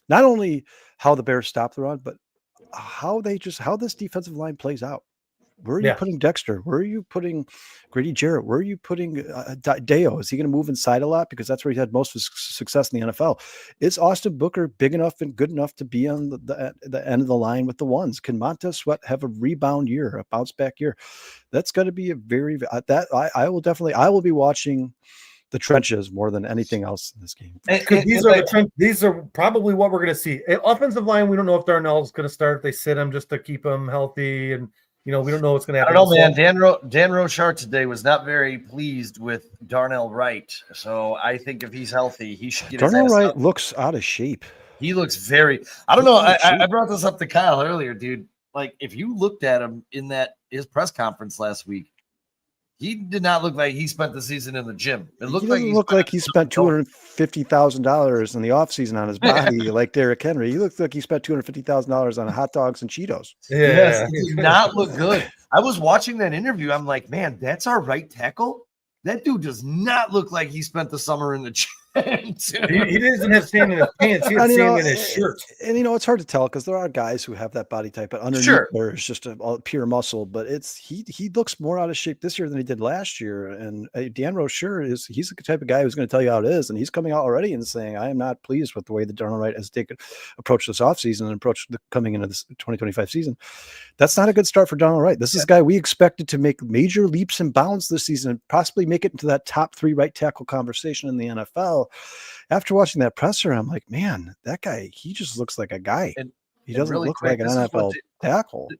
not only how the Bears stop the run, but how this defensive line plays out. Where are you putting Dexter? Where are you putting Grady Jarrett? Where are you putting Deo? Is he going to move inside a lot? Because that's where he had most of his success in the NFL. Is Austin Booker big enough and good enough to be on the end of the line with the ones? Can Montez Sweat have a rebound year, a bounce back year? That's going to be a very I will be watching the trenches more than anything else in this game. These are probably what we're going to see. Offensive line, we don't know if Darnell's going to start if they sit him just to keep him healthy, and we don't know what's going to happen. I don't know, man. Dan Rochard today was not very pleased with Darnell Wright, so I think if he's healthy, he should get. Darnell Wright looks out of shape. He looks very. I don't know. I brought this up to Kyle earlier, dude. Like, if you looked at him in his press conference last week, he did not look like he spent the season in the gym. It looked like he spent $250,000 in the offseason on his body, like Derrick Henry. He looked like he spent $250,000 on hot dogs and Cheetos. Yes, he did not look good. I was watching that interview. I'm like, man, that's our right tackle. That dude does not look like he spent the summer in the gym. He doesn't have sand in his pants. He has sand in his shirt. And it's hard to tell because there are guys who have that body type, but underneath there is just a pure muscle. But he looks more out of shape this year than he did last year. And Dan Rochard he's the type of guy who's going to tell you how it is. And he's coming out already and saying, I am not pleased with the way that Darnell Wright has approached this offseason and approached coming into this 2025 season. That's not a good start for Darnell Wright. This is a guy we expected to make major leaps and bounds this season and possibly make it into that top 3 right tackle conversation in the NFL. After watching that presser, I'm like, man, that guy, he just looks like a guy. He doesn't look like an NFL tackle.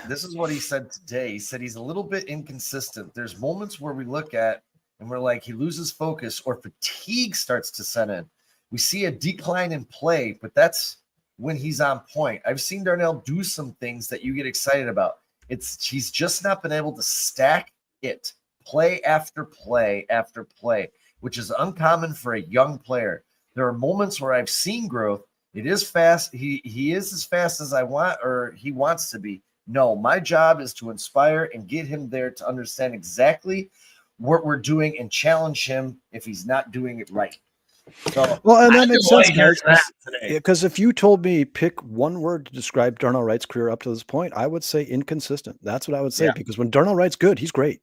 This is what he said today. He said he's a little bit inconsistent. There's moments where we look at and we're like, he loses focus or fatigue starts to set in. We see a decline in play, but that's when he's on point. I've seen Darnell do some things that you get excited about. He's just not been able to stack it play after play after play, which is uncommon for a young player. There are moments where I've seen growth. It is fast. He is as fast as I want, or he wants to be. No, my job is to inspire and get him there to understand exactly what we're doing and challenge him if he's not doing it right. So, well, and that makes sense, guys. Because if you told me pick one word to describe Darnell Wright's career up to this point, I would say inconsistent. That's what I would say. Because when Darnell Wright's good, he's great.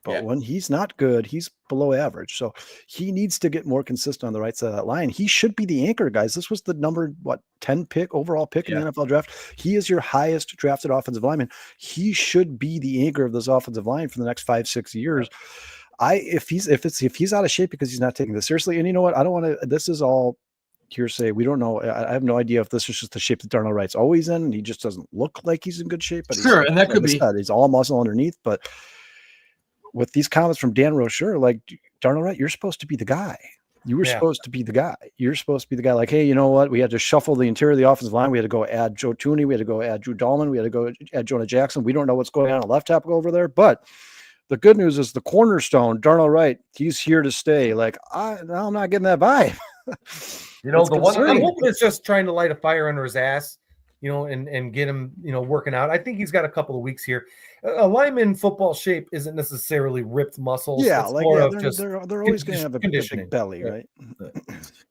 But when he's not good, he's below average. So he needs to get more consistent on the right side of that line. He should be the anchor, guys. This was the number 10 overall pick in the NFL draft. He is your highest drafted offensive lineman. He should be the anchor of this offensive line for the next 5-6 years. If he's out of shape because he's not taking this seriously, and you know what? I don't want to. This is all hearsay. We don't know. I have no idea if this is just the shape that Darnell Wright's always in, and he just doesn't look like he's in good shape. But and that could be. He's all muscle underneath, but. With these comments from Dan Rochard, like, Darnell Wright, you're supposed to be the guy. You were supposed to be the guy. You're supposed to be the guy. Like, hey, you know what? We had to shuffle the interior of the offensive line. We had to go add Joe Tooney. We had to go add Drew Dahlman. We had to go add Jonah Jackson. We don't know what's going on left tackle over there. But the good news is the cornerstone, Darnell Wright, he's here to stay. Like, I'm not getting that vibe. The one thing, I'm hoping it's just trying to light a fire under his ass. and get him, working out. I think he's got a couple of weeks here. A lineman football shape isn't necessarily ripped muscles. Yeah, It's like more yeah, of they're, just they're always going to have a conditioning. big belly, right?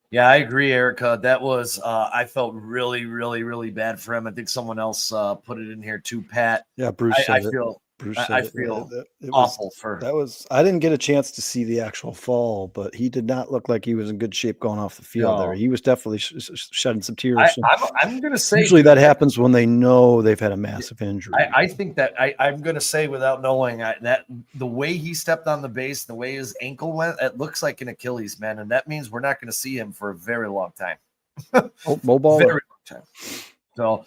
Yeah, I agree, Erica. That was I felt really, really, really bad for him. I think someone else put it in here too, Pat. Yeah, Bruce I said it. feel Bruce I said it. feel It awful was, for that was. I didn't get a chance to see the actual fall, but he did not look like he was in good shape going off the field. There, No. he was definitely shedding some tears. I'm gonna say Usually that happens when they know they've had a massive injury. I think that I'm going to say without knowing that the way he stepped on the base, the way his ankle went, it looks like an Achilles, man. And that means we're not going to see him for a very long time. Mobile. Very long time. So,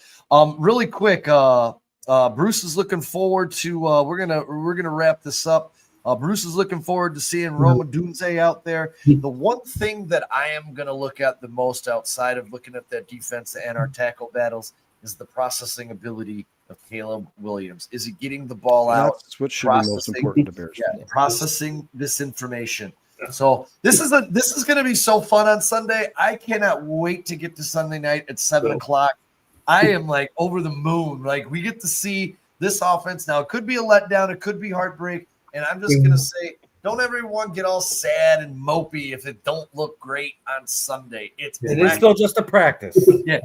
really quick, Bruce is looking forward to, we're going to wrap this up. Bruce is looking forward to seeing Roma Dunze out there. The one thing that I am going to look at the most outside of looking at that defense and our tackle battles is the processing ability of Caleb Williams. Is he getting the ball out? That's what should be most important to Bears. Yeah, processing this information. So this is going to be so fun on Sunday. I cannot wait to get to Sunday night at 7:00. I am like over the moon. Like we get to see this offense now. It could be a letdown. It could be heartbreak. And I'm just going to say, don't everyone get all sad and mopey if it don't look great on Sunday. It is still just a practice. Yeah.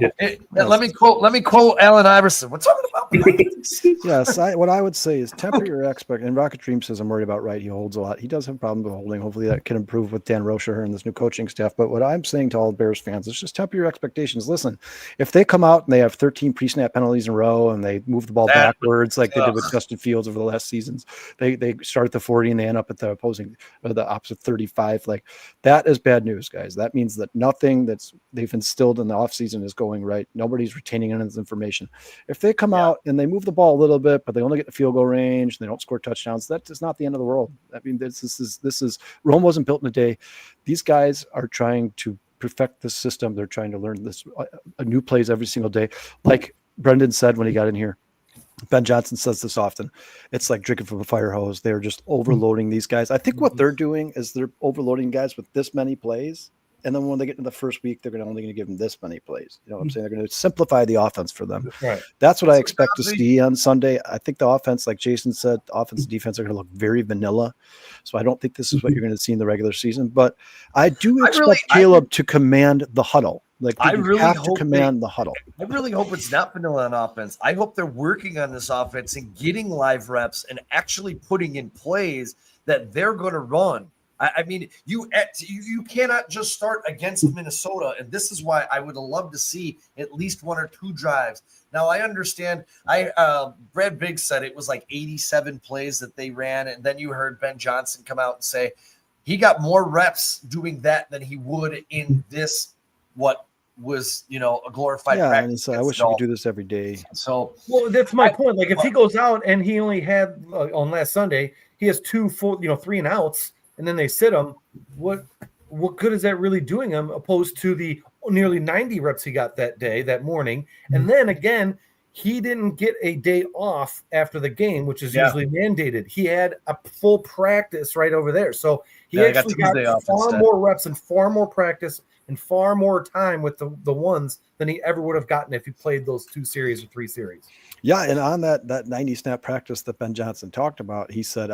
Let me quote Allen Iverson. We're talking about practice. Yes, what I would say is temper your expectations. And Rocket Dream says I'm worried about Wright. He holds a lot. He does have a problem with holding. Hopefully that can improve with Dan Rocher and this new coaching staff. But what I'm saying to all Bears fans is just temper your expectations. Listen, if they come out and they have 13 pre-snap penalties in a row and they move the ball backwards like they did with Justin Fields over the last seasons, they start at the 40 and they end up at the opposing or the opposite 35. Like that is bad news, guys. That means that nothing that's they've instilled in the offseason is going right. Nobody's retaining any of this information. If they come out and they move the ball a little bit, but they only get the field goal range, and they don't score touchdowns, that is not the end of the world. I mean, this is Rome wasn't built in a day. These guys are trying to perfect this system. They're trying to learn this new plays every single day. Like Brendan said when he got in here, Ben Johnson says this often. It's like drinking from a fire hose. They're just overloading these guys. I think what they're doing is they're overloading guys with this many plays. And then when they get into the first week, they're only going to give them this many plays. You know what I'm saying? They're going to simplify the offense for them. Right. That's what I expect to see on Sunday. I think the offense, like Jason said, the offense and defense are going to look very vanilla. So I don't think this is what you're going to see in the regular season. But I do expect Caleb to command the huddle. Like I really have to hope command the huddle. I really hope it's not vanilla on offense. I hope they're working on this offense and getting live reps and actually putting in plays that they're going to run. I mean, you cannot just start against Minnesota, and this is why I would love to see at least one or two drives. Now, I understand. Brad Biggs said it was like 87 plays that they ran, and then you heard Ben Johnson come out and say he got more reps doing that than he would in this what was a glorified practice. And so I wish I could do this every day. So, well, that's my point. Like if he goes out and he only had on last Sunday, he has 2 full, 3 and outs. And then they sit him. What good is that really doing him opposed to the nearly 90 reps he got that morning? And then again, he didn't get a day off after the game, which is usually mandated. He had a full practice right over there. So he actually got far more reps and far more practice and far more time with the ones than he ever would have gotten if he played those 2 series or 3 series. Yeah, and on that 90 snap practice that Ben Johnson talked about, he said,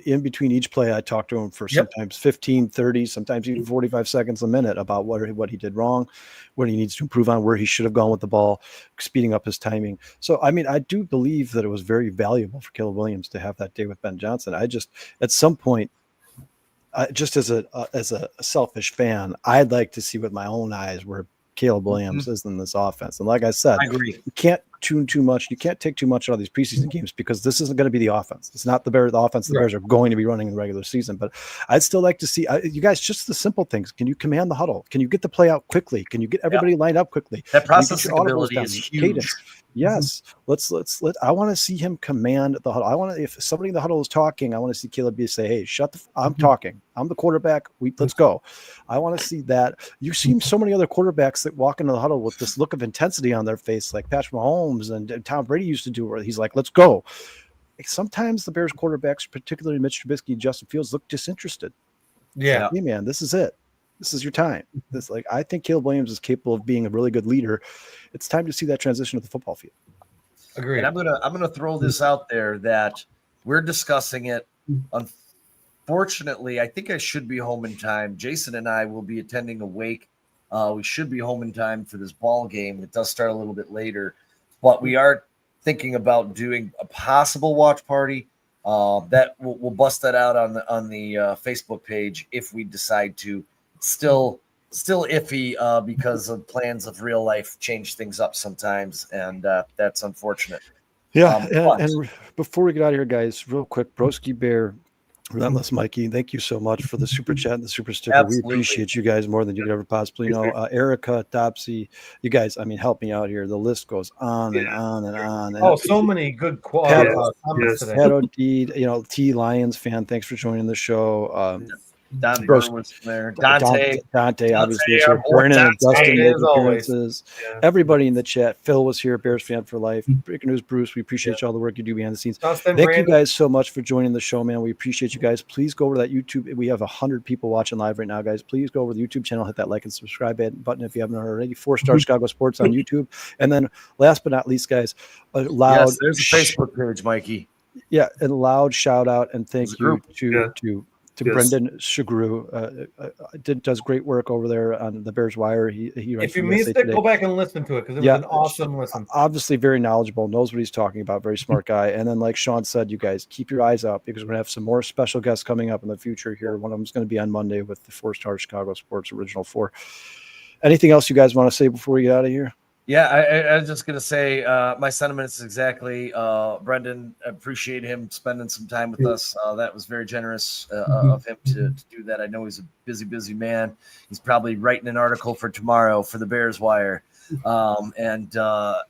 in between each play, I talked to him for sometimes 15, 30, sometimes even 45 seconds a minute about what he did wrong, what he needs to improve on, where he should have gone with the ball, speeding up his timing. So, I mean, I do believe that it was very valuable for Caleb Williams to have that day with Ben Johnson. I just, at some point, just as a selfish fan, I'd like to see with my own eyes where Caleb Williams is in this offense. And like I said, I agree. You can't tune too much. You can't take too much out of these preseason games because this isn't going to be the offense. It's not the offense the Bears are going to be running in the regular season. But I'd still like to see you guys, just the simple things. Can you command the huddle? Can you get the play out quickly? Can you get everybody lined up quickly? That processing ability is huge. Cadence. Yes. I want to see him command the huddle. If somebody in the huddle is talking, I want to see Caleb say, hey, I'm talking. I'm the quarterback. Let's go. I want to see that. You've seen so many other quarterbacks that walk into the huddle with this look of intensity on their face, like Patrick Mahomes and Tom Brady used to do, where he's like, let's go. Sometimes the Bears quarterbacks, particularly Mitch Trubisky and Justin Fields, look disinterested. Yeah. Hey, man, this is it. This is your time. This, like, I think Caleb Williams is capable of being a really good leader. It's time to see that transition to the football field. Agreed. And I'm gonna throw this out there that we're discussing it. Unfortunately, I think I should be home in time. Jason and I will be attending a wake. We should be home in time for this ball game. It does start a little bit later, but we are thinking about doing a possible watch party. That we'll bust that out on the Facebook page if we decide to. Still iffy because of plans of real life change things up sometimes, and that's unfortunate. Yeah, and before we get out of here, guys, real quick, Broski Bear, Relentless Mikey, thank you so much for the super chat and the super sticker. Absolutely. We appreciate you guys more than you could ever possibly know. Erica, Topsy, you guys, I mean, help me out here. The list goes on and on and on. And so many good comments today. Pat O'Deed, T Lions fan, thanks for joining the show. Don Burr was there. Dante, obviously. our boy Brennan and Dante, Dustin made as always. appearances. Yeah. Everybody in the chat. Phil was here, Bears fan for life. Breaking news, Bruce. We appreciate all the work you do behind the scenes. Thank you guys so much for joining the show, man. We appreciate you guys. Please go over to that YouTube. We have 100 people watching live right now, guys. Please go over to the YouTube channel, hit that like and subscribe button if you haven't already. 4-Star Chicago Sports on YouTube. And then last but not least, guys, a loud. Yes, there's a Facebook page, Mikey. Yeah, a loud shout out and thank you to Brendan Sugrue, does great work over there on the Bears Wire. He if you missed it, go back and listen to it because it was an awesome listen. Obviously, very knowledgeable, knows what he's talking about, very smart guy. And then, like Sean said, you guys keep your eyes out because we're gonna have some more special guests coming up in the future here. One of them is going to be on Monday with the 4-Star Chicago Sports Original 4. Anything else you guys want to say before we get out of here? Yeah, I was just going to say my sentiments exactly. Brendan, appreciate him spending some time with us. That was very generous of him to do that. I know he's a busy man. He's probably writing an article for tomorrow for the Bears Wire. And the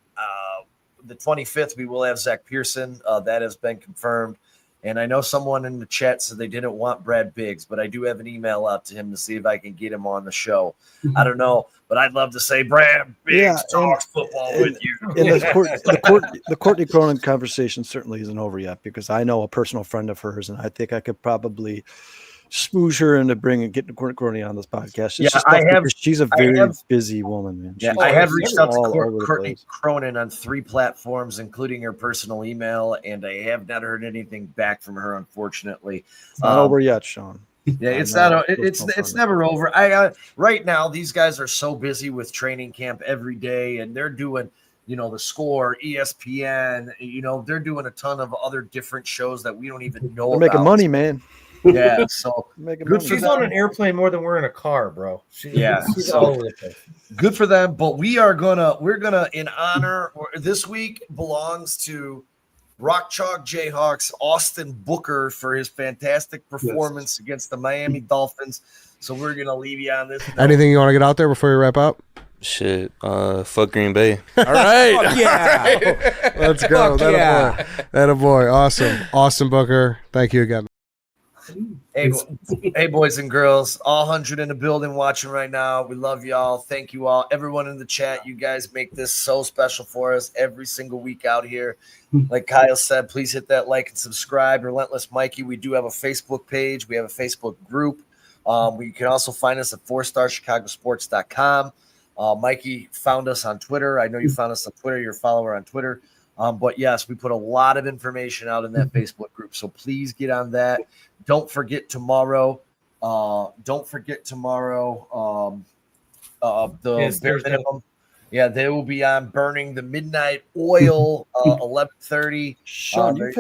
25th, we will have Zach Pearson. That has been confirmed. And I know someone in the chat said they didn't want Brad Biggs, but I do have an email out to him to see if I can get him on the show. I don't know, but I'd love to say Brad Biggs talks football with you. And the Courtney Cronin conversation certainly isn't over yet because I know a personal friend of hers, and I think I could probably smoosh her into getting Courtney Cronin on this podcast. She's a very busy woman, man. Yeah, I have reached out to Courtney Cronin on 3 platforms, including her personal email, and I have not heard anything back from her, unfortunately. It's not over yet, Sean. Yeah, it's not. It's never over. Right now, these guys are so busy with training camp every day, and they're doing, the Score, ESPN. They're doing a ton of other different shows that we don't even know. They're making money, man. Yeah, so good. She's on an airplane more than we're in a car, bro. She's all over the place. Good for them. But we're gonna in honor. This week belongs to Rock Chalk Jayhawks Austin Booker for his fantastic performance against the Miami Dolphins. So we're gonna leave you on this note. Anything you want to get out there before we wrap up? Shit, fuck Green Bay. All right. Yeah. Let's go. That a boy. Awesome, Booker. Thank you again. Hey, boys and girls, all 100 in the building watching right now. We love y'all. Thank you all. Everyone in the chat, you guys make this so special for us every single week out here. Like Kyle said, please hit that like and subscribe. Relentless Mikey, we do have a Facebook page. We have a Facebook group. You can also find us at 4starchicagosports.com. Mikey found us on Twitter. I know you found us on Twitter. You're a follower on Twitter. But yes, we put a lot of information out in that Facebook group. So please get on that. Don't forget tomorrow. The Bears Minimum. Yeah, they will be on Burning the Midnight Oil, 11:30. Sean,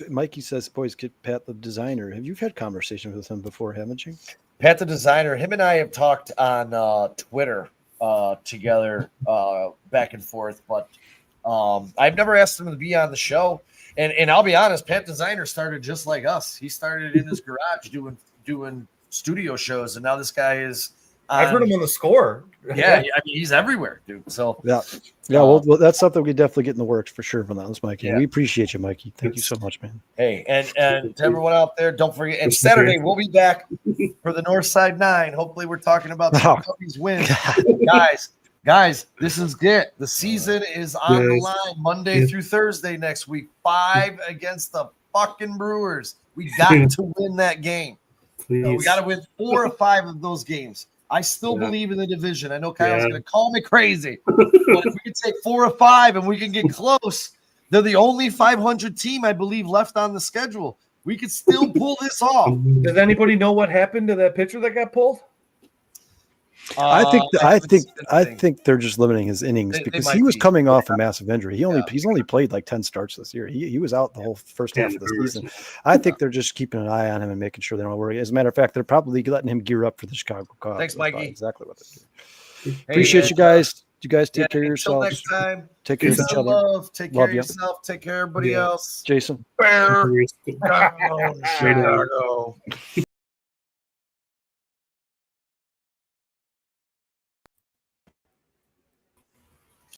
Mikey says, boys, get Pat the designer. Have you had conversations with him before, haven't you? Pat the designer, him and I have talked on Twitter together back and forth, but I've never asked him to be on the show. And I'll be honest, Pat Designer started just like us. He started in his garage doing studio shows, and now this guy is. I've heard him on the Score. Yeah, I mean he's everywhere, dude. So yeah. Well, that's something we definitely get in the works for sure from that, Mikey. Yeah. We appreciate you, Mikey. Thank you so much, man. Hey, and to everyone out there, don't forget. And Saturday we'll be back for the Northside 9. Hopefully, we're talking about the Cubbies win, Guys, this is it. The season is on the line Monday through Thursday next week. 5 against the fucking Brewers. We got to win that game. please. No, we got to win 4 or 5 of those games. I still believe in the division. I know Kyle's going to call me crazy, but if we can take 4 or 5 and we can get close, they're the only 500 team I believe left on the schedule. We could still pull this off. Does anybody know what happened to that pitcher that got pulled? I haven't seen I anything. think they're just limiting his innings They because might he was be. coming off a massive injury. He's Yeah. only played like 10 starts this year. He was out the whole first half of the Brewers. season. I think they're just keeping an eye on him and making sure they don't worry. As a matter of fact, they're probably letting him gear up for the Chicago Cubs. Thanks, That's probably Mikey. exactly what they're doing. Hey, Appreciate you guys. You guys take care of Until yourselves. next time. Take care of Peace each and other. love. Take care Love of ya. yourself. Take care of everybody Yeah. else. Jason. Bear Brewers. down, Chicago.